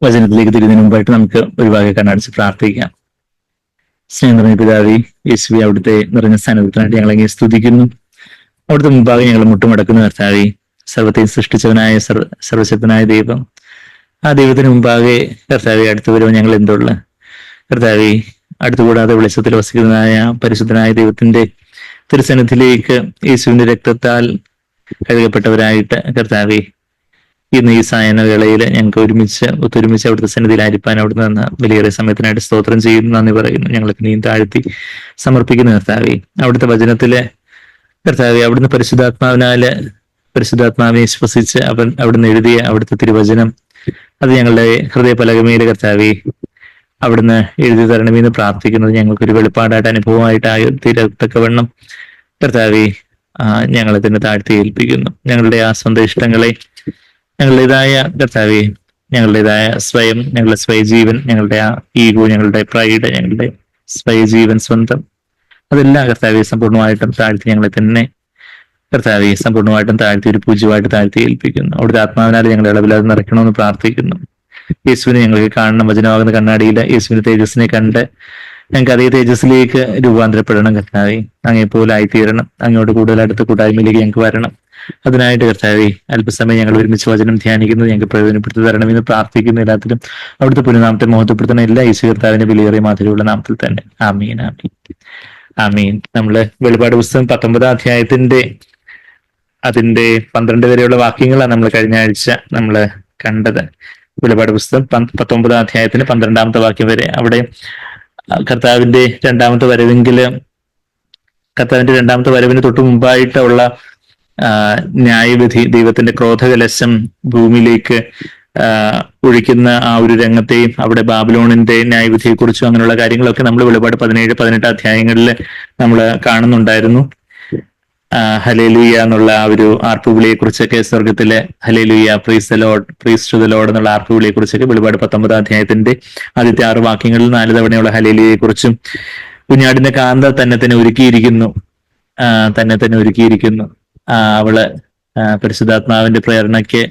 വചനത്തിലേക്ക് തിരിഞ്ഞതിന് മുമ്പായിട്ട് നമുക്ക് ഒരു ഭാഗം കണ്ണടച്ച് പ്രാർത്ഥിക്കാം. സ്നേഹം നിറഞ്ഞ പിതാവേ, യേശുവേ, അവിടുത്തെ നിറഞ്ഞ സ്ഥാനത്തിനായിട്ട് ഞങ്ങളെ സ്തുതിക്കുന്നു. അവിടുത്തെ മുമ്പാകെ ഞങ്ങൾ മുട്ടുമടക്കുന്ന കർത്താവേ, സർവത്തെയും സൃഷ്ടിച്ചവനായ സർവശക്തനായ ദൈവം, ആ ദൈവത്തിന് മുമ്പാകെ കർത്താവെ അടുത്തു വരുമ്പോൾ ഞങ്ങൾ എന്തുള്ള കർത്താവെ, അടുത്തുകൂടാതെ വെളിച്ചത്തിൽ വസിക്കുന്നതായ പരിശുദ്ധനായ ദൈവത്തിന്റെ തിരുസന്നിധിയിലേക്ക് യേശുവിന്റെ രക്തത്താൽ കഴുകപ്പെട്ടവരായിട്ട് കർത്താവെ, ഇന്ന് ഈ സായനവേളയിൽ ഞങ്ങൾക്ക് ഒത്തൊരുമിച്ച് അവിടുത്തെ സന്നിധിയിൽ ആയിരിക്കാൻ അവിടുന്ന് നിന്ന് വലിയേറെ സമയത്തിനായിട്ട് സ്തോത്രം ചെയ്യുന്നു, നന്ദി പറയുന്നു. ഞങ്ങൾക്ക് നീ താഴ്ത്തി സമർപ്പിക്കുന്ന കർത്താവെ, അവിടുത്തെ വചനത്തിലെ കർത്താവെ, അവിടുന്ന് പരിശുദ്ധാത്മാവിനെ ശ്വസിച്ച് അവിടുന്ന് എഴുതിയ അവിടുത്തെ തിരുവചനം അത് ഞങ്ങളുടെ ഹൃദയ പലകമേലെ കർത്താവെ അവിടുന്ന് എഴുതി തരണമെന്ന് പ്രാർത്ഥിക്കുന്നത് ഞങ്ങൾക്കൊരു വെളിപ്പാടായിട്ട് അനുഭവമായിട്ടായി തീരത്തക്കവണ്ണം കർത്താവെ ഞങ്ങളെ തന്നെ താഴ്ത്തി ഏൽപ്പിക്കുന്നു. ഞങ്ങളുടെ ആ സ്വന്തം ഇഷ്ടങ്ങളെ, ഞങ്ങളുടേതായ കർത്താവെ, ഞങ്ങളുടേതായ സ്വയം, ഞങ്ങളുടെ സ്വയജീവൻ, ഞങ്ങളുടെ ആ ഈഗോ, ഞങ്ങളുടെ പ്രൈഡ്, ഞങ്ങളുടെ സ്വയജീവൻ, സ്വന്തം, അതെല്ലാം കർത്താവെ സമ്പൂർണ്ണമായിട്ടും താഴ്ത്തി ഞങ്ങളെ തന്നെ കർത്താവെ സമ്പൂർണ്ണമായിട്ടും താഴ്ത്തി ഒരു പൂജ്യമായിട്ട് താഴ്ത്തി ഏൽപ്പിക്കുന്നു. അവിടുത്തെ ആത്മാവിനാൽ ഞങ്ങളുടെ ഇളവില്ലാതെ നിറയ്ക്കണമെന്ന് പ്രാർത്ഥിക്കുന്നു. യേശുവിനെ ഞങ്ങൾക്ക് കാണണം. വചനമാകുന്ന കണ്ണാടിയിൽ യേശുവിന്റെ തേജസ്സിനെ കണ്ട് ഞങ്ങൾക്ക് അതേ തേജസ്സിലേക്ക് രൂപാന്തരപ്പെടണം കർത്താവെ. അങ്ങേപ്പോലെ ആയിത്തീരണം. അങ്ങോട്ട് കൂടുതൽ അടുത്ത കൂട്ടായ്മയിലേക്ക് ഞങ്ങൾക്ക് വരണം. അതിനായിട്ട് കർത്താവെ അല്പസമയം ഞങ്ങൾ ഒരുമിച്ച് വചനം ധ്യാനിക്കുന്നത് ഞങ്ങൾക്ക് പ്രയോജനപ്പെടുത്തി തരണമെന്ന് പ്രാർത്ഥിക്കുന്നു. എല്ലാത്തിലും അവിടുത്തെ പുനഃനാമത്തെ മഹത്വപ്പെടുത്തുന്ന എല്ലാ യേശു കർത്താവിന്റെ വിലയേറിയ മാതിരിയുള്ള നാമത്തിൽ തന്നെ ആമീൻ, ആമീൻ, ആമീൻ. നമ്മള് വെളിപാട് പുസ്തകം 19-ാം അധ്യായത്തിന്റെ 12 വരെയുള്ള വാക്യങ്ങളാണ് നമ്മൾ കഴിഞ്ഞ ആഴ്ച നമ്മൾ കണ്ടത്. വെളിപാട് പുസ്തകം 19-ാം അധ്യായത്തിന് 12-ാമത്തെ വാക്യം വരെ. അവിടെ കർത്താവിന്റെ രണ്ടാമത്തെ വരവിന് തൊട്ടു മുമ്പായിട്ടുള്ള ന്യായവിധി, ദൈവത്തിന്റെ ക്രോധകലശം ഭൂമിയിലേക്ക് ഒഴിക്കുന്ന ആ ഒരു രംഗത്തെയും അവിടെ ബാബിലോണിന്റെ ന്യായവിധിയെ കുറിച്ചും അങ്ങനെയുള്ള കാര്യങ്ങളൊക്കെ നമ്മൾ വെളിപാട് 17-18 അധ്യായങ്ങളിൽ നമ്മൾ കാണുന്നുണ്ടായിരുന്നു. ഹല്ലേലൂയ എന്നുള്ള ആ ഒരു ആർപ്പുവിളിയെ കുറിച്ചൊക്കെ, സ്വർഗത്തിലെ hallelujah, praise the Lord, praise to the Lord എന്നുള്ള ആർപ്പുവിളിയെ കുറിച്ചൊക്കെ വെളിപാട് 19-ാം അധ്യായത്തിന്റെ ആദ്യത്തെ 6 വാക്യങ്ങളിൽ 4 തവണയുള്ള ഹല്ലേലൂയയെ കുറിച്ചും കുഞ്ഞാടിന്റെ കാന്ത തന്നെ ഒരുക്കിയിരിക്കുന്നു, അവള് പരിശുദ്ധാത്മാവിന്റെ പ്രേരണയ്ക്ക്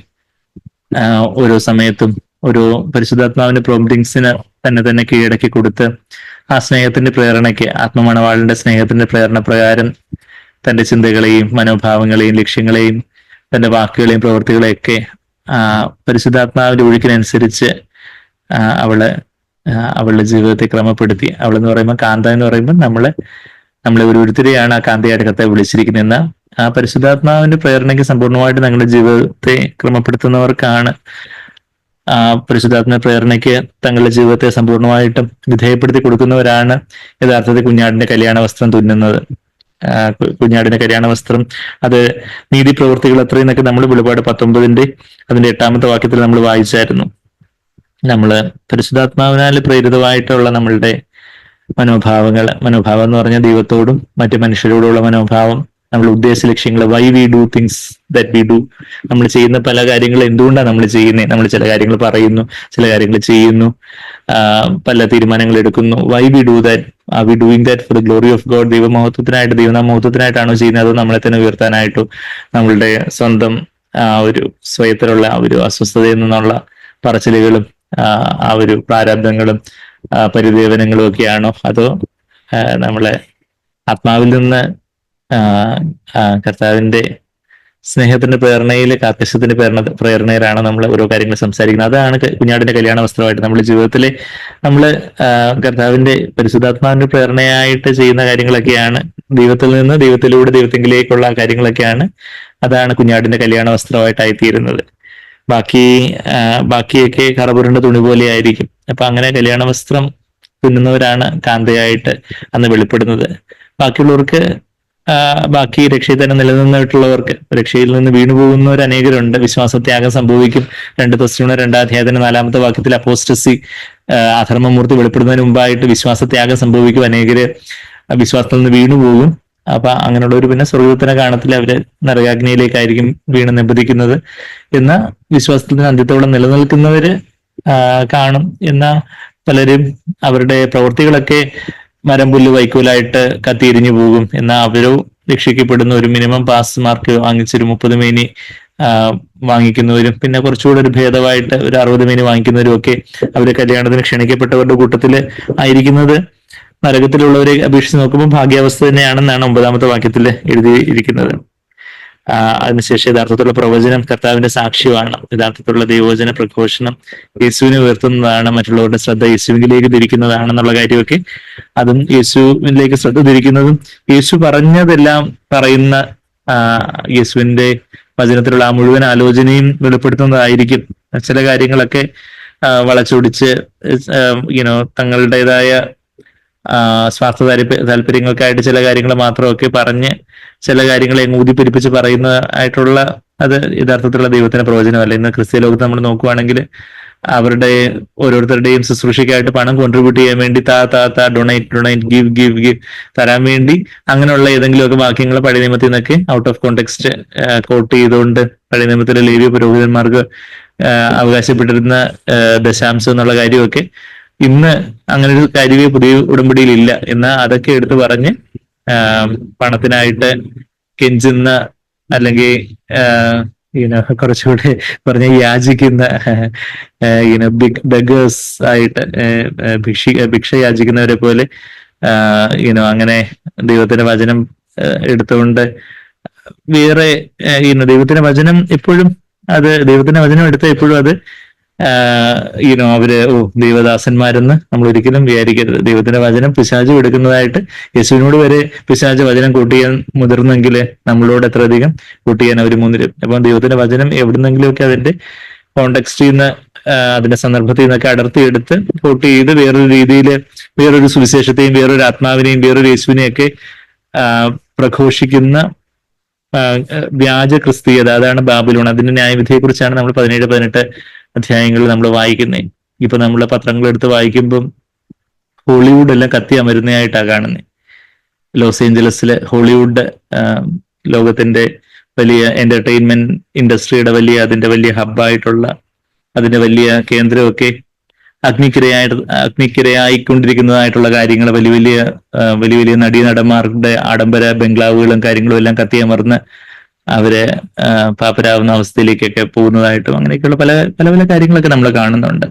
ഓരോ സമയത്തും ഓരോ പരിശുദ്ധാത്മാവിന്റെ പ്രോംപ്റ്റിങ്സിന് തന്നെ കീഴടക്കി കൊടുത്ത് ആ സ്നേഹത്തിന്റെ പ്രേരണയ്ക്ക്, ആത്മമണവാളന്റെ സ്നേഹത്തിന്റെ പ്രേരണ പ്രകാരം തന്റെ ചിന്തകളെയും മനോഭാവങ്ങളെയും ലക്ഷ്യങ്ങളെയും തന്റെ വാക്കുകളെയും പ്രവൃത്തികളെയൊക്കെ പരിശുദ്ധാത്മാവിന്റെ ഒഴുക്കിനനുസരിച്ച് അവളുടെ ജീവിതത്തെ ക്രമപ്പെടുത്തി. അവളെന്ന് പറയുമ്പോൾ, കാന്ത എന്ന് പറയുമ്പോൾ നമ്മളെ ഓരോരുത്തരെയാണ് ആ കാന്തയായിട്ട് കർത്താവ് വിളിച്ചിരിക്കുന്നതെന്ന ആ പരിശുദ്ധാത്മാവിന്റെ പ്രേരണയ്ക്ക് സമ്പൂർണ്ണമായിട്ട് ഞങ്ങളുടെ ജീവിതത്തെ ക്രമപ്പെടുത്തുന്നവർക്കാണ്, ആ പരിശുദ്ധാത്മ പ്രേരണയ്ക്ക് തങ്ങളുടെ ജീവിതത്തെ സമ്പൂർണ്ണമായിട്ടും വിധേയപ്പെടുത്തി കൊടുക്കുന്നവരാണ് യഥാർത്ഥത്തിൽ കുഞ്ഞാടിന്റെ കല്യാണ വസ്ത്രം തുന്നുന്നത്. കുഞ്ഞാടിന്റെ കല്യാണ വസ്ത്രം അത് നീതി പ്രവൃത്തികൾ എത്രയെന്നൊക്കെ നമ്മൾ വെളിപാട് 19-ന്റെ അതിന്റെ 8-ാമത്തെ വാക്യത്തിൽ നമ്മൾ വായിച്ചായിരുന്നു. നമ്മള് പരിശുദ്ധാത്മാവിനാൽ പ്രേരിതമായിട്ടുള്ള നമ്മളുടെ മനോഭാവം എന്ന് പറഞ്ഞാൽ ദൈവത്തോടും മറ്റു മനുഷ്യരോടുള്ള മനോഭാവം, നമ്മുടെ ഉദ്ദേശ ലക്ഷ്യങ്ങൾ, why we do things that we do, നമ്മൾ ചെയ്യുന്ന പല കാര്യങ്ങൾ എന്തുകൊണ്ടാണ് നമ്മൾ ചെയ്യുന്നത്, നമ്മൾ ചില കാര്യങ്ങൾ പറയുന്നു, ചില കാര്യങ്ങൾ ചെയ്യുന്നു, പല തീരുമാനങ്ങൾ എടുക്കുന്നു. Why we do that, are we doing that for the glory of God, ദൈവനാമഹത്വത്തിനായിട്ടാണോ ചെയ്യുന്നത്, അതോ നമ്മളെ തന്നെ ഉയർത്താനായിട്ടോ നമ്മളുടെ സ്വന്തം ഒരു സ്വയത്തിലുള്ള ആ ഒരു അസ്വസ്ഥതയിൽ നിന്നുള്ള പറച്ചിലുകളും ആ ഒരു പ്രാരാബ്ദങ്ങളും പരിദേവനങ്ങളും ഒക്കെയാണോ, അതോ നമ്മളെ ആത്മാവിൽ നിന്ന് കർത്താവിന്റെ സ്നേഹത്തിന്റെ പ്രേരണയിൽ, കാർക്കശ്യത്തിന്റെ പ്രേരണയിലാണ് നമ്മൾ ഓരോ കാര്യങ്ങൾ സംസാരിക്കുന്നത്. അതാണ് കുഞ്ഞാടിന്റെ കല്യാണ വസ്ത്രമായിട്ട് നമ്മുടെ ജീവിതത്തിലെ കർത്താവിന്റെ പരിശുദ്ധാത്മാവിന്റെ പ്രേരണയായിട്ട് ചെയ്യുന്ന കാര്യങ്ങളൊക്കെയാണ്. ദൈവത്തിൽ നിന്ന് ദൈവത്തിലൂടെ ദൈവത്തിങ്കിലേക്കുള്ള കാര്യങ്ങളൊക്കെയാണ്. അതാണ് കുഞ്ഞാടിന്റെ കല്യാണ വസ്ത്രമായിട്ടായിത്തീരുന്നത്. ബാക്കിയൊക്കെ കറപുരണ്ട തുണി പോലെ ആയിരിക്കും. അപ്പൊ അങ്ങനെ കല്യാണ വസ്ത്രം തുന്നുന്നവരാണ് കാന്തയായിട്ട് അന്ന് വെളിപ്പെടുന്നത്. ബാക്കിയുള്ളവർക്ക്, ബാക്കി രക്ഷയിൽ തന്നെ നിലനിന്നിട്ടുള്ളവർക്ക്, രക്ഷയിൽ നിന്ന് വീണുപോകുന്നവർ അനേകരുണ്ട്. വിശ്വാസത്യാഗം സംഭവിക്കും. 2 തെസ്സലോനിക്കർ 2-ാം അധ്യായത്തിന്റെ 4-ാമത്തെ വാക്യത്തിൽ അപ്പോസ്റ്റസി, അധർമ്മമൂർത്തി വെളിപ്പെടുന്നതിന് മുമ്പായിട്ട് വിശ്വാസത്യാഗം സംഭവിക്കും. അനേകര് വിശ്വാസത്തിൽ നിന്ന് വീണുപോകും. അപ്പൊ അങ്ങനെയുള്ളവർ പിന്നെ സ്വർഗത്തിനെ കാണത്തില്ല, അവര് നരകാഗ്നിയിലേക്കായിരിക്കും വീണ് നിബന്ധിക്കുന്നത്. എന്നാൽ വിശ്വാസത്തിന് അന്ത്യത്തോളം നിലനിൽക്കുന്നവര് കാണും. എന്നാൽ പലരും അവരുടെ പ്രവൃത്തികളൊക്കെ മരം പുല്ല് വൈക്കോലായിട്ട് കത്തിയിരിഞ്ഞു പോകും. എന്നാൽ അവരോ രക്ഷിക്കപ്പെടുന്ന ഒരു മിനിമം പാസ് മാർക്ക് വാങ്ങിച്ചൊരു 30 മേനി വാങ്ങിക്കുന്നവരും പിന്നെ കുറച്ചുകൂടെ ഒരു ഭേദമായിട്ട് ഒരു 60 മീൻ വാങ്ങിക്കുന്നവരും ഒക്കെ അവര് കല്യാണത്തിന് ക്ഷണിക്കപ്പെട്ടവരുടെ കൂട്ടത്തില് ആയിരിക്കുന്നത് നരകത്തിലുള്ളവരെ അപേക്ഷിച്ച് നോക്കുമ്പോൾ ഭാഗ്യാവസ്ഥ തന്നെയാണെന്നാണ് 9-ാമത്തെ വാക്യത്തിൽ എഴുതിയിരിക്കുന്നത്. അതിനുശേഷം യഥാർത്ഥത്തിലുള്ള പ്രവചനം കർത്താവിന്റെ സാക്ഷ്യമാണ്. യഥാർത്ഥത്തിലുള്ള ദൈവവചന പ്രഘോഷണം യേശുവിനെ ഉയർത്തുന്നതാണ്, മറ്റുള്ളവരുടെ ശ്രദ്ധ യേശുവിലേക്ക് തിരിക്കുന്നതാണെന്നുള്ള കാര്യമൊക്കെ അതും യേശുവിലേക്ക് ശ്രദ്ധ തിരിക്കുന്നതും യേശു പറഞ്ഞതെല്ലാം പറയുന്ന യേശുവിന്റെ വചനത്തിലുള്ള ആ മുഴുവൻ ആലോചനയും വെളിപ്പെടുത്തുന്നതായിരിക്കും. ചില കാര്യങ്ങളൊക്കെ വളച്ചൊടിച്ച് തങ്ങളുടേതായ സ്വാർത്ഥ താല്പര്യങ്ങൾക്കായിട്ട് ചില കാര്യങ്ങൾ മാത്രമൊക്കെ പറഞ്ഞ് ചില കാര്യങ്ങളെ ഊതിപ്പെരിപ്പിച്ച് പറയുന്നതായിട്ടുള്ള അത് യഥാർത്ഥത്തിലുള്ള ദൈവത്തിന്റെ പ്രവചനമല്ല. ഇന്ന് ക്രിസ്ത്യ ലോകത്ത് നമ്മൾ നോക്കുവാണെങ്കിൽ അവരുടെ ഓരോരുത്തരുടെയും ശുശ്രൂഷയ്ക്കായിട്ട് പണം കോൺട്രിബ്യൂട്ട് ചെയ്യാൻ വേണ്ടി ഡൊണേറ്റ് ഗിവ് തരാൻ വേണ്ടി അങ്ങനെയുള്ള ഏതെങ്കിലുമൊക്കെ വാക്യങ്ങൾ പഴയ നിയമത്തിൽ നിന്നൊക്കെ ഔട്ട് ഓഫ് കോണ്ടെക്സ്റ്റ് കോട്ട് ചെയ്തുകൊണ്ട് പഴയ നിയമത്തിലെ ലേവ്യ പുരോഹിതന്മാർക്ക് അവകാശപ്പെട്ടിരുന്ന ദശാംശം എന്നുള്ള കാര്യമൊക്കെ ഇന്ന് അങ്ങനെ ഒരു കാര്യമേ പുതിയ ഉടമ്പടിയിൽ ഇല്ല. എന്നാൽ അതൊക്കെ എടുത്തു പറഞ്ഞ് പണത്തിനായിട്ട് കെഞ്ചുന്ന അല്ലെങ്കിൽ കുറച്ചുകൂടെ പറഞ്ഞ യാചിക്കുന്ന ബെഗേഴ്സ് ആയിട്ട് ഭിക്ഷ യാചിക്കുന്നവരെ പോലെ അങ്ങനെ ദൈവത്തിന്റെ വചനം എടുത്തുകൊണ്ട് വേറെ ദൈവത്തിന്റെ വചനം എപ്പോഴും അത് ദൈവത്തിന്റെ വചനം എടുത്ത എപ്പോഴും അത് അവര് ദൈവദാസന്മാരെന്ന് നമ്മൾ ഒരിക്കലും വിചാരിക്കരുത്. ദൈവത്തിന്റെ വചനം പിശാച് എടുക്കുന്നതായിട്ട് യേശുവിനോട് വരെ പിശാച് വചനം കൂട്ടിയാൻ മുതിർന്നെങ്കിൽ നമ്മളോട് എത്രയധികം കൂട്ടിയാൻ അവർ മുന്നിലും. അപ്പം ദൈവത്തിന്റെ വചനം എവിടുന്നെങ്കിലുമൊക്കെ അതിന്റെ കോണ്ടെക്സ്റ്റിൽ നിന്ന് അതിന്റെ സന്ദർഭത്തിൽ നിന്നൊക്കെ അടർത്തിയെടുത്ത് കോട്ട് ചെയ്ത് വേറൊരു രീതിയിൽ വേറൊരു സുവിശേഷത്തെയും വേറൊരു ആത്മാവിനെയും വേറൊരു യേശുവിനെയൊക്കെ പ്രഘോഷിക്കുന്ന വ്യാജ ക്രിസ്തീയത, അതാണ് ബാബിലോൺ. അതിന്റെ ന്യായവിധിയെക്കുറിച്ചാണ് നമ്മൾ 17-18 അധ്യായങ്ങളിൽ നമ്മൾ വായിക്കുന്നത്. ഇപ്പൊ നമ്മൾ പത്രങ്ങൾ എടുത്ത് വായിക്കുമ്പം ഹോളിവുഡ് എല്ലാം കത്തി അമരുന്നതായിട്ടാണ് കാണുന്നത്. ലോസ് ഏഞ്ചലസിലെ ഹോളിവുഡ് ലോകത്തിന്റെ വലിയ എന്റർടൈൻമെന്റ് ഇൻഡസ്ട്രിയുടെ അതിന്റെ വലിയ ഹബ്ബായിട്ടുള്ള അതിന്റെ വലിയ കേന്ദ്രമൊക്കെ അഗ്നിക്കിരയായിക്കൊണ്ടിരിക്കുന്നതായിട്ടുള്ള കാര്യങ്ങൾ വലിയ നടീനടന്മാരുടെ ആഡംബര ബംഗ്ലാവുകളും കാര്യങ്ങളും എല്ലാം കത്തിയമർന്ന് അവരെ പാപ്പരാവുന്ന അവസ്ഥയിലേക്കൊക്കെ പോകുന്നതായിട്ടും അങ്ങനെയൊക്കെയുള്ള പല പല പല കാര്യങ്ങളൊക്കെ നമ്മൾ കാണുന്നുണ്ട്.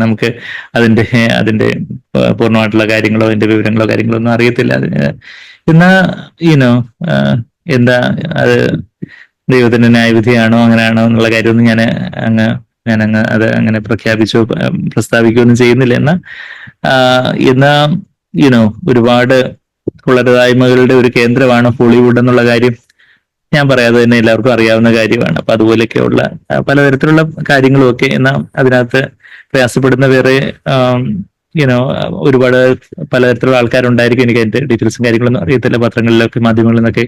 നമുക്ക് അതിന്റെ പൂർണ്ണമായിട്ടുള്ള കാര്യങ്ങളോ അതിന്റെ വിവരങ്ങളോ കാര്യങ്ങളോ ഒന്നും അറിയത്തില്ല. എന്നാ എന്താ അത് ദൈവത്തിന്റെ ന്യായവിധിയാണോ അങ്ങനെയാണോ എന്നുള്ള കാര്യമൊന്നും ഞാനങ്ങ് അത് അങ്ങനെ പ്രസ്താവിക്കുകയൊന്നും ചെയ്യുന്നില്ല. എന്നാ ഒരുപാട് കൊള്ളരുതായ്മകളുടെ ഒരു കേന്ദ്രമാണ് ഹോളിവുഡ് എന്നുള്ള കാര്യം ഞാൻ പറയാതെ തന്നെ എല്ലാവർക്കും അറിയാവുന്ന കാര്യമാണ്. അപ്പൊ അതുപോലെയൊക്കെയുള്ള പലതരത്തിലുള്ള കാര്യങ്ങളും ഒക്കെ എന്നാൽ അതിനകത്ത് പ്രയാസപ്പെടുന്ന വേറെ ഒരുപാട് പലതരത്തിലുള്ള ആൾക്കാരുണ്ടായിരിക്കും. എനിക്ക് അതിന്റെ ഡീറ്റെയിൽസും കാര്യങ്ങളൊന്നും അറിയത്തില്ല. പത്രങ്ങളിലൊക്കെ മാധ്യമങ്ങളിൽ നിന്നൊക്കെ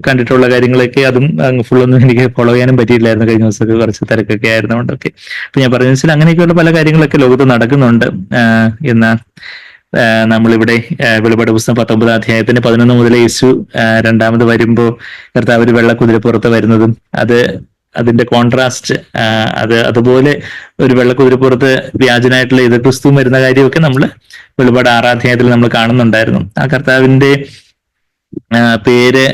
കണ്ടിട്ടുള്ള കാര്യങ്ങളൊക്കെ അതും ഫുള്ളൊന്നും എനിക്ക് ഫോളോ ചെയ്യാനും പറ്റിയില്ലായിരുന്നു. കഴിഞ്ഞ ദിവസമൊക്കെ കുറച്ച് തിരക്കൊക്കെ ആയിരുന്നുകൊണ്ടൊക്കെ. അപ്പൊ ഞാൻ പറഞ്ഞ വെച്ചാൽ അങ്ങനെയൊക്കെയുള്ള പല കാര്യങ്ങളൊക്കെ ലോകത്ത് നടക്കുന്നുണ്ട്. എന്നാൽ നമ്മളിവിടെ വെളിപാട് പുസ്തകം 19-ാം അധ്യായത്തിന് 11 മുതൽ യേശു രണ്ടാമത് വരുമ്പോൾ കർത്താവ് ഒരു വെള്ളക്കുതിരപ്പുറത്ത് വരുന്നതും അതിന്റെ കോൺട്രാസ്റ്റ് അതുപോലെ ഒരു വെള്ളക്കുതിരപ്പുറത്ത് വ്യാജനായിട്ടുള്ള എതിർക്രിസ്തുവും വരുന്ന കാര്യമൊക്കെ നമ്മൾ വെളിപാട് 6-ാം അധ്യായത്തിൽ നമ്മൾ കാണുന്നുണ്ടായിരുന്നു. ആ കർത്താവിന്റെ പേര്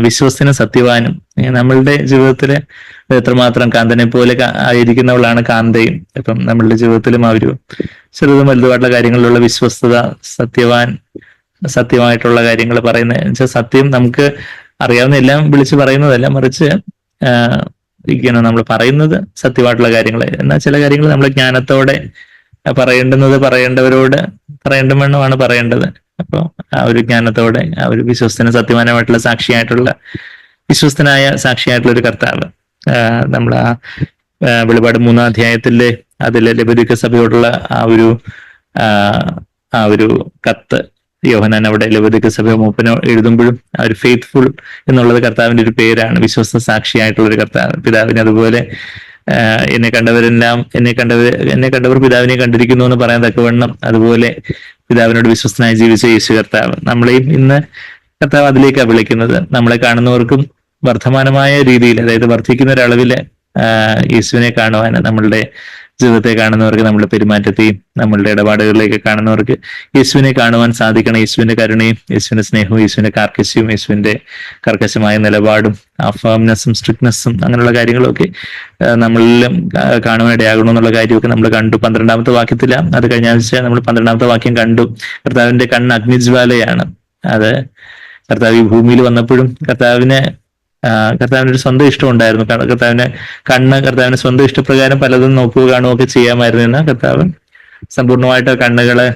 വിശ്വസ്തനും സത്യവാനും. നമ്മളുടെ ജീവിതത്തിൽ എത്രമാത്രം കാന്തനെ പോലെ ആയിരിക്കുന്നവളാണ് കാന്തയും. ഇപ്പം നമ്മളുടെ ജീവിതത്തിലും ആ ഒരു ചെറുതും വലുതുമായിട്ടുള്ള കാര്യങ്ങളിലുള്ള വിശ്വസ്തത, സത്യമായിട്ടുള്ള കാര്യങ്ങൾ പറയുന്നത് വെച്ചാൽ സത്യം നമുക്ക് അറിയാവുന്ന എല്ലാം വിളിച്ച് പറയുന്നതല്ല, മറിച്ച് നമ്മൾ പറയുന്നത് സത്യമായിട്ടുള്ള കാര്യങ്ങൾ. എന്നാൽ ചില കാര്യങ്ങൾ നമ്മൾ ജ്ഞാനത്തോടെ പറയേണ്ടവരോട് പറയേണ്ടവണ്ണമാണ് പറയേണ്ടത്. അപ്പോൾ ആ ഒരു ജ്ഞാനത്തോടെ ആ ഒരു സത്യവാനമായിട്ടുള്ള വിശ്വസ്തനായ സാക്ഷിയായിട്ടുള്ള ഒരു കർത്താവ് നമ്മൾ ആ വെളിപാട് 3-ാം അധ്യായത്തിലെ അതിലെ ലബോദിക്ക സഭയോടുള്ള ആ ഒരു കത്ത് യോഹന്നാൻ അവിടെ ലബോദിക്ക സഭ മൂപ്പനോ എഴുതുമ്പോഴും ആ ഒരു ഫെയ്ത്ത്ഫുൾ എന്നുള്ളത് കർത്താവിന്റെ ഒരു പേരാണ്. വിശ്വസ്ത സാക്ഷിയായിട്ടുള്ള ഒരു കർത്താവ്. പിതാവിനെ അതുപോലെ എന്നെ കണ്ടവർ പിതാവിനെ കണ്ടിരിക്കുന്നു എന്ന് പറയാൻ തക്കവണ്ണം അതുപോലെ പിതാവിനോട് വിശ്വസ്തനായി ജീവിച്ച യേശു കർത്താവ്. നമ്മളെയും ഇന്ന് കർത്താവ് അതിലേക്കാണ് വിളിക്കുന്നത്. നമ്മളെ കാണുന്നവർക്കും വർദ്ധമാനമായ രീതിയിൽ, അതായത് വർദ്ധിക്കുന്ന ഒരളവില് യേശുവിനെ കാണുവാൻ നമ്മളുടെ ജീവിതത്തെ കാണുന്നവർക്ക്, നമ്മുടെ പെരുമാറ്റത്തെയും നമ്മളുടെ ഇടപാടുകളിലേക്ക് കാണുന്നവർക്ക് യേശുവിനെ കാണുവാൻ സാധിക്കണം. യേശുവിന്റെ കരുണയും, യേശുവിന്റെ സ്നേഹവും, യേശുവിന്റെ കാർക്കശ്യവും, യേശുവിന്റെ കർക്കശമായ നിലപാടും, ആ ഫേംനെസ്സും സ്ട്രിക്ട്നെസ്സും അങ്ങനെയുള്ള കാര്യങ്ങളൊക്കെ നമ്മളിലും കാണുവാൻ ഇടയാകണമെന്നുള്ള കാര്യമൊക്കെ നമ്മൾ കണ്ടു 12ാമത്തെ വാക്യത്തില. അത് കഴിഞ്ഞ ആഴ്ച നമ്മൾ 12ാമത്തെ വാക്യം കണ്ടു. കർത്താവിന്റെ കണ്ണ് അഗ്നിജ്വാലയാണ്. അത് കർത്താവ് ഈ ഭൂമിയിൽ വന്നപ്പോഴും കർത്താവിന് ഒരു സ്വന്തം ഇഷ്ടം ഉണ്ടായിരുന്നു. കർത്താവിന് സ്വന്തം ഇഷ്ടപ്രകാരം പലതും നോക്കുക കാണുകയൊക്കെ ചെയ്യാമായിരുന്നു. എന്ന് കർത്താവ് സമ്പൂർണമായിട്ട് കണ്ണുകളെ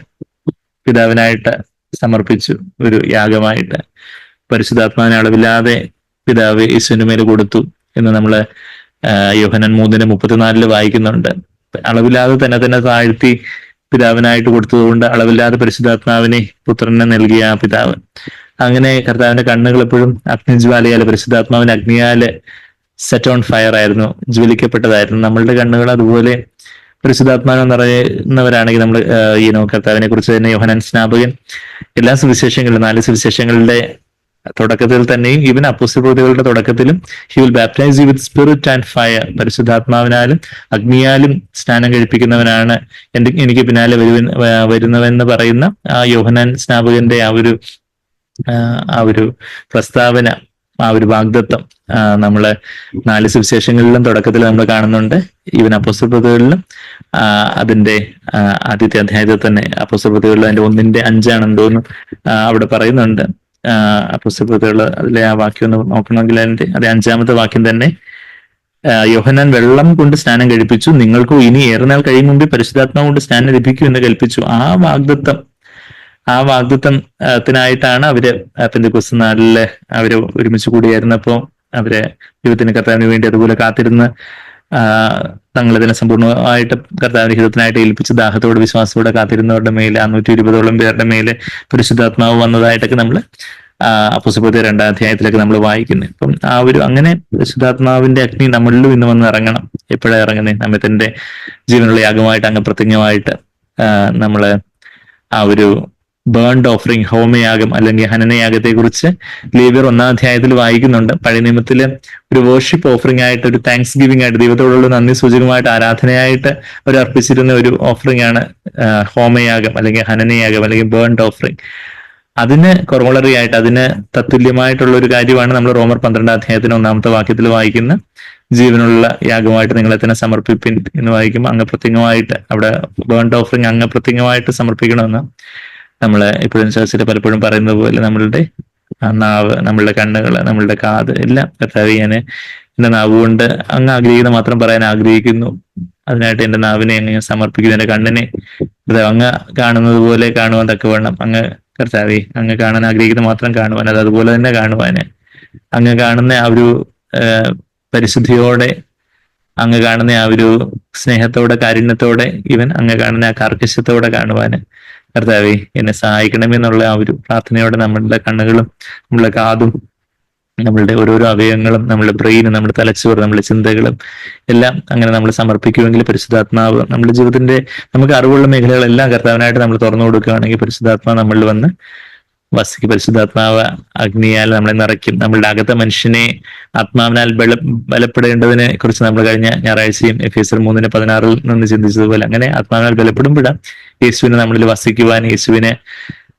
പിതാവിനായിട്ട് സമർപ്പിച്ചു, ഒരു യാഗമായിട്ട്. പരിശുദ്ധാത്മാവിനെ അളവില്ലാതെ പിതാവ് യേശുവിന്റെ മേൽ കൊടുത്തു എന്ന് നമ്മള് യോഹന്നാൻ 3:34 വായിക്കുന്നുണ്ട്. അളവില്ലാതെ തന്നെ താഴ്ത്തി പിതാവിനായിട്ട് കൊടുത്തതുകൊണ്ട് അളവില്ലാതെ പരിശുദ്ധാത്മാവിനെ പുത്രനെ നൽകിയ ആ പിതാവ്. അങ്ങനെ കർത്താവിന്റെ കണ്ണുകൾ എപ്പോഴും അഗ്നിജ്വാലയാല്, പരിശുദ്ധാത്മാവിന്റെ അഗ്നിയാല് സെറ്റ് ഓൺ ഫയർ ആയിരുന്നു, ജ്വലിക്കപ്പെട്ടതായിരുന്നു. നമ്മളുടെ കണ്ണുകൾ അതുപോലെ പരിശുദ്ധാത്മാവ് നിറയുന്നവരാണെങ്കിൽ നമ്മൾ കർത്താവിനെ കുറിച്ച് തന്നെ യോഹന്നാൻ സ്നാപകൻ എല്ലാ സുവിശേഷങ്ങളിലും 4 സുവിശേഷങ്ങളുടെ തുടക്കത്തിൽ തന്നെയും ഈവൻ അപ്പോസ്തലപ്രവൃത്തികളുടെ തുടക്കത്തിലും he will baptise you with spirit and fire, പരിശുദ്ധാത്മാവിനാലും അഗ്നിയാലും സ്നാനം കഴിപ്പിക്കുന്നവനാണ് എനിക്ക് പിന്നാലെ വരുന്നവെന്ന് പറയുന്ന ആ യോഹന്നാൻ സ്നാപകന്റെ ആ ഒരു പ്രസ്താവന, ആ ഒരു വാഗ്ദത്തം നമ്മള് 4 സുവിശേഷങ്ങളിലും തുടക്കത്തിൽ നമ്മൾ കാണുന്നുണ്ട്. ഈവൻ അപ്പോസ്തലപ്രവൃത്തികളിലും അതിന്റെ ആദ്യത്തെ അധ്യായത്തിൽ തന്നെ, അപ്പോസ്തലപ്രവൃത്തികളിൽ അതിന്റെ 1:5 തോന്നുന്നു അവിടെ പറയുന്നുണ്ട്. അപ്പോസ്തലപ്രവൃത്തികൾ അതിലെ ആ വാക്യം ഒന്ന് നോക്കണമെങ്കിൽ അതിന്റെ 5ാമത്തെ വാക്യം തന്നെ, യോഹന്നാൻ വെള്ളം കൊണ്ട് സ്നാനം കഴിപ്പിച്ചു, നിങ്ങൾക്കും ഇനി ഏറെ നാൾ കഴിയും മുമ്പേ പരിശുദ്ധാത്മാവ് കൊണ്ട് സ്നാനം ലഭിക്കൂ എന്ന് കൽപ്പിച്ചു. ആ വാഗ്ദത്തത്തിനായിട്ടാണ് അവര് പെന്തക്കോസ്ത് നാളില് അവര് ഒരുമിച്ച് കൂടിയായിരുന്നപ്പോ അവര് ദൈവത്തിന് കർത്താവിന് വേണ്ടി അതുപോലെ കാത്തിരുന്ന് തങ്ങളിതിനെ സമ്പൂർണ്ണമായിട്ട് കർത്താവിന്റെ ഹിതത്തിനായിട്ട് ഏൽപ്പിച്ച് ദാഹത്തോട് വിശ്വാസത്തോടെ കാത്തിരുന്നവരുടെ മേലെ 120ഓളം പേരുടെ മേലെ പരിശുദ്ധാത്മാവ് വന്നതായിട്ടൊക്കെ നമ്മൾ അപ്പോസ്തലപ്രവൃത്തി 2ാം അധ്യായത്തിലൊക്കെ നമ്മൾ വായിക്കുന്നത്. അപ്പം അങ്ങനെ പരിശുദ്ധാത്മാവിന്റെ അഗ്നി നമ്മളിലും ഇന്ന് വന്ന് ഇറങ്ങണം. എപ്പോഴാണ് ഇറങ്ങുന്നത്? നമ്മത്തിന്റെ ജീവനുള്ള യാഗമായിട്ട്, അംഗപ്രത്യംഗമായിട്ട് നമ്മള് ആ ഒരു ബേൺഡ് ഓഫറിങ്, ഹോമയാഗം അല്ലെങ്കിൽ ഹനനയാഗത്തെ കുറിച്ച് ലേവ്യർ 1ാം അധ്യായത്തിൽ വായിക്കുന്നുണ്ട്. പഴയ നിയമത്തില് ഒരു വർഷിപ്പ് ഓഫറിംഗ് ആയിട്ട്, ഒരു താങ്ക്സ് ഗിവിംഗ് ആയിട്ട്, ദൈവത്തോടുള്ള നന്ദി സൂചകമായിട്ട്, ആരാധനയായിട്ട് അവർ അർപ്പിച്ചിരുന്ന ഒരു ഓഫറിംഗ് ആണ് ഹോമയാഗം അല്ലെങ്കിൽ ഹനനയാഗം അല്ലെങ്കിൽ ബേൺഡ് ഓഫറിംഗ്. അതിന് കൊറോളറി ആയിട്ട്, അതിന് തത്തുല്യമായിട്ടുള്ള ഒരു കാര്യമാണ് നമ്മൾ റോമർ 12ാം അധ്യായത്തിന് 1ാമത്തെ വാക്യത്തിൽ വായിക്കുന്ന ജീവനുള്ള യാഗമായിട്ട് നിങ്ങളെ തന്നെ സമർപ്പിപ്പിൻ എന്ന് വായിക്കുമ്പോൾ അംഗപ്രത്യംഗമായിട്ട്, അവിടെ ബേൺഡ് ഓഫറിംഗ് അംഗപ്രത്യംഗമായിട്ട് സമർപ്പിക്കണമെന്ന് നമ്മള് ഇപ്പോഴും ചർച്ചയിൽ പലപ്പോഴും പറയുന്നത് പോലെ നമ്മളുടെ നാവ്, നമ്മളുടെ കണ്ണുകള്, നമ്മളുടെ കാത് എല്ലാം കർത്താവേ, ഞാൻ എന്റെ നാവ് കൊണ്ട് അങ്ങ് ആഗ്രഹിക്കുന്ന മാത്രം പറയാൻ ആഗ്രഹിക്കുന്നു. അതിനായിട്ട് എന്റെ നാവിനെ അങ്ങ് സമർപ്പിക്കുന്നു. എന്റെ കണ്ണിനെ അങ്ങ് കാണുന്നത് പോലെ കാണുവാൻ തക്കവണ്ണം അങ്ങ് കർത്താവേ, അങ്ങ് കാണാൻ ആഗ്രഹിക്കുന്ന മാത്രം കാണുവാൻ, അത് അതുപോലെ തന്നെ കാണുവാന്, അങ്ങ് കാണുന്ന ആ ഒരു പരിശുദ്ധിയോടെ, അങ്ങ് കാണുന്ന ആ ഒരു സ്നേഹത്തോടെ, കാരുണ്യത്തോടെ, ഈവൻ അങ്ങ് കാണുന്ന ആ കാർക്കശ്യത്തോടെ കാണുവാന് കർത്താവേ എന്നെ സഹായിക്കണമെന്നുള്ള ആ ഒരു പ്രാർത്ഥനയോടെ നമ്മളുടെ കണ്ണുകളും നമ്മളുടെ കാതും നമ്മളുടെ ഓരോരോ അവയവങ്ങളും, നമ്മുടെ ബ്രെയിനും, നമ്മുടെ തലച്ചോറ്, നമ്മുടെ ചിന്തകളും എല്ലാം അങ്ങനെ നമ്മൾ സമർപ്പിക്കുമെങ്കിൽ പരിശുദ്ധാത്മാവ് നമ്മുടെ ജീവിതത്തിന്റെ, നമുക്ക് അറിവുള്ള മേഖലകളെല്ലാം കർത്താവിനായിട്ട് നമ്മൾ തുറന്നു കൊടുക്കുകയാണെങ്കിൽ പരിശുദ്ധാത്മാവ് നമ്മളിൽ വന്ന് വസിക്ക്. പരിശുദ്ധാത്മാവ് അഗ്നിയാൽ നമ്മളെ നിറയ്ക്കും. നമ്മളുടെ അകത്തെ മനുഷ്യനെ ആത്മാവിനാൽ ബലപ്പെടേണ്ടതിനെ കുറിച്ച് നമ്മൾ കഴിഞ്ഞ ഞായറാഴ്ചയും എഫേസ്യർ 3:16 നിന്ന് ചിന്തിച്ചതുപോലെ അങ്ങനെ ആത്മാവിനാൽ ബലപ്പെടുമ്പോഴാണ് യേശുവിനെ നമ്മളിൽ വസിക്കുവാൻ, യേശുവിനെ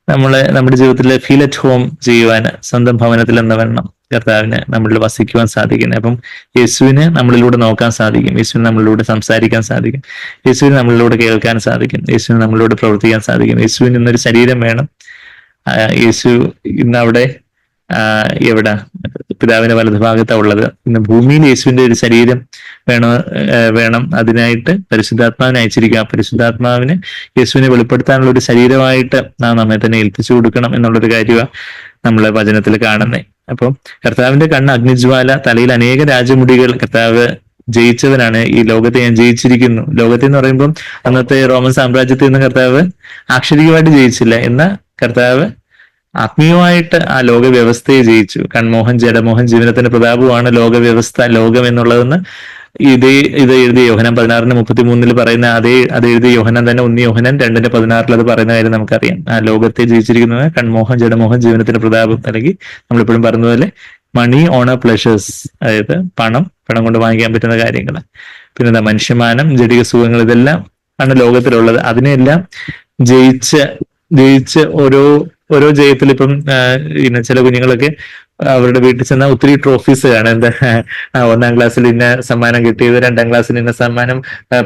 നമ്മുടെ ജീവിതത്തിൽ ഫീൽ അറ്റ് ഹോം ചെയ്യുവാൻ, സ്വന്തം ഭവനത്തിൽ എന്ന വണ്ണം കർത്താവിന് നമ്മളിൽ വസിക്കുവാൻ സാധിക്കുന്നത്. അപ്പം യേശുവിനെ നമ്മളിലൂടെ നോക്കാൻ സാധിക്കും, യേശുവിനെ നമ്മളിലൂടെ സംസാരിക്കാൻ സാധിക്കും, യേശുവിനെ നമ്മളിലൂടെ കേൾക്കാൻ സാധിക്കും, യേശുവിനെ നമ്മളിലൂടെ പ്രവർത്തിക്കാൻ സാധിക്കും. യേശുവിന് ഇന്നൊരു ശരീരം വേണം. യേശു ഇന്ന് അവിടെ എവിടെ പിതാവിന്റെ വലതുഭാഗത്താണ് ഉള്ളത്. ഇന്ന് ഭൂമിയിൽ യേശുവിന്റെ ഒരു ശരീരം വേണം. അതിനായിട്ട് പരിശുദ്ധാത്മാവിനെ അയച്ചിരിക്കുക. പരിശുദ്ധാത്മാവിന് യേശുവിനെ വെളിപ്പെടുത്താനുള്ള ഒരു ശരീരമായിട്ട് നാം നമ്മെ തന്നെ ഏൽപ്പിച്ചു കൊടുക്കണം എന്നുള്ളൊരു കാര്യമാണ് നമ്മളെ വചനത്തിൽ കാണുന്നത്. അപ്പം കർത്താവിന്റെ കണ്ണ് അഗ്നിജ്വാല, തലയിൽ അനേക രാജമുടികൾ. കർത്താവ് ജയിച്ചവനാണ്. ഈ ലോകത്തെ ഞാൻ ജയിച്ചിരിക്കുന്നു. ലോകത്തെ എന്ന് പറയുമ്പം അന്നത്തെ റോമൻ സാമ്രാജ്യത്തിൽ നിന്ന് കർത്താവ് ആക്ഷരികമായിട്ട് ജയിച്ചില്ല. എന്ന കർത്താവ് ആത്മീയമായിട്ട് ആ ലോക വ്യവസ്ഥയെ ജയിച്ചു. കൺമോഹൻ, ജഡമോഹൻ, ജീവനത്തിന്റെ പ്രതാപമാണ് ലോക വ്യവസ്ഥ, ലോകം എന്നുള്ളതെന്ന് ഇത് എഴുതിയ യോഹന്നാൻ 16:33 പറയുന്ന അത് എഴുതിയ യോഹന്നാൻ തന്നെ 1 യോഹന്നാൻ 2:16 അത് പറയുന്ന കാര്യം നമുക്കറിയാം. ആ ലോകത്തെ ജയിച്ചിരിക്കുന്നത് കൺമോഹൻ, ജഡമോഹൻ, ജീവനത്തിന്റെ പ്രതാപം, അല്ലെങ്കിൽ നമ്മളിപ്പോഴും പറഞ്ഞതുപോലെ മണി, ഓണർ, പ്ലഷേഴ്സ്, അതായത് പണം കൊണ്ട് വാങ്ങിക്കാൻ പറ്റുന്ന കാര്യങ്ങൾ. പിന്നെന്താ മനുഷ്യമാനം, ജടിക സുഖങ്ങൾ, ഇതെല്ലാം ആണ് ലോകത്തിലുള്ളത്. അതിനെല്ലാം ജയിച്ച് ഓരോ ജയത്തിൽ ഇപ്പം ചില കുഞ്ഞുങ്ങളൊക്കെ അവരുടെ വീട്ടിൽ ചെന്നാൽ ഒത്തിരി ട്രോഫീസ് കാണാം. എന്താ, 1ാം ക്ലാസ്സിൽ ഇന്ന സമ്മാനം കിട്ടിയത്, 2ാം ക്ലാസ്സിൽ ഇന്ന സമ്മാനം,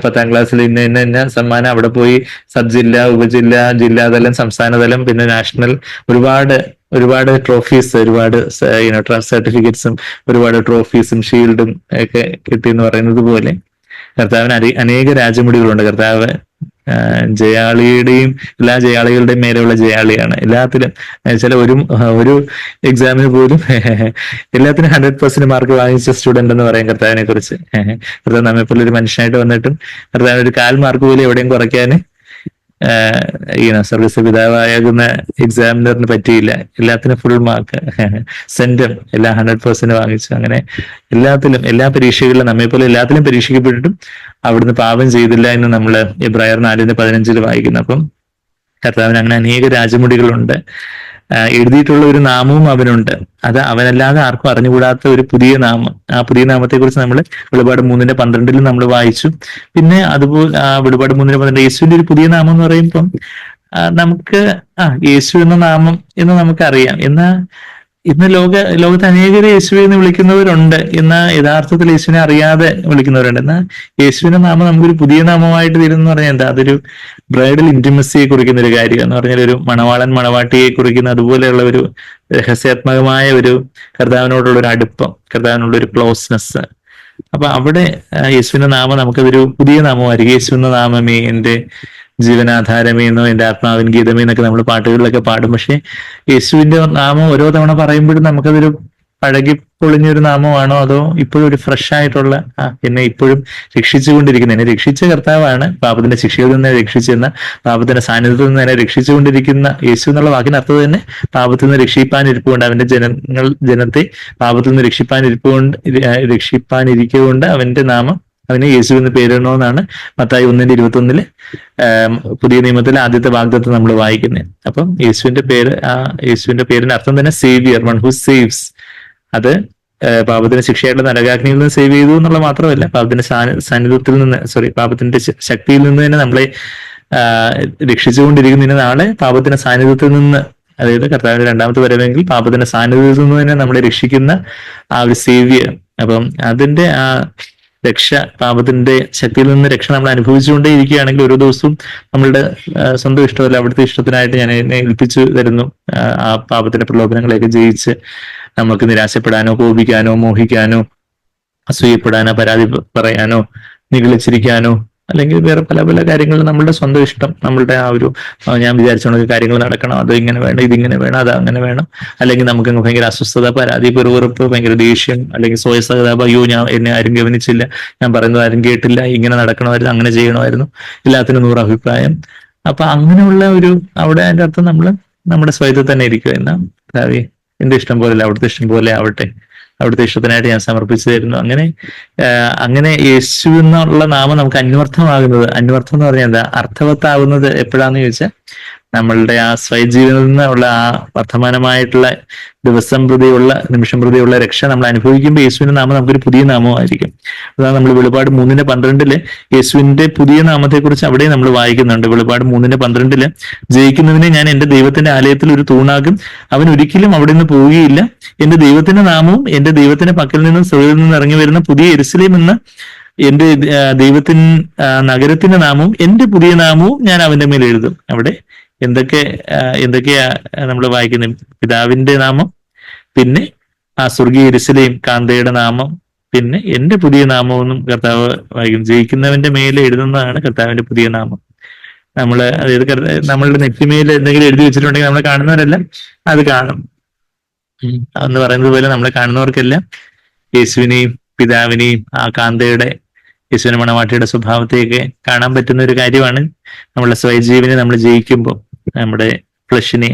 10ാം ക്ലാസ്സിൽ ഇന്ന സമ്മാനം, അവിടെ പോയി സബ് ജില്ല, ഉപജില്ല, ജില്ലാതലം, സംസ്ഥാനതലം, പിന്നെ നാഷണൽ, ഒരുപാട് ട്രോഫീസ്, ഒരുപാട് സർട്ടിഫിക്കറ്റ്സും ഒരുപാട് ട്രോഫീസും ഷീൽഡും ഒക്കെ കിട്ടി എന്ന് പറയുന്നത് പോലെ കർത്താവിന് അനേക രാജമുടികളുണ്ട്. കർത്താവ് എല്ലാ ജയാളികളുടെയും മേലെയുള്ള ജയാളിയാണ്. എല്ലാത്തിലും ചില ഒരു എക്സാമിന് പോലും എല്ലാത്തിനും 100% മാർക്ക് വാങ്ങിച്ച സ്റ്റുഡന്റ് എന്ന് പറയും കർത്താവിനെ കുറിച്ച്. കർത്താവ് നമ്മെപ്പോലെ ഒരു മനുഷ്യനായിട്ട് വന്നിട്ടും കർത്താവിന് ഒരു 1/4 മാർക്ക് പോലും എവിടെയും കുറയ്ക്കാന് സർവീസ് പിതാവാകുന്ന എക്സാമിനറിന് പറ്റിയില്ല. എല്ലാത്തിനും ഫുൾ മാർക്ക്, സെന്റം എല്ലാം 100% വാങ്ങിച്ചു. അങ്ങനെ എല്ലാ പരീക്ഷകളിലും നമ്മെപ്പോലെ എല്ലാത്തിലും പരീക്ഷിക്കപ്പെട്ടിട്ടും അവിടുന്ന് പാപം ചെയ്തില്ല എന്ന് നമ്മൾ എബ്രായർ 4:15 വായിക്കുന്നു. അപ്പം കർത്താവിന് അങ്ങനെ അനേക രാജമുടികളുണ്ട്. എഴുതിയിട്ടുള്ള ഒരു നാമവും അവനുണ്ട്. അത് അവനല്ലാതെ ആർക്കും അറിഞ്ഞുകൂടാത്ത ഒരു പുതിയ നാമം. ആ പുതിയ നാമത്തെ കുറിച്ച് നമ്മൾ വെളിപാട് 3:12 നമ്മൾ വായിച്ചു. പിന്നെ അതുപോലെ വെളിപാട് 3:12 യേശുവിന്റെ ഒരു പുതിയ നാമം എന്ന് പറയുമ്പം നമുക്ക് യേശു എന്ന നാമം എന്ന് നമുക്കറിയാം. ഇന്ന് ലോകത്ത് അനേകരെ യേശുവെ എന്ന് വിളിക്കുന്നവരുണ്ട്. എന്നാൽ യഥാർത്ഥത്തിൽ യേശുവിനെ അറിയാതെ വിളിക്കുന്നവരുണ്ട്. എന്നാൽ യേശുവിന്റെ നാമം നമുക്കൊരു പുതിയ നാമമായിട്ട് തീരുന്നു പറഞ്ഞാൽ എന്താ, അതൊരു ബ്രൈഡൽ ഇന്റിമസിയെ കുറിക്കുന്ന ഒരു കാര്യം എന്ന് പറഞ്ഞാൽ ഒരു മണവാളൻ മണവാട്ടിയെ കുറിക്കുന്ന അതുപോലെയുള്ള ഒരു രഹസ്യാത്മകമായ ഒരു കർത്താവിനോടുള്ള ഒരു അടുപ്പം, കർത്താവിനുള്ള ഒരു ക്ലോസ്നെസ്. അപ്പൊ അവിടെ യേശുവിന്റെ നാമം നമുക്കതൊരു പുതിയ നാമമായിരിക്കും. യേശുവിന്റെ നാമമേ എന്റെ ജീവനാധാരമേ എന്നോ എന്റെ ആത്മാവിൻ ഗീതമേ എന്നൊക്കെ നമ്മൾ പാട്ടുകളിലൊക്കെ പാടും. പക്ഷെ യേശുവിന്റെ നാമം ഓരോ തവണ പറയുമ്പോഴും നമുക്കതൊരു പഴകിപ്പൊളിഞ്ഞൊരു നാമമാണോ, അതോ ഇപ്പോഴും ഒരു ഫ്രഷ് ആയിട്ടുള്ള എന്നെ ഇപ്പോഴും രക്ഷിച്ചുകൊണ്ടിരിക്കുന്ന, എന്നെ രക്ഷിച്ച കർത്താവാണ്, പാപത്തിന്റെ ശിക്ഷയിൽ നിന്ന് രക്ഷിച്ചെന്ന, പാപത്തിന്റെ സാന്നിധ്യത്തിൽ നിന്ന് എന്നെ രക്ഷിച്ചുകൊണ്ടിരിക്കുന്ന യേശു എന്നുള്ള വാക്കിന് അർത്ഥം തന്നെ പാപത്തിൽ നിന്ന് രക്ഷിപ്പാനിരിപ്പുകൊണ്ട്, അവന്റെ ജനത്തെ പാപത്തിൽ നിന്ന് രക്ഷിപ്പാനിരിക്കൊണ്ട് അവന്റെ നാമം അവന് യേശു എന്ന് പേരിടണമെന്നാണ് മത്തായി 1:21 പുതിയ നിയമത്തിലെ ആദ്യത്തെ വാഗ്ദത്തം നമ്മൾ വായിക്കുന്നത്. അപ്പം യേശുവിന്റെ പേരിന്റെ അർത്ഥം തന്നെ സേവിയർ, വൺ ഹു സേവ്സ്. അത് പാപത്തിന്റെ ശിക്ഷയായിട്ടുള്ള നരകാഗ്നിയിൽ നിന്ന് സേവ് ചെയ്തു എന്നുള്ള മാത്രമല്ല, പാപത്തിന്റെ സാന്നിധ്യത്തിൽ നിന്ന് പാപത്തിന്റെ ശക്തിയിൽ നിന്ന് തന്നെ നമ്മളെ രക്ഷിച്ചുകൊണ്ടിരിക്കുന്നതിന് നാളെ പാപത്തിന്റെ സാന്നിധ്യത്തിൽ നിന്ന്, അതായത് കർത്താവിന്റെ 2ാമത്തെ വരവെങ്കിൽ പാപത്തിന്റെ സാന്നിധ്യത്തിൽ നിന്ന് തന്നെ നമ്മളെ രക്ഷിക്കുന്ന ആ ഒരു സേവിയർ. അപ്പം അതിന്റെ ആ രക്ഷ, പാപത്തിന്റെ ശക്തിയിൽ നിന്ന് രക്ഷ നമ്മൾ അനുഭവിച്ചുകൊണ്ടേ ഇരിക്കുകയാണെങ്കിൽ ഓരോ ദിവസവും നമ്മളുടെ സ്വന്തം ഇഷ്ടമല്ല അവിടുത്തെ ഇഷ്ടത്തിനായിട്ട് ഞാൻ എന്നെ ഏൽപ്പിച്ചു തരുന്നു. ആ പാപത്തിന്റെ പ്രലോഭനങ്ങളെയൊക്കെ ജയിച്ച് നമുക്ക് നിരാശപ്പെടാനോ, കോപിക്കാനോ, മോഹിക്കാനോ, അസൂയപ്പെടാനോ, പരാതി പറയാനോ, നിഗളിച്ചിരിക്കാനോ, അല്ലെങ്കിൽ വേറെ പല കാര്യങ്ങളിൽ നമ്മളുടെ സ്വന്തം ഇഷ്ടം, നമ്മളുടെ ആ ഒരു ഞാൻ വിചാരിച്ചോണ കാര്യങ്ങൾ നടക്കണം, അത് ഇങ്ങനെ വേണം, ഇതിങ്ങനെ വേണം, അത് അങ്ങനെ വേണം, അല്ലെങ്കിൽ നമുക്ക് ഭയങ്കര അസ്വസ്ഥത, പരാതി, പെറുവെറുപ്പ്, ഭയങ്കര ദേഷ്യം, അല്ലെങ്കിൽ സ്വയസഹതാപം, അയ്യോ എന്നെ ആരും ഗവനിച്ചില്ല, ഞാൻ പറയുന്നത് ആരും കേട്ടില്ല, ഇങ്ങനെ നടക്കണമായിരുന്നു, അങ്ങനെ ചെയ്യണമായിരുന്നു, എല്ലാത്തിനും 100 അഭിപ്രായം. അപ്പൊ അങ്ങനെയുള്ള ഒരു അവിടെ അതിന്റെ അർത്ഥം നമ്മൾ നമ്മുടെ സ്വയത്തിൽ തന്നെ ഇരിക്കുക എന്നാ, എന്റെ ഇഷ്ടം പോലെ അവിടുത്തെ ഇഷ്ടം പോലെ ആവട്ടെ, അവിടുത്തെ ഇഷ്ടത്തിനായിട്ട് ഞാൻ സമർപ്പിച്ചു തരുന്നു. അങ്ങനെ യേശു എന്നുള്ള നാമം നമുക്ക് അന്വർത്ഥമാകുന്നത്, അന്വർത്ഥം എന്ന് പറഞ്ഞാൽ എന്താ, അർത്ഥവത്താകുന്നത് എപ്പോഴാന്ന് ചോദിച്ചാൽ നമ്മളുടെ ആ സ്വയജീവനിൽ നിന്നുള്ള ആ വർത്തമാനമായിട്ടുള്ള നിമിഷം പ്രതിയുള്ള രക്ഷ നമ്മൾ അനുഭവിക്കുമ്പോൾ യേശുവിന്റെ നാമം നമുക്കൊരു പുതിയ നാമമായിരിക്കും. അതാണ് നമ്മൾ വെളിപാട് 3:12 യേശുവിന്റെ പുതിയ നാമത്തെക്കുറിച്ച് അവിടെ നമ്മൾ വായിക്കുന്നുണ്ട്. വെളിപാട് 3:12 ജയിക്കുന്നതിനെ ഞാൻ എന്റെ ദൈവത്തിന്റെ ആലയത്തിൽ ഒരു തൂണാകും, അവൻ ഒരിക്കലും അവിടെ നിന്ന് പോവുകയില്ല, എന്റെ ദൈവത്തിന്റെ നാമവും എന്റെ ദൈവത്തിന്റെ പക്കൽ നിന്നും സ്വർഗ്ഗത്തിൽ നിന്ന് ഇറങ്ങി വരുന്ന പുതിയ യെരൂശലേം എന്ന എന്റെ നഗരത്തിന്റെ നാമവും എന്റെ പുതിയ നാമവും ഞാൻ അവന്റെ മേൽ എഴുതും. അവിടെ എന്തൊക്കെയാ നമ്മൾ വായിക്കുന്നത്? പിതാവിന്റെ നാമം, പിന്നെ ആ സ്വർഗീയ യെരൂശലേം കാന്തയുടെ നാമം, പിന്നെ എന്റെ പുതിയ നാമമൊന്നും കർത്താവ് വായിക്കും. ജയിക്കുന്നവന്റെ മേലെ എഴുതുന്നതാണ് കർത്താവിന്റെ പുതിയ നാമം. അതായത് നമ്മളുടെ നെറ്റിമേൽ എന്തെങ്കിലും എഴുതി വെച്ചിട്ടുണ്ടെങ്കിൽ നമ്മളെ കാണുന്നവരെല്ലാം അത് കാണും എന്ന് പറയുന്നത് പോലെ നമ്മളെ കാണുന്നവർക്കെല്ലാം യേശുവിനെയും പിതാവിനെയും ആ കാന്തയുടെ യേശുവിന്റെ മണവാട്ടിയുടെ സ്വഭാവത്തെയൊക്കെ കാണാൻ പറ്റുന്ന ഒരു കാര്യമാണ്. നമ്മളുടെ സ്വയജീവനെ നമ്മൾ ജയിക്കുമ്പോൾ, നമ്മുടെ ഫ്ലഷിനെ,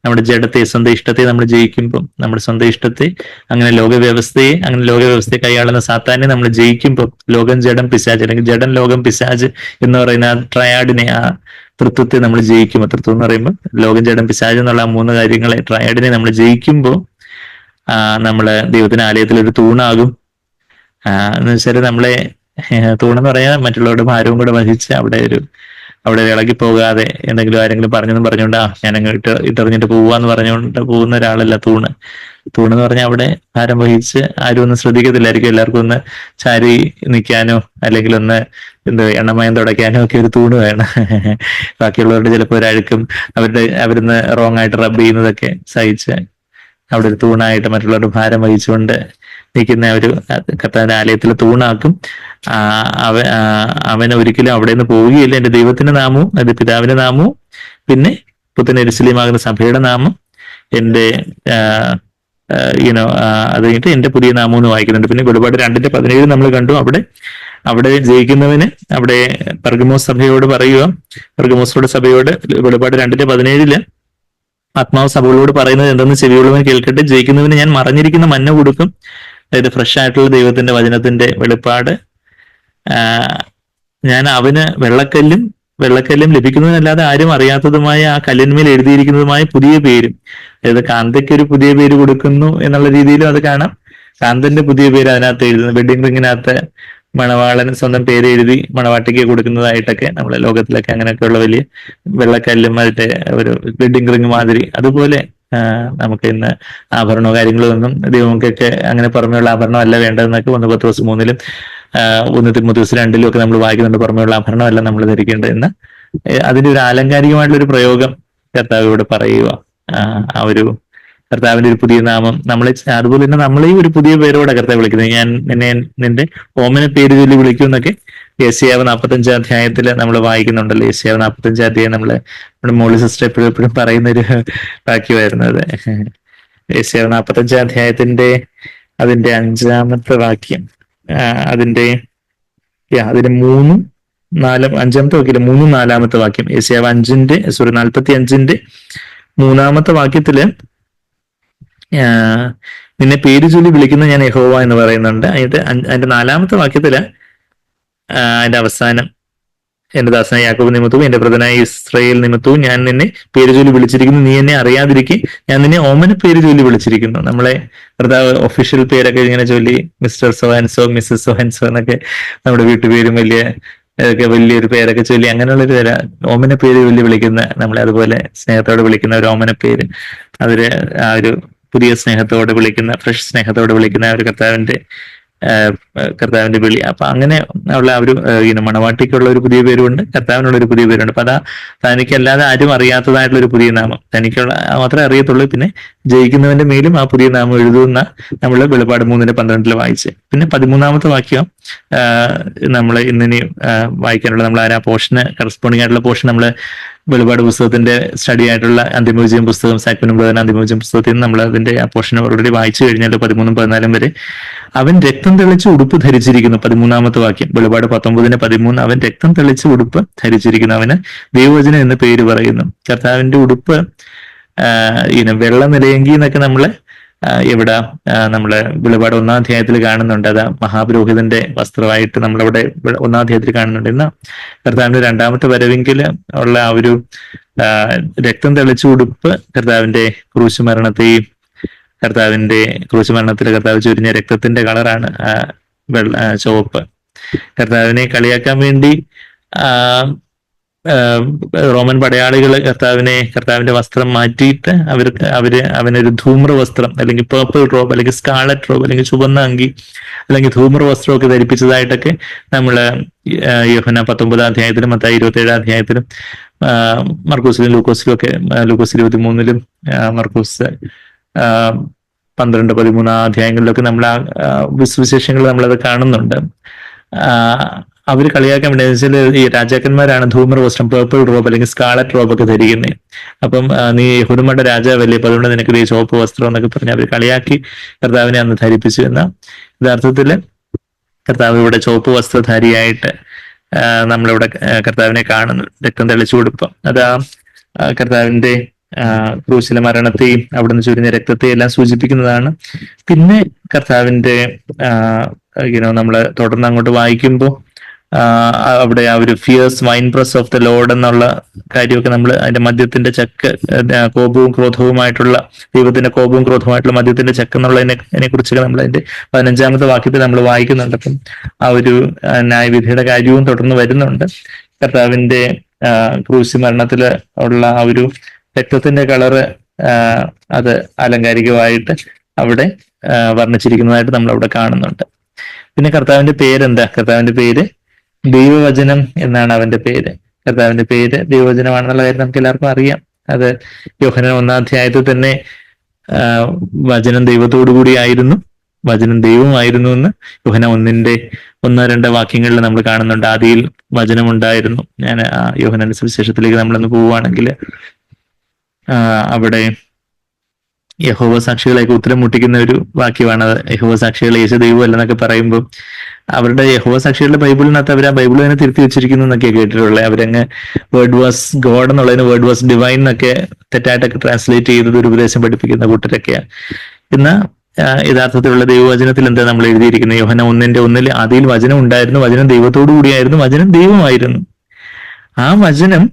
നമ്മുടെ ജഡത്തെ, സ്വന്തം ഇഷ്ടത്തെ നമ്മൾ ജയിക്കുമ്പോൾ, നമ്മുടെ സ്വന്തം ഇഷ്ടത്തെ, അങ്ങനെ ലോകവ്യവസ്ഥയെ കൈയാളുന്ന സാത്താനെ നമ്മൾ ജയിക്കുമ്പോൾ, ലോകം, ജഡം, പിശാജ്, അല്ലെങ്കിൽ ജഡം, ലോകം, പിശാജ് എന്ന് പറയുന്ന ആ ട്രയാഡിനെ, ആ തൃത്വത്തെ നമ്മൾ ജയിക്കുമ്പോൾ, തൃത്വം എന്ന് പറയുമ്പോൾ ലോകം, ജഡം, പിശാജ് എന്നുള്ള ആ 3 കാര്യങ്ങളെ, ട്രയാഡിനെ നമ്മൾ ജയിക്കുമ്പോൾ നമ്മള് ദൈവത്തിന്റെ ആലയത്തിൽ ഒരു തൂണാകും. എന്ന് വെച്ചാൽ നമ്മളെ തൂണെന്ന് പറയാൻ മറ്റുള്ളവരുടെ ഭാരവും കൂടെ വഹിച്ച് അവിടെ ഇളകി പോകാതെ എന്തെങ്കിലും ആരെങ്കിലും പറഞ്ഞുകൊണ്ട് ഞാൻ അങ്ങ് ഇട്ടെറിഞ്ഞിട്ട് പോവാന്ന് പറഞ്ഞുകൊണ്ട് പോകുന്ന ഒരാളല്ല തൂണെന്ന് പറഞ്ഞാൽ അവിടെ ഭാരം വഹിച്ച് ആരും ഒന്നും ശ്രദ്ധിക്കത്തില്ലായിരിക്കും. എല്ലാവർക്കും ഒന്ന് ചാരി നിൽക്കാനോ അല്ലെങ്കിൽ ഒന്ന് എണ്ണമയം തുടയ്ക്കാനോ ഒക്കെ ഒരു തൂണ് വേണം. ബാക്കിയുള്ളവരുടെ ചിലപ്പോൾ ഒരഴുക്കും അവരിന്ന് റോങ് ആയിട്ട് റബ്ബ് ചെയ്യുന്നതൊക്കെ സഹിച്ച് അവിടെ ഒരു തൂണായിട്ട് മറ്റുള്ളവരുടെ ഭാരം വഹിച്ചുകൊണ്ട് നിൽക്കുന്ന ഒരു കർത്താവിന്റെ ആലയത്തിൽ തൂണാക്കും. അവൻ ഒരിക്കലും അവിടെ നിന്ന് പോവുകയില്ല. എന്റെ ദൈവത്തിന്റെ നാമവും എന്റെ പിതാവിന്റെ നാമവും പിന്നെ പുത്തൻ യെരൂശലേമാകുന്ന സഭയുടെ നാമം എന്റെ അത് കഴിഞ്ഞിട്ട് എന്റെ പുതിയ നാമം എന്ന് വായിക്കുന്നുണ്ട്. പിന്നെ വെളിപാട് 2:17 നമ്മൾ കണ്ടു. അവിടെ ജയിക്കുന്നവന് അവിടെ പെർഗമോസ് സഭയോട് പറയുക, പെർഗമോസോട് സഭയോട് വെളിപാട് 2:17 ആത്മാവ് സഭകളോട് പറയുന്നത് എന്തെന്ന് ചെവിയുള്ളവൻ കേൾക്കട്ടെ. ജയിക്കുന്നവന് ഞാൻ മറഞ്ഞിരിക്കുന്ന മന്ന കൊടുക്കും. അതായത് ഫ്രഷ് ആയിട്ടുള്ള ദൈവത്തിന്റെ വചനത്തിന്റെ വെളിപ്പാട്. ഞാൻ അവന് വെള്ളക്കല്ലും ലഭിക്കുന്നതിനല്ലാതെ ആരും അറിയാത്തതുമായ ആ കല്ലിന്മേൽ എഴുതിയിരിക്കുന്നതുമായ പുതിയ പേരും, അതായത് കാന്തയ്ക്ക് ഒരു പുതിയ പേര് കൊടുക്കുന്നു എന്നുള്ള രീതിയിലും അത് കാണാം. കാന്തന്റെ പുതിയ പേര് അതിനകത്ത് എഴുതുന്നു. വെഡിങ് റിങ്ങിനകത്ത് മണവാളൻ സ്വന്തം പേര് എഴുതി മണവാട്ടിക്ക് കൊടുക്കുന്നതായിട്ടൊക്കെ നമ്മളെ ലോകത്തിലൊക്കെ അങ്ങനെയൊക്കെയുള്ള വലിയ വെള്ളക്കല്ലുമായിട്ട് ഒരു വെഡിങ് റിങ് മാതിരി. അതുപോലെ നമുക്ക് ഇന്ന് ആഭരണോ കാര്യങ്ങളോ ഒന്നും ദൈവങ്ങൾക്കൊക്കെ അങ്ങനെ പുറമെയുള്ള ആഭരണം അല്ല വേണ്ടതെന്നൊക്കെ 1 പത്രോസ് 3-ലും 1 തിമോഥെയോസ് 2-ലും ഒക്കെ നമ്മൾ വായിക്കുന്നുണ്ട്. പുറമെയുള്ള ആഭരണമല്ല നമ്മൾ ധരിക്കേണ്ടതെന്ന്. അതിന്റെ ഒരു ആലങ്കാരികമായിട്ടുള്ള ഒരു പ്രയോഗം കർത്താവ് ഇവിടെ പറയുക. ആ ഒരു കർത്താവിന്റെ ഒരു പുതിയ നാമം അതുപോലെ തന്നെ നമ്മളെയും ഒരു പുതിയ പേരോടെ കർത്താവ് വിളിക്കുന്നത്. ഞാൻ നിന്റെ ഓമന പേര് ചൊല്ലി വിളിക്കും എന്നൊക്കെ യെശയ്യാവ് 45 അധ്യായത്തിൽ നമ്മൾ വായിക്കുന്നുണ്ടല്ലോ. യെശയ്യാവ് 45 അധ്യായം നമ്മുടെ മോളി സിസ്റ്റർ എപ്പോഴും പറയുന്ന ഒരു വാക്യമായിരുന്നു അത്. യെശയ്യാവ് 45 അധ്യായത്തിന്റെ അതിന്റെ 5-ാമത്തെ വാക്യം, അതിന്റെ 5-ാമത്തെ വാക്യം 3-4-ാമത്തെ വാക്യം. യെശയ്യാവ് 45-ന്റെ 3-ാമത്തെ വാക്യത്തില് നിന്നെ പേര് ചൊല്ലി വിളിക്കുന്ന ഞാൻ യഹോവ എന്ന് പറയുന്നുണ്ട്. അതിന്റെ 4-ാമത്തെ വാക്യത്തില് അതിന്റെ അവസാനം എന്റെ ദാസനായ യാക്കോബ് നിമിത്തവും എന്റെ വ്രതനായ ഇസ്രായേൽ നിമിത്തവും ഞാൻ നിന്നെ പേര് ചൊല്ലി വിളിച്ചിരിക്കുന്നു. നീ എന്നെ അറിയാതിരിക്കെ ഞാൻ നിന്നെ ഓമന പേര് ചൊല്ലി വിളിച്ചിരിക്കുന്നു. നമ്മളെ കർത്താവ് ഒഫീഷ്യൽ പേരൊക്കെ ഇങ്ങനെ ചൊല്ലി മിസ്റ്റർ സോഹൻസോ മിസ്സസ് സോഹൻസോ എന്നൊക്കെ നമ്മുടെ വീട്ടുപേരും വലിയൊരു പേരൊക്കെ ചൊല്ലി അങ്ങനെയുള്ളൊരു ഓമന പേര് ചൊല്ലി വിളിക്കുന്ന, നമ്മളെ അതുപോലെ സ്നേഹത്തോടെ വിളിക്കുന്ന ഒരു ഓമന പേര്, ആ ഒരു പുതിയ സ്നേഹത്തോടെ വിളിക്കുന്ന, ഫ്രഷ് സ്നേഹത്തോടെ വിളിക്കുന്ന ഒരു കർത്താവിന്റെ വിളി. അപ്പൊ അങ്ങനെ ഉള്ള ഒരു മണവാട്ടിക്കുള്ള ഒരു പുതിയ പേരുണ്ട്, കർത്താവിനുള്ള ഒരു പുതിയ പേരുണ്ട്. അപ്പൊ തനിക്ക് അല്ലാതെ ആരും അറിയാത്തതായിട്ടുള്ള ഒരു പുതിയ നാമം തനിക്കുള്ള മാത്രമേ അറിയത്തുള്ളൂ. പിന്നെ ജയിക്കുന്നവന്റെ മേലും ആ പുതിയ നാമം എഴുതുന്ന നമ്മൾ വെളിപാട് 3:12 വായിച്ച്. പിന്നെ 13-ാമത്തെ വാക്യം നമ്മൾ ഇന്നിനി വായിക്കാനുള്ള നമ്മൾ ആ പോർഷന് കറസ്പോണ്ടിങ് ആയിട്ടുള്ള പോർഷൻ നമ്മൾ വെളിപാട് പുസ്തകത്തിന്റെ സ്റ്റഡി ആയിട്ടുള്ള അന്തിമവിജയം പുസ്തകം, സാക്വനും പ്രധാന അന്തിമവിജയം പുസ്തകത്തിൽ നിന്ന് നമ്മൾ അതിന്റെ ആ പോർഷൻ ഓൾറെഡി വായിച്ചു കഴിഞ്ഞാൽ 13-14 വരെ. അവൻ രക്തം തെളിച്ച് ഉടുപ്പ് ധരിച്ചിരിക്കുന്നു. 13-ാമത്തെ വാക്യം വെളിപാട് 19:13. അവൻ രക്തം തെളിച്ച് ഉടുപ്പ് ധരിച്ചിരിക്കുന്നു. അവന് ദൈവവചനം എന്ന് പേര് പറയുന്നു. കർത്താവിന്റെ ഉടുപ്പ് വെള്ള നിലയെങ്കി എന്നൊക്കെ നമ്മള് ഇവിടെ നമ്മള് വെളിപാട് 1-ാം അധ്യായത്തിൽ കാണുന്നുണ്ട്. അത് മഹാപുരോഹിതന്റെ വസ്ത്രമായിട്ട് നമ്മളവിടെ 1-ാം അധ്യായത്തിൽ കാണുന്നുണ്ട്. ഇന്ന് കർത്താവിന്റെ 2-ാമത്തെ വരവെങ്കിൽ ഉള്ള ആ ഒരു രക്തം തെളിച്ച ഉടുപ്പ് കർത്താവിന്റെ ക്രൂശ് മരണത്തെയും കർത്താവിന്റെ ക്രൂശ് മരണത്തിൽ കർത്താവ് ചൊരിഞ്ഞ രക്തത്തിന്റെ കളറാണ് ചുവപ്പ്. കർത്താവിനെ കളിയാക്കാൻ വേണ്ടി റോമൻ പടയാളികൾ കർത്താവിന്റെ വസ്ത്രം മാറ്റിയിട്ട് അവനൊരു ധൂമ്ര വസ്ത്രം അല്ലെങ്കിൽ പേർപ്പിൾ റോബ് അല്ലെങ്കിൽ സ്കാളറ്റ് റോബ് അല്ലെങ്കിൽ ചുവന്ന അങ്കി അല്ലെങ്കിൽ ധൂമ്ര വസ്ത്രമൊക്കെ ധരിപ്പിച്ചതായിട്ടൊക്കെ നമ്മള് യോഹന്നാൻ 19-ാം അധ്യായത്തിലും മത്തായി 27-ാം അധ്യായത്തിലും മർക്കൂസിലും ലൂക്കോസിലും ഒക്കെ, ലൂക്കോസ് 23-ലും മർക്കൂസ് 12-13 അധ്യായങ്ങളിലൊക്കെ നമ്മൾ ആ വിശേഷങ്ങൾ നമ്മളത് കാണുന്നുണ്ട്. അവർ കളിയാക്കാൻ വേണ്ടി വെച്ചാൽ ഈ രാജാക്കന്മാരാണ് ധൂമ്ര വസ്ത്രം, പേർപ്പിൾ റോബ് അല്ലെങ്കിൽ സ്കാളറ്റ് റോബ് ഒക്കെ ധരിക്കുന്നത്. അപ്പം നീ യഹൂദന്മാരുടെ രാജാവല്ലേ, അപ്പൊ അതുകൊണ്ട് നിനക്ക് ഈ ചുവപ്പ് വസ്ത്രം എന്നൊക്കെ പറഞ്ഞ് അവർ കളിയാക്കി കർത്താവിനെ അന്ന് ധരിപ്പിച്ചു. എന്ന യഥാർത്ഥത്തില് കർത്താവ് ഇവിടെ ചുവപ്പ് വസ്ത്രധാരിയായിട്ട് നമ്മളിവിടെ കർത്താവിനെ കാണുന്നു. രക്തം തെളിച്ചു കൊടുപ്പം അത് കർത്താവിന്റെ ക്രൂശിലെ മരണത്തെയും അവിടുന്ന് ചൊരിഞ്ഞ രക്തത്തെയും എല്ലാം സൂചിപ്പിക്കുന്നതാണ്. പിന്നെ കർത്താവിന്റെ നമ്മള് തുടർന്ന് അങ്ങോട്ട് വായിക്കുമ്പോൾ അവിടെ ആ ഒരു fears wine press of the load എന്നുള്ള കാര്യമൊക്കെ നമ്മൾ അതിന്റെ മദ്യത്തിന്റെ ചക്ക്, കോപവും ക്രോധവുമായിട്ടുള്ള ദൈവത്തിന്റെ കോപവും ക്രോധവുമായിട്ടുള്ള മദ്യത്തിന്റെ ചക്ക് എന്നുള്ളതിനെ കുറിച്ചൊക്കെ നമ്മൾ അതിന്റെ 15-ാമത്തെ വാക്യത്തിൽ നമ്മൾ വായിക്കുന്നുണ്ട്. അപ്പം ആ ഒരു ന്യായവിധിയുടെ കാര്യവും തുടർന്ന് വരുന്നുണ്ട്. കർത്താവിന്റെ ക്രൂശി മരണത്തില് ഉള്ള ആ ഒരു രക്തത്തിന്റെ കളറ് അത് ആലങ്കാരികമായിട്ട് അവിടെ വർണ്ണിച്ചിരിക്കുന്നതായിട്ട് നമ്മൾ അവിടെ കാണുന്നുണ്ട്. പിന്നെ കർത്താവിന്റെ പേരെന്താ? കർത്താവിന്റെ പേര് ദൈവവചനം എന്നാണ് അവന്റെ പേര്. കർത്താവിന്റെ പേര് ദൈവവചനമാണെന്നുള്ള കാര്യം നമുക്ക് എല്ലാവർക്കും അറിയാം. അത് യോഹന്നാൻ 1-ാം അധ്യായത്തിൽ തന്നെ വചനം ദൈവത്തോടു കൂടിയായിരുന്നു, വചനം ദൈവമായിരുന്നു എന്ന് യോഹന്നാൻ 1-2 വാക്യങ്ങളിൽ നമ്മൾ കാണുന്നുണ്ട്. ആദിയിൽ വചനമുണ്ടായിരുന്നു. ഞാൻ യോഹന്നാന്റെ സുവിശേഷത്തിലേക്ക് നമ്മളൊന്ന് പോവുകയാണെങ്കിൽ അവിടെ യഹോവ സാക്ഷികളെയൊക്കെ ഉത്തരം മുട്ടിക്കുന്ന ഒരു വാക്യമാണ് അത്. യഹോവ സാക്ഷികൾ യേശു ദൈവമല്ലെന്നൊക്കെ പറയുമ്പോൾ അവരുടെ യഹോവ സാക്ഷികളുടെ ബൈബിളിനകത്ത് അവർ ആ ബൈബിൾ തന്നെ തിരുത്തി വെച്ചിരിക്കുന്നു എന്നൊക്കെ കേട്ടിട്ടുള്ളത്. അവരങ്ങ് വേർഡ് വാസ് ഗോഡ് എന്നുള്ളതിന് വേർഡ് വാസ് ഡിവൈൻ എന്നൊക്കെ തെറ്റായിട്ടൊക്കെ ട്രാൻസ്ലേറ്റ് ചെയ്തത് ഒരു ഉപദേശം പഠിപ്പിക്കുന്ന കൂട്ടരൊക്കെയാണ്. ഇന്ന് യഥാർത്ഥത്തിലുള്ള ദൈവവചനത്തിൽ എന്താ നമ്മൾ എഴുതിയിരിക്കുന്നത്? യോഹന്നാൻ 1:1 ആദിയിൽ വചനം ഉണ്ടായിരുന്നു, വചനം ദൈവത്തോടു കൂടിയായിരുന്നു, വചനം ദൈവമായിരുന്നു. ആ വചനം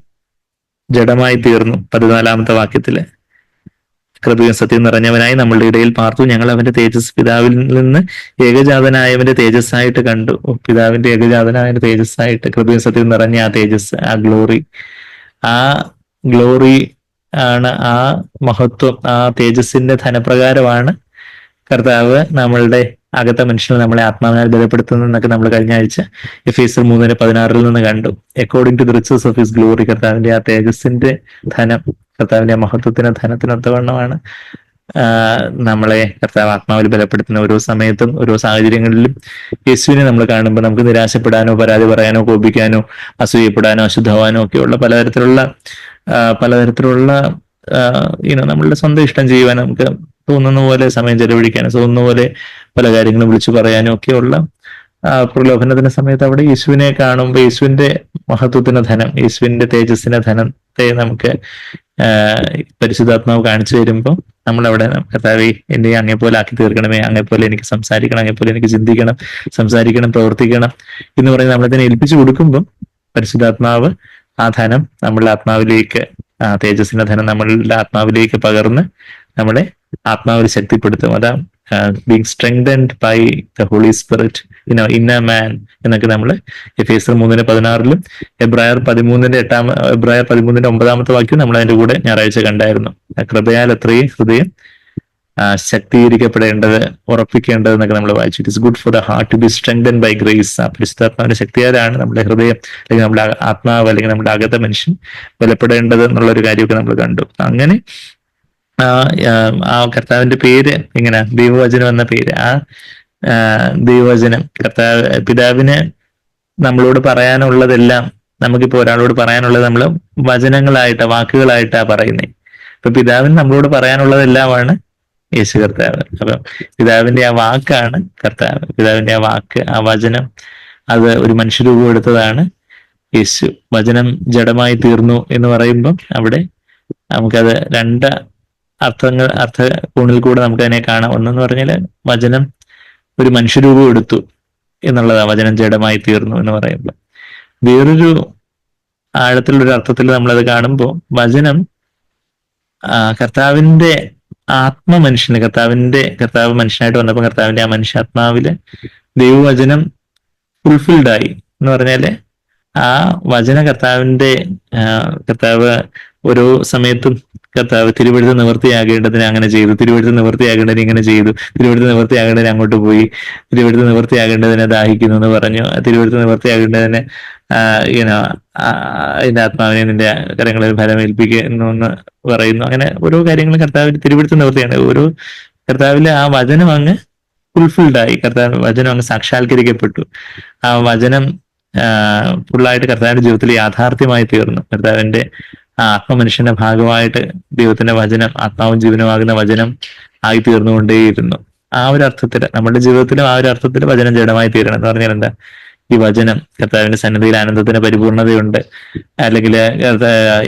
ജഡമായി തീർന്നു. 14-ാമത്തെ വാക്യത്തില് കൃപയും സത്യം നിറഞ്ഞവനായി നമ്മളുടെ ഇടയിൽ പാർത്തു, ഞങ്ങൾ അവന്റെ തേജസ് പിതാവിൽ നിന്ന് ഏകജാതനായവന്റെ തേജസ്സായിട്ട് കണ്ടു. പിതാവിന്റെ ഏകജാതനായവന്റെ തേജസ്സായിട്ട്, കൃപയും സത്യം നിറഞ്ഞ ആ തേജസ്, ആ ഗ്ലോറി ആണ്, ആ മഹത്വം, ആ തേജസ്സിന്റെ ധനപ്രകാരമാണ് കർത്താവ് നമ്മളുടെ അകത്തെ മനുഷ്യനെ നമ്മളെ ആത്മാവിനാൽ ബലപ്പെടുത്തുന്നതെന്നൊക്കെ നമ്മൾ കഴിഞ്ഞ ആഴ്ച എഫേസ്യർ 3:16 നിന്ന് കണ്ടു. According to the riches of his glory, കർത്താവിന്റെ ആ തേജസ്സിന്റെ ധനം, കർത്താവിന്റെ ആ മഹത്വത്തിന് ധനത്തിനൊത്തവണ്ണമാണ് നമ്മളെ കർത്താവ് ആത്മാവിൽ ബലപ്പെടുത്തുന്ന. ഓരോ സമയത്തും ഓരോ സാഹചര്യങ്ങളിലും യേശുവിനെ നമ്മൾ കാണുമ്പോൾ നമുക്ക് നിരാശപ്പെടാനോ പരാതി പറയാനോ കോപിക്കാനോ അസൂയപ്പെടാനോ അശുദ്ധമാനോ ഒക്കെയുള്ള പലതരത്തിലുള്ള നമ്മളുടെ സ്വന്തം ഇഷ്ടം ചെയ്യുവാൻ നമുക്ക് തോന്നുന്ന പോലെ സമയം ചെലവഴിക്കാനും തോന്നുന്ന പോലെ പല കാര്യങ്ങളും വിളിച്ചു പറയാനും ഒക്കെയുള്ള പ്രലോഭനത്തിന്റെ സമയത്ത് അവിടെ യേശുവിനെ കാണുമ്പോൾ യേശുവിന്റെ മഹത്വത്തിന്റെ ധനം, യേശുവിന്റെ തേജസ്സിന്റെ ധനത്തെ നമുക്ക് പരിശുദ്ധാത്മാവ് കാണിച്ചു തരുമ്പോൾ നമ്മളവിടെ കർത്താവേ എന്നെ അങ്ങേപ്പോലെ ആക്കി തീർക്കണമേ, അങ്ങേപ്പോലെ എനിക്ക് സംസാരിക്കണം, അങ്ങേപ്പോലെ എനിക്ക് ചിന്തിക്കണം, സംസാരിക്കണം, പ്രവർത്തിക്കണം എന്ന് പറഞ്ഞ് നമ്മളതിനെ ഏൽപ്പിച്ചു കൊടുക്കുമ്പോൾ പരിശുദ്ധാത്മാവ് ആ ധനം നമ്മളുടെ ആത്മാവിലേക്ക്, തേജസ്സിന്റെ ധനം നമ്മളുടെ ആത്മാവിലേക്ക് പകർന്ന് നമ്മളെ ആത്മാവിൽ ശക്തിപ്പെടുത്തും. അതാ being strengthened by the Holy Spirit in a man എന്നൊക്കെ നമ്മൾ എഫേസ്യർ 3:16 എബ്രായർ 13:9 വാക്യം നമ്മൾ അതിന്റെ കൂടെ ഞായറാഴ്ച കണ്ടായിരുന്നു. കൃപയാൽ അത്രയും ഹൃദയം ശക്തീകരിക്കപ്പെടേണ്ടത്, ഉറപ്പിക്കേണ്ടത് എന്നൊക്കെ നമ്മൾ വായിച്ചു. It is good for the heart to be strengthened by grace. ആ പരിശുദ്ധാത്മാവിന്റെ ശക്തിയാലാണ് നമ്മുടെ ഹൃദയം അല്ലെങ്കിൽ നമ്മുടെ ആത്മാവ് അല്ലെങ്കിൽ നമ്മുടെ അകത്തെ മനുഷ്യൻ ബലപ്പെടേണ്ടത് എന്നുള്ളൊരു കാര്യമൊക്കെ നമ്മൾ കണ്ടു. അങ്ങനെ ആ കർത്താവിന്റെ പേര് എങ്ങനെ? ദൈവവചനം എന്ന പേര്. ആ ദൈവവചനം പിതാവിന് നമ്മളോട് പറയാനുള്ളതെല്ലാം, നമുക്കിപ്പോ ഒരാളോട് പറയാനുള്ളത് നമ്മൾ വചനങ്ങളായിട്ടാ, വാക്കുകളായിട്ടാ പറയുന്നത്. അപ്പൊ പിതാവിന് നമ്മളോട് പറയാനുള്ളതെല്ലാമാണ് യേശു കർത്താവ്. അപ്പം പിതാവിന്റെ ആ വാക്കാണ് കർത്താവ്. പിതാവിന്റെ ആ വാക്ക്, ആ വചനം, അത് ഒരു മനുഷ്യരൂപം എടുത്തതാണ് യേശു. വചനം ജഡമായി തീർന്നു എന്ന് പറയുമ്പം അവിടെ നമുക്കത് അർത്ഥ കോണിൽ കൂടെ നമുക്ക് അതിനെ കാണാം. ഒന്നെന്ന് പറഞ്ഞാൽ വചനം ഒരു മനുഷ്യരൂപം എടുത്തു എന്നുള്ളതാ വചനം ജഡമായി തീർന്നു എന്ന് പറയുമ്പോൾ. വേറൊരു ആഴത്തിലൊരു അർത്ഥത്തിൽ നമ്മളത് കാണുമ്പോൾ വചനം കർത്താവിന്റെ ആത്മമനുഷ്യന്, കർത്താവ് മനുഷ്യനായിട്ട് വന്നപ്പോൾ കർത്താവിന്റെ ആ മനുഷ്യാത്മാവില് ദൈവവചനം ഫുൾഫിൽഡ് ആയി എന്ന് പറഞ്ഞാല് ആ വചന കർത്താവ് ഓരോ സമയത്തും കർത്താവ് തിരുവഴുത്ത് നിവൃത്തിയാകേണ്ടതിന് അങ്ങനെ ചെയ്തു, തിരുവഴുത്ത് നിവൃത്തിയാകേണ്ടതിന് ഇങ്ങനെ ചെയ്തു, തിരുവഴുത്ത് നിവൃത്തിയാകേണ്ടതിന് അങ്ങോട്ട് പോയി, തിരുവഴുത്ത് നിവൃത്തിയാകേണ്ടതിന് ദാഹിക്കുന്നു എന്ന് പറഞ്ഞു, തിരുവഴുത്ത് നിവൃത്തിയാകേണ്ടതിന് അതിന്റെ ആത്മാവിനെ നിന്റെ കരങ്ങളിൽ ഫലമേൽപ്പിക്കുന്നു എന്ന് പറയുന്നു. അങ്ങനെ ഓരോ കാര്യങ്ങളും കർത്താവിൽ തിരുവഴുത്ത് നിവൃത്തിയാണ്. ഓരോ കർത്താവിലെ ആ വചനം അങ്ങ് ഫുൾഫിൽഡ് ആയി, വചനം അങ്ങ് സാക്ഷാത്കരിക്കപ്പെട്ടു. ആ വചനം ഫുള്ളായിട്ട് കർത്താവിന്റെ ജീവിതത്തിൽ യാഥാർത്ഥ്യമായി തീർന്നു. കർത്താവിന്റെ ആത്മമനുഷ്യന്റെ ഭാഗമായിട്ട് ദൈവത്തിന്റെ വചനം ആത്മാവും ജീവനുമാകുന്ന വചനം ആയി തീർന്നുകൊണ്ടേയിരുന്നു. ആ ഒരു അർത്ഥത്തിൽ നമ്മുടെ ജീവിതത്തിലും ആ ഒരു അർത്ഥത്തിൽ വചനം ജഡമായി തീരണം എന്ന് പറഞ്ഞാൽ എന്താ? ഈ വചനം കർത്താവിന്റെ സന്നിധിയിൽ ആനന്ദത്തിന് പരിപൂർണതയുണ്ട്, അല്ലെങ്കിൽ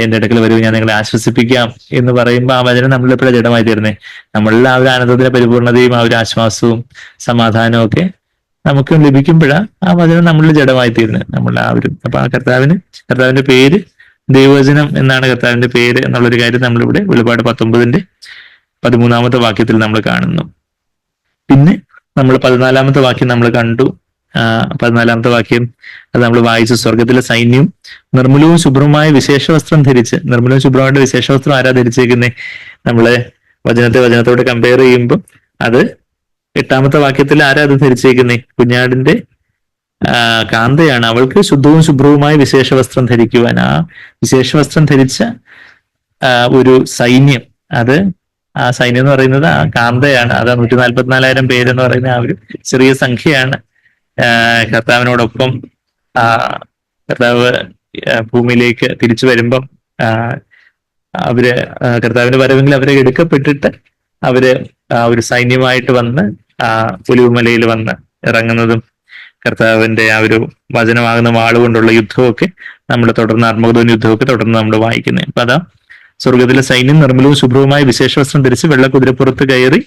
എന്റെ അടുക്കൽ വരൂ ഞാൻ നിങ്ങളെ ആശ്വസിപ്പിക്കാം എന്ന് പറയുമ്പോൾ ആ വചനം നമ്മളെപ്പോഴും ജഡമായി തീർന്നേ. നമ്മളിൽ ആ ഒരു ആനന്ദത്തിന്റെ പരിപൂർണതയും ആ ഒരു ആശ്വാസവും സമാധാനവും ഒക്കെ നമുക്കും ലഭിക്കുമ്പോഴാണ് ആ വചനം നമ്മളിൽ ജഡമായി തീരുന്നത്. നമ്മൾ ആ ഒരു അപ്പൊ ആ കർത്താവിന്റെ പേര് ദൈവവചനം എന്നാണ് കർത്താവിന്റെ പേര് എന്നുള്ളൊരു കാര്യം നമ്മളിവിടെ വെളിപ്പാട് 19-13 വാക്യത്തിൽ നമ്മൾ കാണുന്നു. പിന്നെ നമ്മൾ 14 വാക്യം നമ്മൾ കണ്ടു. 14 വാക്യം അത് നമ്മൾ വായിച്ചു. സ്വർഗത്തിലെ സൈന്യം നിർമ്മലവും ശുഭ്രവുമായ വിശേഷവസ്ത്രം ധരിച്ച്, നിർമ്മലവും ശുഭ്രമായിട്ട് വിശേഷവസ്ത്രം ആരാ ധരിച്ചേക്കുന്നേ? നമ്മള് വചനത്തോട് കമ്പയർ ചെയ്യുമ്പോൾ അത് 8 വാക്യത്തിൽ ആരാ അത് ധരിച്ചേക്കുന്നേ? കുഞ്ഞാടിന്റെ കാന്തയാണ്. അവൾക്ക് ശുദ്ധവും ശുഭ്രവുമായ വിശേഷവസ്ത്രം ധരിക്കുവാൻ. ആ വിശേഷവസ്ത്രം ധരിച്ച ഒരു സൈന്യം, അത് ആ സൈന്യം എന്ന് പറയുന്നത് ആ കാന്തയാണ്. അത് 144,000 പേരെന്ന് പറയുന്ന ആ ഒരു ചെറിയ സംഖ്യയാണ്. കർത്താവിനോടൊപ്പം കർത്താവ് ഭൂമിയിലേക്ക് തിരിച്ചു വരുമ്പം അവര് കർത്താവിന്റെ വരവെങ്കിൽ അവരെ എടുക്കപ്പെട്ടിട്ട് അവര് ഒരു സൈന്യമായിട്ട് വന്ന് ഒലിവുമലയിൽ വന്ന് ഇറങ്ങുന്നതും കർത്താവിന്റെ ആ ഒരു വചനമാകുന്ന വാളുകൊണ്ടുള്ള യുദ്ധമൊക്കെ നമ്മൾ തുടർന്ന് അർമ്മഗദോൻ യുദ്ധമൊക്കെ തുടർന്ന് നമ്മൾ വായിക്കുന്നത്. അപ്പൊ അതാ സ്വർഗത്തിലെ സൈന്യം നിർമ്മലവും ശുഭ്രവുമായ വിശേഷവസ്ത്രം ധരിച്ച് വെള്ളക്കുതിരപ്പുറത്ത് കയറി.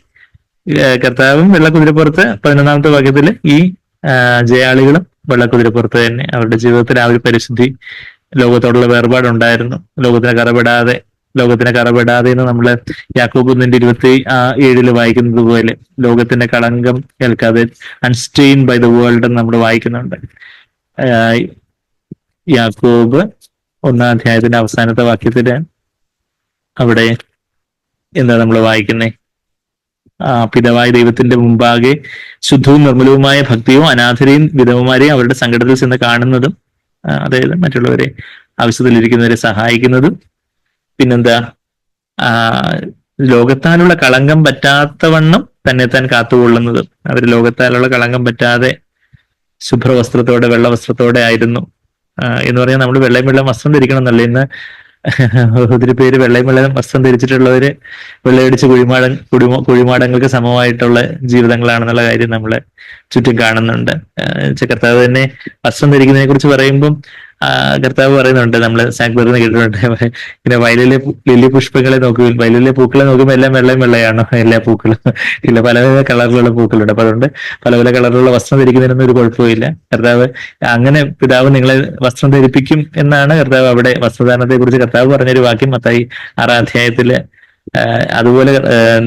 കർത്താവും വെള്ളക്കുതിരപ്പുറത്ത് 11 വാക്യത്തില് ഈ ജയാളികളും വെള്ളക്കുതിരപ്പുറത്ത് തന്നെ. അവരുടെ ജീവിതത്തിൽ ആ ഒരു പരിശുദ്ധി, ലോകത്തോടുള്ള വേർപാടുണ്ടായിരുന്നു. ലോകത്തിന് കറപെടാതെ എന്ന് നമ്മള് യാക്കോബ് 1:27 വായിക്കുന്നത് പോലെ ലോകത്തിന്റെ കളങ്കം കേൾക്കാതെ അൺസ്റ്റെയിൻ ബൈ ദ വേൾഡ് എന്ന് നമ്മൾ വായിക്കുന്നുണ്ട്. യാക്കോബ് 1-ാം അവസാനത്തെ വാക്യത്തില് അവിടെ എന്താ നമ്മൾ വായിക്കുന്നേ? പിതാവായ ദൈവത്തിന്റെ മുമ്പാകെ ശുദ്ധവും നിർമ്മലവുമായ ഭക്തിയും അനാഥരെയും വിധവമാരെയും അവരുടെ സങ്കടത്തിൽ ചെന്ന് കാണുന്നതും, അതായത് മറ്റുള്ളവരെ ആവശ്യത്തിലിരിക്കുന്നവരെ സഹായിക്കുന്നതും, പിന്നെന്താ ലോകത്താലുള്ള കളങ്കം പറ്റാത്തവണ്ണം തന്നെത്താൻ കാത്തുകൊള്ളുന്നതും. അവർ ലോകത്താലുള്ള കളങ്കം പറ്റാതെ ശുഭ്രവസ്ത്രത്തോടെ വെള്ളവസ്ത്രത്തോടെ ആയിരുന്നു. എന്ന് പറഞ്ഞാൽ നമ്മൾ വെള്ളയും വസ്ത്രം ധരിക്കണം എന്നല്ല. ഇന്ന് ഒത്തിരി പേര് വെള്ളയും വസ്ത്രം ധരിച്ചിട്ടുള്ളവര് വെള്ളയടിച്ച് കുഴിമാടങ്ങൾക്ക് സമമായിട്ടുള്ള ജീവിതങ്ങളാണെന്നുള്ള കാര്യം നമ്മളെ ചുറ്റും കാണുന്നുണ്ട്. കർത്താവ് തന്നെ വസ്ത്രം ധരിക്കുന്നതിനെ കുറിച്ച് പറയുമ്പം കർത്താവ് പറയുന്നുണ്ട്, നമ്മള് സാക്ബറിന്ന് കേട്ടിട്ടുണ്ട്, പിന്നെ വയലിലെ ലില്ലി പുഷ്പങ്ങളെ നോക്കുമ്പോൾ, വയലിലെ പൂക്കളെ നോക്കുമ്പോൾ എല്ലാം വെള്ളയാണോ? എല്ലാ പൂക്കളും ഇല്ല, പല പല കളറിലുള്ള പൂക്കളുണ്ട്. അപ്പൊ അതുകൊണ്ട് പല പല കളറിലുള്ള വസ്ത്രം ധരിക്കുന്നതിനൊന്നും ഒരു കുഴപ്പമില്ല. കർത്താവ് അങ്ങനെ പിതാവ് നിങ്ങളെ വസ്ത്രം ധരിപ്പിക്കും എന്നാണ് കർത്താവ് അവിടെ വസ്ത്രധാരണത്തെ കുറിച്ച് കർത്താവ് പറഞ്ഞൊരു വാക്യം മത്തായി 6-ാം അതുപോലെ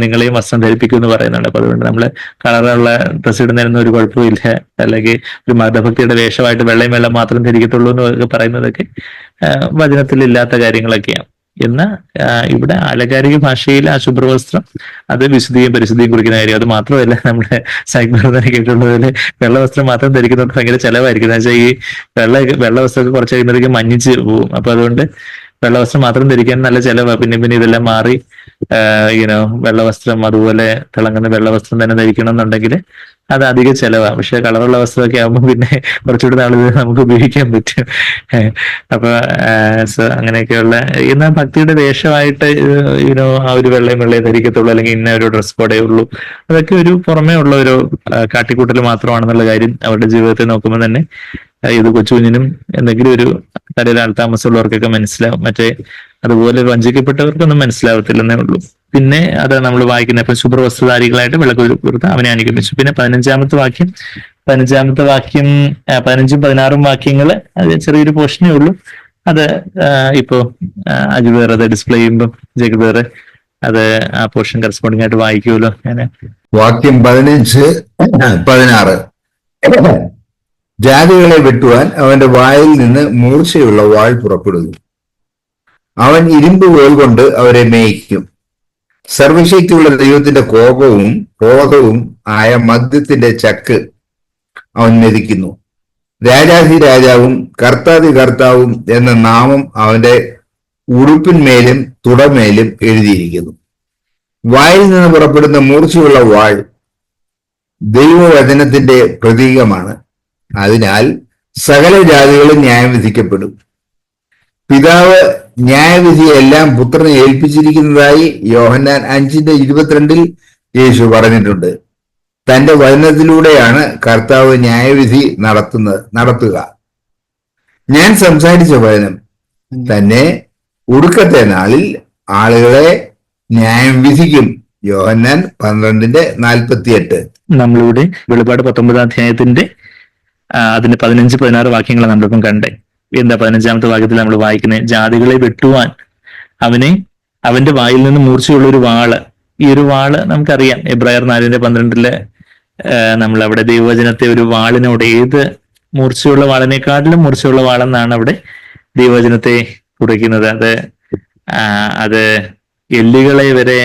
നിങ്ങളെയും വസ്ത്രം ധരിപ്പിക്കും എന്ന് പറയുന്നുണ്ട്. അപ്പൊ അതുകൊണ്ട് നമ്മള് കളറുള്ള ഡ്രസ്സ് ഇടുന്നതിനൊന്നും ഒരു കുഴപ്പമില്ല. അല്ലെങ്കിൽ ഒരു മതഭക്തിയുടെ വേഷമായിട്ട് വെള്ളം മാത്രം ധരിക്കത്തുള്ളൂ എന്നൊക്കെ പറയുന്നതൊക്കെ വചനത്തിലില്ലാത്ത കാര്യങ്ങളൊക്കെയാണ്. എന്നാൽ ഇവിടെ ആലങ്കാരിക ഭാഷയിൽ ആ ശുഭ്രവസ്ത്രം അത് വിശുദ്ധിയും പരിശുദ്ധിയും കുറിക്കുന്ന കാര്യം. അത് മാത്രമല്ല, നമ്മുടെ സൈക്ബർന്നെ കേട്ടുള്ളതിൽ വെള്ളവസ്ത്രം മാത്രം ധരിക്കുന്നവർക്ക് ഭയങ്കര ചെലവായിരിക്കും. എന്ന് വെച്ചാൽ ഈ വെള്ളവസ്ത്രമൊക്കെ കുറച്ച് കഴിയുമ്പോഴേക്ക് മഞ്ഞിച്ച് പോകും. അപ്പൊ അതുകൊണ്ട് വെള്ളവസ്ത്രം മാത്രം ധരിക്കാൻ നല്ല ചെലവാണ്. പിന്നെ ഇതെല്ലാം മാറി വെള്ളവസ്ത്രം, അതുപോലെ തിളങ്ങുന്ന വെള്ളവസ്ത്രം തന്നെ ധരിക്കണം എന്നുണ്ടെങ്കിൽ അത് അധിക ചെലവാണ്. പക്ഷെ കളറുള്ള വസ്ത്രമൊക്കെ ആകുമ്പോൾ പിന്നെ കുറച്ചുകൂടി നാളിത് നമുക്ക് ഉപയോഗിക്കാൻ പറ്റും. അപ്പൊ അങ്ങനെയൊക്കെയുള്ള എന്നാൽ ഭക്തിയുടെ വേഷമായിട്ട് ആ ഒരു വെള്ളയും ധരിക്കത്തുള്ളൂ, അല്ലെങ്കിൽ ഇന്ന ഒരു ഡ്രസ് കോഡേ ഉള്ളൂ, അതൊക്കെ ഒരു പുറമേ ഉള്ള ഒരു കാട്ടിക്കൂട്ടൽ മാത്രമാണെന്നുള്ള കാര്യം അവരുടെ ജീവിതത്തെ നോക്കുമ്പോൾ തന്നെ ഇത് കൊച്ചുകുഞ്ഞിനും എന്തെങ്കിലും ഒരു തലയിൽ ആൾതാമസമുള്ളവർക്കൊക്കെ മനസ്സിലാവും. മറ്റേ അതുപോലെ വഞ്ചിക്കപ്പെട്ടവർക്കൊന്നും മനസ്സിലാവത്തില്ലെന്നേ ഉള്ളൂ. പിന്നെ അത് നമ്മൾ വായിക്കുന്ന ഇപ്പൊ ശുഭ്രവസ്ത്രധാരികളായിട്ട് വിളക്കുതിർത്ത് അവനെ അനുഗമിച്ചു. പിന്നെ 15-ാമത്തെ വാക്യം 15-16 വാക്യങ്ങള് അത് ചെറിയൊരു പോർഷനേ ഉള്ളൂ. അത് ഇപ്പോ അജുബേർ അത് ഡിസ്പ്ലേ ചെയ്യുമ്പോൾ ജഗബേർ അത് ആ പോർഷൻ കറസ്പോണ്ടിങ് ആയിട്ട് വായിക്കുമല്ലോ. ഞാൻ വാക്യം 15-16 ജാതികളെ വെട്ടുവാൻ അവന്റെ വായിൽ നിന്ന് മൂർച്ചയുള്ള വാൾ പുറപ്പെടുന്നു. അവൻ ഇരുമ്പ് വേൽ കൊണ്ട് അവരെ മേയിക്കും. സർവശക്തിയുള്ള ദൈവത്തിന്റെ കോപവും ക്രോധവും ആയ മദ്യത്തിന്റെ ചക്ക് അവൻ മെതിക്കുന്നു. രാജാധിരാജാവും കർത്താവും എന്ന നാമം അവന്റെ ഉടുപ്പിന്മേലും തുടമേലും എഴുതിയിരിക്കുന്നു. വായിൽ നിന്ന് പുറപ്പെടുന്ന മൂർച്ചയുള്ള വാൾ ദൈവവചനത്തിന്റെ പ്രതീകമാണ്. അതിനാൽ സകല ജാതികളും ന്യായം വിധിക്കപ്പെടും. പിതാവ് ന്യായവിധിയെല്ലാം പുത്രനെ ഏൽപ്പിച്ചിരിക്കുന്നതായി യോഹന്നാൻ 5:22 യേശു പറഞ്ഞിട്ടുണ്ട്. തന്റെ വചനത്തിലൂടെയാണ് കർത്താവ് ന്യായവിധി നടത്തുക. ഞാൻ സംസാരിച്ച വചനം തന്നെ ഒടുക്കത്തെ നാളിൽ ആളുകളെ ന്യായം വിധിക്കും യോഹന്നാൻ 12:48. നമ്മളിവിടെ വെളിപാട് 19 അധ്യായത്തിന്റെ അതിന്റെ 15-16 വാക്യങ്ങളാണ് നമ്മളിപ്പം കണ്ടേ. എന്താ 15-ാമത്തെ വാക്യത്തിൽ നമ്മൾ വായിക്കുന്നത്? ജാതികളെ വെട്ടുവാൻ അവന്റെ വായിൽ നിന്ന് മൂർച്ചയുള്ള ഒരു വാള്. ഈ ഒരു വാള് നമുക്കറിയാം, എബ്രായർ 4:12 നമ്മൾ അവിടെ ദൈവവചനത്തെ ഒരു വാളിനോട്, ഏത് മൂർച്ചയുള്ള വാളിനെക്കാട്ടിലും മൂർച്ചയുള്ള വാളെന്നാണ് അവിടെ ദൈവവചനത്തെ കുറിക്കുന്നത്. അത് എല്ലുകളെ വരെ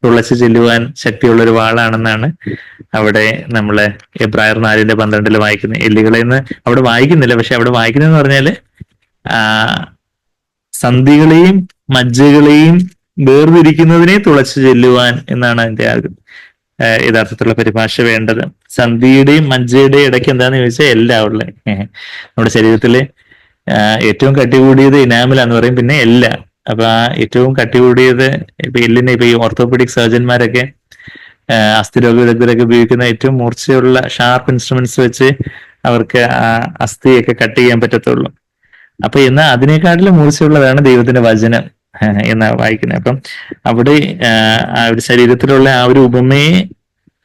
തുളച്ചു ചെല്ലുവാൻ ശക്തിയുള്ള ഒരു വാളാണെന്നാണ് അവിടെ നമ്മള് എബ്രായർ 4:12 വായിക്കുന്നത്. എല്ലുകളെന്ന് അവിടെ വായിക്കുന്നില്ല, പക്ഷെ അവിടെ വായിക്കുന്നതെന്ന് പറഞ്ഞാല് സന്ധികളെയും മജ്ജകളെയും വേർതിരിക്കുന്നതിനെ തുളച്ചു ചെല്ലുവാൻ എന്നാണ് അതിന്റെ യഥാർത്ഥത്തിലുള്ള പരിഭാഷ വേണ്ടത്. സന്ധിയുടെയും മജ്ജയുടെയും ഇടയ്ക്ക് എന്താന്ന് ചോദിച്ചാൽ എല്ലാം ഉള്ളത്. നമ്മുടെ ശരീരത്തില് ഏറ്റവും കട്ടി കൂടിയത് ഇനാമലാന്ന് പറയും, പിന്നെ എല്ലാം. അപ്പൊ ഏറ്റവും കട്ടി കൂടിയത് ഇപ്പൊ എല്ലിനെ, ഇപ്പൊ ഈ ഓർത്തോപെഡിക് സർജന്മാരൊക്കെ അസ്ഥിരോഗ വിദഗ്ധരൊക്കെ ഉപയോഗിക്കുന്ന ഏറ്റവും മൂർച്ചയുള്ള ഷാർപ്പ് ഇൻസ്ട്രുമെന്റ്സ് വെച്ച് അവർക്ക് ആ അസ്ഥിയൊക്കെ കട്ട് ചെയ്യാൻ പറ്റത്തുള്ളൂ. അപ്പൊ എന്നാൽ അതിനേക്കാട്ടിലും മൂർച്ചയുള്ളതാണ് ദൈവത്തിന്റെ വചനം എന്നാ വായിക്കുന്നത്. അപ്പം അവിടെ ആ ഒരു ശരീരത്തിലുള്ള ആ ഒരു ഉപമയെ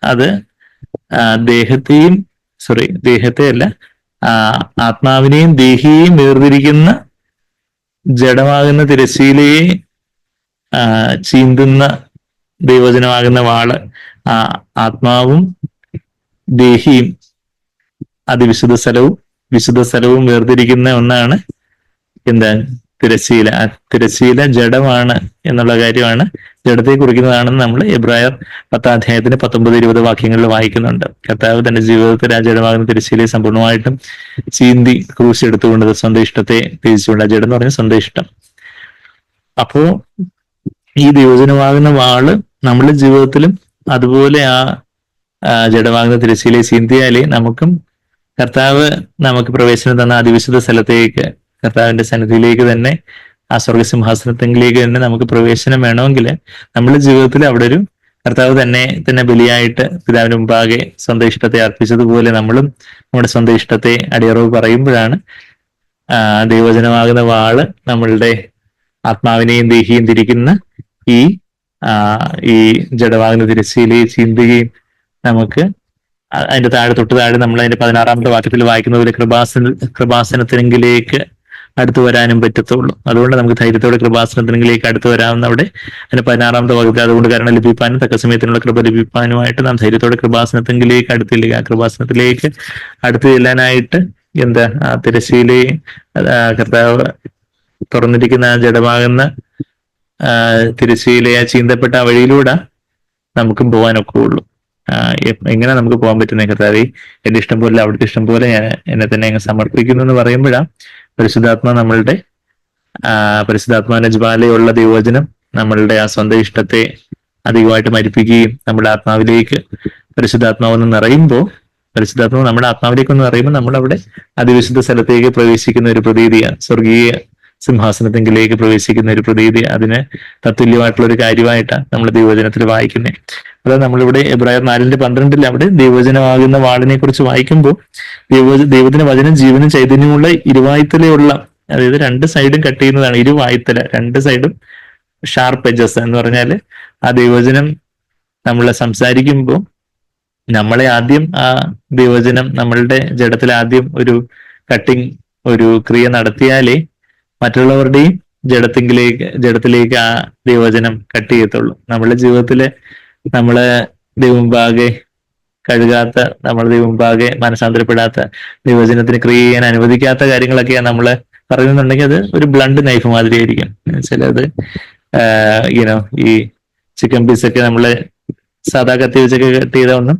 അത് ദേഹത്തെ അല്ല, ആത്മാവിനെയും ദേഹിയെയും വേർതിരിക്കുന്ന ജഡമാകുന്ന തിരശ്ശീലയെ ചീന്തുന്ന ദൈവവചനമാകുന്ന വാള്, ആത്മാവും ദേഹിയും അതിവിശുദ്ധ സ്ഥലവും വേർതിരിക്കുന്ന ഒന്നാണ് എന്താ? തിരശ്ശീല. ആ തിരശ്ശീല ജഡമാണ് എന്നുള്ള കാര്യമാണ്, ജഡത്തെ കുറിക്കുന്നതാണെന്ന് നമ്മൾ എബ്രായർ 10 അധ്യായത്തിന് 19-20 വാക്യങ്ങളിൽ വായിക്കുന്നുണ്ട്. കർത്താവ് തന്റെ ജീവിതത്തിൽ ആ ജഡമാകുന്ന തിരശ്ശീലയെ സമ്പൂർണ്ണമായിട്ടും ചീന്തി ക്രൂശ് എടുത്തുകൊണ്ടത് സ്വന്തം ഇഷ്ടത്തെ തിരിച്ചുകൊണ്ട്, ആ ജഡം എന്ന് പറഞ്ഞാൽ സ്വന്തം ഇഷ്ടം. അപ്പോ ഈ ദൈവജനമാകുന്ന വാള് നമ്മുടെ ജീവിതത്തിലും അതുപോലെ ആ ജഡമാകുന്ന തിരശ്ശീലയെ ചീന്തിയാലേ കർത്താവ് നമുക്ക് പ്രവേശനം തന്ന അതിവിശുദ്ധ സ്ഥലത്തേക്ക്, കർത്താവിന്റെ സന്നിധിയിലേക്ക് തന്നെ, ആ സ്വർഗസിംഹാസനത്തിലേക്ക് തന്നെ നമുക്ക് പ്രവേശനം വേണമെങ്കിൽ നമ്മുടെ ജീവിതത്തിൽ അവിടെ ഒരു കർത്താവ് തന്നെ ബലിയായിട്ട് പിതാവിന് മുമ്പാകെ സ്വന്തം ഇഷ്ടത്തെ അർപ്പിച്ചതുപോലെ നമ്മളും നമ്മുടെ സ്വന്തം ഇഷ്ടത്തെ അടിയറവ് പറയുമ്പോഴാണ് ദൈവവചനമാകുന്ന വാള് നമ്മളുടെ ആത്മാവിനെയും ദേഹിയും തിരിക്കുന്ന ഈ ജഡമാകുന്ന തിരശ്ശീലയെ ചീന്തുകയും നമുക്ക് അതിന്റെ തൊട്ട് താഴെ നമ്മൾ അതിന്റെ 16-ാമത്തെ വാക്യത്തിൽ വായിക്കുന്ന പോലെ കൃപാസനത്തിനെങ്കിലേക്ക് അടുത്തു വരാനും പറ്റത്തുള്ളൂ. അതുകൊണ്ട് നമുക്ക് ധൈര്യത്തോടെ കൃപാസനത്തിനെങ്കിലേക്ക് അടുത്തു വരാവുന്ന അവിടെ അതിന്റെ 16-ാമത്തെ വാക്യത്തിൽ, അതുകൊണ്ട് കരുണ ലഭിപ്പാനും തക്ക സമയത്തിനുള്ള കൃപ ലഭിപ്പാനുമായിട്ട് നാം ധൈര്യത്തോടെ കൃപാസനത്തിനെങ്കിലേക്ക് അടുത്തില്ല. കൃപാസനത്തിലേക്ക് അടുത്തു ചെല്ലാനായിട്ട് ആ തിരശ്ശീലയെ കർത്താവ് തുറന്നിരിക്കുന്ന ആ ജഡമാകുന്ന തിരശ്ശീലയെ ചീന്തപ്പെട്ട ആ വഴിയിലൂടെ നമുക്കും പോകാനൊക്കെ ഉള്ളൂ. എങ്ങനെ നമുക്ക് പോകാൻ പറ്റുന്ന? കർത്താവേ, എന്റെ ഇഷ്ടം പോലെ അവിടുത്തെ ഇഷ്ടം പോലെ ഞാൻ എന്നെ തന്നെ അങ്ങ് സമർപ്പിക്കുന്നു എന്ന് പറയുമ്പോഴാണ് പരിശുദ്ധാത്മാവിന്റെ ജ്വാലയുള്ള ദൈവവചനം നമ്മളുടെ ആ സ്വന്തം ഇഷ്ടത്തെ അധികമായിട്ട് മരിപ്പിക്കുകയും നമ്മുടെ ആത്മാവിലേക്ക് പരിശുദ്ധാത്മാവെന്ന് നിറയുമ്പോൾ, പരിശുദ്ധാത്മാവ് നമ്മുടെ ആത്മാവിലേക്ക് ഒന്ന് നിറയുമ്പോൾ നമ്മളവിടെ അതിവിശുദ്ധ സ്ഥലത്തേക്ക് പ്രവേശിക്കുന്ന ഒരു പ്രതീതിയാണ്, സ്വർഗീയ സിംഹാസനത്തിലേക്ക് പ്രവേശിക്കുന്ന ഒരു പ്രതീതി. അതിന് തത്തുല്യമായിട്ടുള്ള ഒരു കാര്യമായിട്ടാണ് നമ്മൾ ദൈവവചനത്തിൽ വായിക്കുന്നത്. അതായത് നമ്മളിവിടെ എബ്രായർ 4:12 അവിടെ ദൈവവചനമാകുന്ന വാളിനെ കുറിച്ച് വായിക്കുമ്പോൾ ദൈവത്തിന്റെ വചനം ജീവനും ചൈതന്യമുള്ള ഇരുവായ്ത്തലയുള്ള, അതായത് രണ്ട് സൈഡും കട്ട് ചെയ്യുന്നതാണ് ഇരുവായ്ത്തല, രണ്ട് സൈഡും ഷാർപ്പ് എഡ്ജസ് എന്ന് പറഞ്ഞാല് ആ ദൈവവചനം നമ്മളെ സംസാരിക്കുമ്പോൾ നമ്മളെ ആദ്യം ആ ദൈവവചനം നമ്മളുടെ ജഡത്തിൽ ആദ്യം ഒരു കട്ടിങ്, ഒരു ക്രിയ നടത്തിയാലേ മറ്റുള്ളവരുടെയും ജഡത്തിലേക്ക് ആ ദൈവവചനം കട്ട് ചെയ്യത്തുള്ളൂ. നമ്മുടെ ജീവിതത്തില് നമ്മള് ദൈവമുമ്പാകെ കഴുകാത്ത, നമ്മുടെ ദൈവമുമ്പാകെ മനസാന്തരപ്പെടാത്ത, ദൈവവചനത്തിന് ക്രിയ ചെയ്യാൻ അനുവദിക്കാത്ത കാര്യങ്ങളൊക്കെയാണ് നമ്മള് പറയുന്നുണ്ടെങ്കിൽ അത് ഒരു ബ്ലണ്ട് നൈഫ് മാതിരി ആയിരിക്കും. ചിലത് ഈ ചിക്കൻ പീസൊക്കെ നമ്മള് സാധാ കത്തി വെച്ചൊക്കെ കട്ട് ചെയ്ത ഒന്നും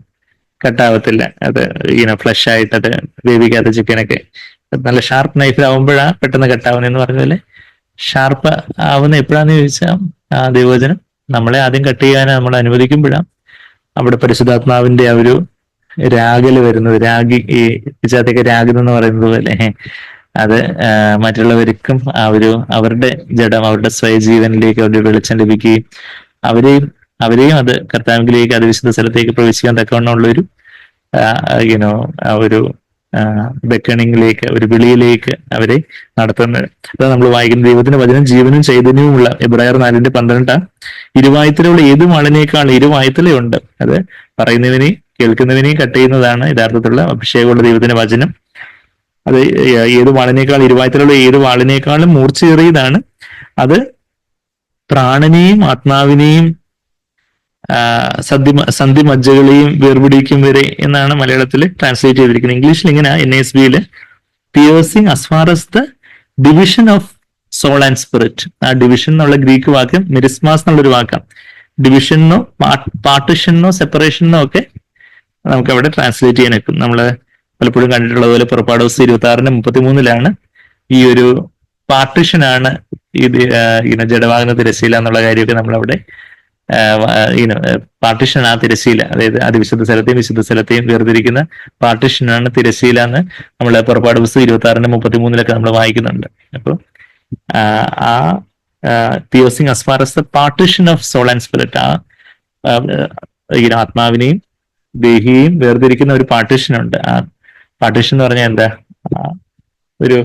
കട്ടാവത്തില്ല. അത് ഫ്ലഷ് ആയിട്ട് അത് വേവിക്കാത്ത ചിക്കനൊക്കെ നല്ല ഷാർപ്പ് നൈഫിലാവുമ്പോഴാണ് പെട്ടെന്ന് കട്ടാവുന്നതെന്ന് പറഞ്ഞാല് ഷാർപ്പ് ആവുന്ന എപ്പോഴാന്ന് ചോദിച്ചാൽ ആ ദൈവവചനം നമ്മളെ ആദ്യം കട്ട് ചെയ്യാൻ നമ്മൾ അനുവദിക്കുമ്പോഴാണ് അവിടെ പരിശുദ്ധാത്മാവിന്റെ ആ ഒരു രാഗല് വരുന്നത്. ഈ പിച്ചാത്തേക്ക് രാഗെന്ന് പറയുന്നത് പോലെ അത് മറ്റുള്ളവർക്കും ആ ഒരു അവരുടെ ജഡം, അവരുടെ സ്വയജീവനിലേക്ക് അവരുടെ വെളിച്ചം ലഭിക്കുകയും അവരെയും അത് കർത്താവിലേക്ക് അതിവിശുദ്ധ സ്ഥലത്തേക്ക് പ്രവേശിക്കാൻ തക്കവണ്ണമുള്ളൊരു ആ ഒരു ബെക്കണിങ്ങിലേക്ക്, ഒരു വിളിയിലേക്ക് അവരെ നടത്തുന്നത്. അത് നമ്മൾ വായിക്കുന്ന ദൈവത്തിന്റെ വചനം ജീവനും ചൈതന്യവുമുള്ള എബ്രായർ 4:12 ഇരുവായുത്തലുള്ള ഏത് വാളിനേക്കാൾ ഇരുവായുത്തലയുണ്ട്. അത് പറയുന്നവനെയും കേൾക്കുന്നവനെയും കട്ട് ചെയ്യുന്നതാണ് യഥാർത്ഥത്തിലുള്ള അഭിഷേകമുള്ള ദൈവത്തിന്റെ വചനം. അത് ഏത് വാളിനേക്കാൾ ഇരുവായുത്തലുള്ള ഏത് വാളിനേക്കാളും മൂർച്ചയേറിയതാണ്. അത് പ്രാണനെയും ആത്മാവിനെയും സന്ധിമജ്ജകളെയും വേർപിടിക്കും വരെ എന്നാണ് മലയാളത്തിൽ ട്രാൻസ്ലേറ്റ് ചെയ്തിരിക്കുന്നത്. ഇംഗ്ലീഷിൽ ഇങ്ങനെ NASB piercing as far as the division of soul and spirit. ആ ഡിവിഷൻ എന്നുള്ള ഗ്രീക്ക് വാക്ക് മെരിസ്മാസ് എന്നുള്ളൊരു വാക്കാണ്. ഡിവിഷനോ പാർട്ടിഷനോ സെപ്പറേഷനോ ഒക്കെ നമുക്ക് അവിടെ ട്രാൻസ്ലേറ്റ് ചെയ്യാൻ പറ്റും. നമ്മൾ പലപ്പോഴും കണ്ടിട്ടുള്ളത് പോലെ പുറപ്പാട് ദിവസം 26:33 ഈ ഒരു പാർട്ടിഷനാണ് ഇത് ജഡവാഹന തിരശ്ശീല എന്നുള്ള കാര്യമൊക്കെ നമ്മളവിടെ പാർട്ടിഷൻ ആ തിരശ്ശീല, അതായത് അതിവിശുദ്ധ സ്ഥലത്തെയും വിശുദ്ധ സ്ഥലത്തെയും വേർതിരിക്കുന്ന പാർട്ടിഷനാണ് തിരശ്ശീല എന്ന് നമ്മൾ പുറപ്പാട് പുസ്തകം 26:33 നമ്മൾ വായിക്കുന്നുണ്ട്. അപ്പൊ ആ piercing as far as the partition of soul and spirit, ആത്മാവിനെയും ദേഹിയെയും വേർതിരിക്കുന്ന ഒരു പാർട്ടിഷൻ ഉണ്ട്. ആ പാർട്ടിഷൻ എന്ന് പറഞ്ഞാൽ എന്താ, ഒരു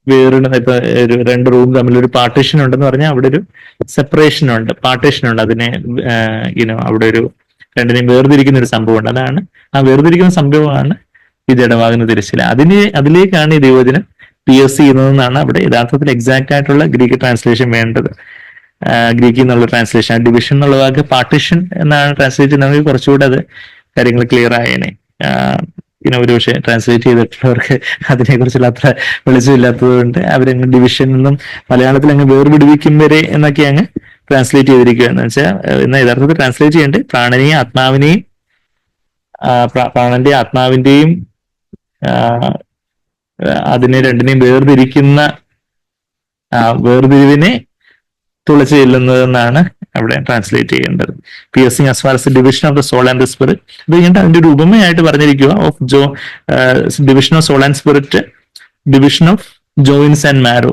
വേറിടുന്ന, ഇപ്പൊ ഒരു 2 റൂം തമ്മിൽ ഒരു പാർട്ടീഷൻ ഉണ്ടെന്ന് പറഞ്ഞാൽ അവിടെ ഒരു സെപ്പറേഷൻ ഉണ്ട്, പാർട്ടീഷൻ ഉണ്ട്. അതിനെ അവിടെ ഒരു രണ്ടിനെയും വേർതിരിക്കുന്ന ഒരു സംഭവം ഉണ്ട്. അതാണ് ആ വേർതിരിക്കുന്ന സംഭവമാണ് ഈ ജഡവാകുന്ന തിരശ്ശീല. അതിലേക്കാണ് ഈ ദൈവവചനം പിയേഴ്സ് ചെയ്യുന്നതെന്നാണ് അവിടെ യഥാർത്ഥത്തിൽ എക്സാക്ട് ആയിട്ടുള്ള ഗ്രീക്ക് ട്രാൻസ്ലേഷൻ വേണ്ടത്. ഗ്രീക്കിൽ നിന്നുള്ള ട്രാൻസ്ലേഷൻ ഡിവിഷൻ എന്നുള്ള വാക്ക് പാർട്ടീഷൻ എന്നാണ് ട്രാൻസ്ലേറ്റ് ചെയ്യുന്നത്. കുറച്ചുകൂടെ അത് കാര്യങ്ങൾ ക്ലിയർ ആയേനെ. ഒരു പക്ഷേ ട്രാൻസ്ലേറ്റ് ചെയ്തിട്ടുള്ളവർക്ക് അതിനെക്കുറിച്ചുള്ള അത്ര വെളിച്ചമില്ലാത്തത് കൊണ്ട് അവരങ്ങ് ഡിവിഷൻ എന്നും മലയാളത്തിൽ അങ്ങ് വേർപിടിവിക്കും വരെ എന്നൊക്കെ അങ്ങ് ട്രാൻസ്ലേറ്റ് ചെയ്തിരിക്കുക. എന്ന് വെച്ചാൽ എന്നാൽ യഥാർത്ഥത്തിൽ ട്രാൻസ്ലേറ്റ് ചെയ്യേണ്ടത് പ്രാണനെയും ആത്മാവിനെയും പ്രാണന്റെ ആത്മാവിന്റെയും അതിനെ രണ്ടിനെയും വേർതിരിക്കുന്ന വേർതിരിവിനെ തുളച്ചു ചെല്ലുന്നതെന്നാണ് അവിടെ ട്രാൻസ്ലേറ്റ് ചെയ്യേണ്ടത്. Piercing as far as the division of the soul and the spirit. ഇത് കഴിഞ്ഞിട്ട് അതിന്റെ ഒരു ഉപമയായിട്ട് പറഞ്ഞിരിക്കുക of division of soul and spirit, division of joints and marrow,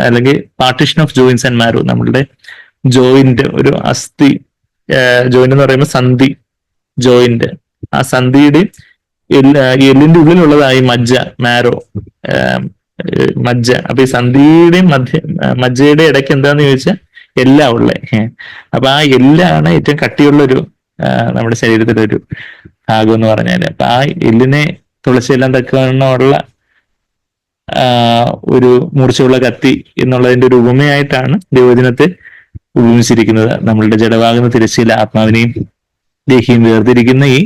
അല്ലെങ്കിൽ partition of joints and marrow. നമ്മളുടെ ജോയിന്റ്, ഒരു അസ്ഥി ജോയിന്റ് എന്ന് പറയുമ്പോൾ സന്ധി ജോയിന്റ്, ആ സന്ധിയുടെ എല്ലിന്റെ ഉള്ളിലുള്ളതായി മജ്ജ, മാരോ, മജ്ജ. അപ്പൊ ഈ സന്ധിയുടെയും മജ്ജയുടെ ഇടയ്ക്ക് എന്താന്ന് ചോദിച്ചാൽ എല്ലാം ഉള്ളേ. അപ്പൊ ആ എല്ലാണ് ഏറ്റവും കട്ടിയുള്ളൊരു നമ്മുടെ ശരീരത്തിലൊരു ഭാഗം എന്ന് പറഞ്ഞാല്. അപ്പൊ ആ എല്ലിനെ തുളച്ചെല്ലാം തക്കവണ്ണമുള്ള ഒരു മൂർച്ചയുള്ള കത്തി എന്നുള്ളതിന്റെ ഒരു ഉപമയായിട്ടാണ് ദൈവവചനത്തെ ഉപമിച്ചിരിക്കുന്നത്. നമ്മളുടെ ജഡവാകുന്ന തിരശ്ശീല ആത്മാവിനെയും ദേഹിയും വേർതിരിക്കുന്ന ഈ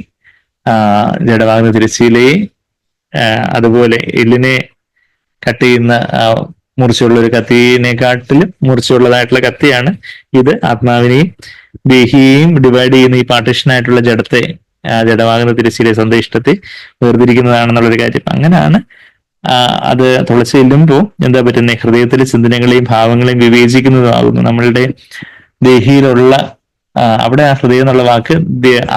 ജഡവാകുന്ന തിരശ്ശീലയെ അതുപോലെ എല്ലിനെ കട്ട് ചെയ്യുന്ന മൂർച്ചയുള്ള ഒരു കത്തിനെക്കാട്ടിലും മൂർച്ചയുള്ളതായിട്ടുള്ള കത്തിയാണ് ഇത്. ആത്മാവിനെയും ദേഹിയെയും ഡിവൈഡ് ചെയ്യുന്ന ഈ പാർട്ടീഷൻ ആയിട്ടുള്ള ജഡത്തെ, ജഡമാകുന്ന തിരശ്ശീല സ്വന്തം ഇഷ്ടത്തെ വേർതിരിക്കുന്നതാണെന്നുള്ളൊരു കാര്യം. അങ്ങനെയാണ് അത് തുളച്ചു ചെല്ലുമ്പോൾ എന്താ പറ്റുന്നത്, ഹൃദയത്തിലെ ചിന്തനങ്ങളെയും ഭാവങ്ങളെയും വിവേചിക്കുന്നതാകുന്നു. നമ്മളുടെ ദേഹിയിലുള്ള അവിടെ ആ ഹൃദയം എന്നുള്ള വാക്ക്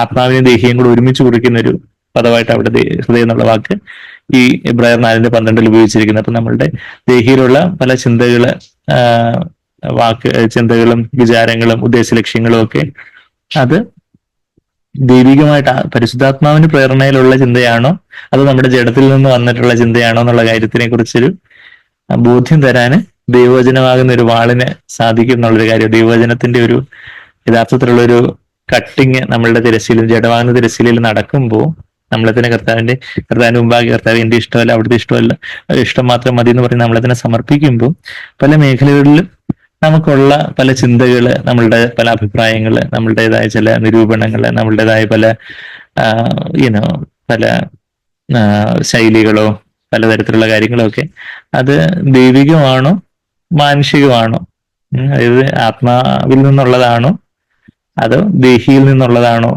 ആത്മാവിനെയും ദേഹിയും കൂടെ ഒരുമിച്ച് കുറിക്കുന്ന ഒരു പദമായിട്ട് അവിടെ ഹൃദയം എന്നുള്ള വാക്ക് ഈ എബ്രായർ 4:12 ഉപയോഗിച്ചിരിക്കുന്നത്. അപ്പൊ നമ്മളുടെ ദേഹിയിലുള്ള പല ചിന്തകളും വിചാരങ്ങളും ഉദ്ദേശ ലക്ഷ്യങ്ങളും ഒക്കെ അത് ദൈവികമായിട്ട് പരിശുദ്ധാത്മാവിന്റെ പ്രേരണയിലുള്ള ചിന്തയാണോ അത് നമ്മുടെ ജഡത്തിൽ നിന്ന് വന്നിട്ടുള്ള ചിന്തയാണോ എന്നുള്ള കാര്യത്തിനെ കുറിച്ചൊരു ബോധ്യം തരാന് ദൈവവചനമാകുന്ന ഒരു വാളിന് സാധിക്കും എന്നുള്ളൊരു കാര്യം. ദൈവവചനത്തിന്റെ ഒരു യഥാർത്ഥത്തിലുള്ള ഒരു കട്ടിങ് നമ്മളുടെ തിരശ്ശീലയിൽ, ജഡമാകുന്ന തിരശ്ശീലയിൽ നടക്കുമ്പോൾ നമ്മളതിനെ കർത്താവിന്റെ മുമ്പാകെ കർത്താവ് എന്റെ ഇഷ്ടമല്ല അവിടുത്തെ ഇഷ്ടമല്ല, ഇഷ്ടം മാത്രം മതി എന്ന് പറഞ്ഞ് നമ്മളതിനെ സമർപ്പിക്കുമ്പോൾ പല മേഖലകളിലും നമുക്കുള്ള പല ചിന്തകള്, നമ്മളുടെ പല അഭിപ്രായങ്ങള്, നമ്മളുടേതായ ചില നിരൂപണങ്ങള്, നമ്മളുടേതായ പല പല ശൈലികളോ പലതരത്തിലുള്ള കാര്യങ്ങളോ ഒക്കെ അത് ദൈവികമാണോ മാനുഷികമാണോ, അതായത് ആത്മാവിൽ നിന്നുള്ളതാണോ അതോ ദേഹിയിൽ നിന്നുള്ളതാണോ,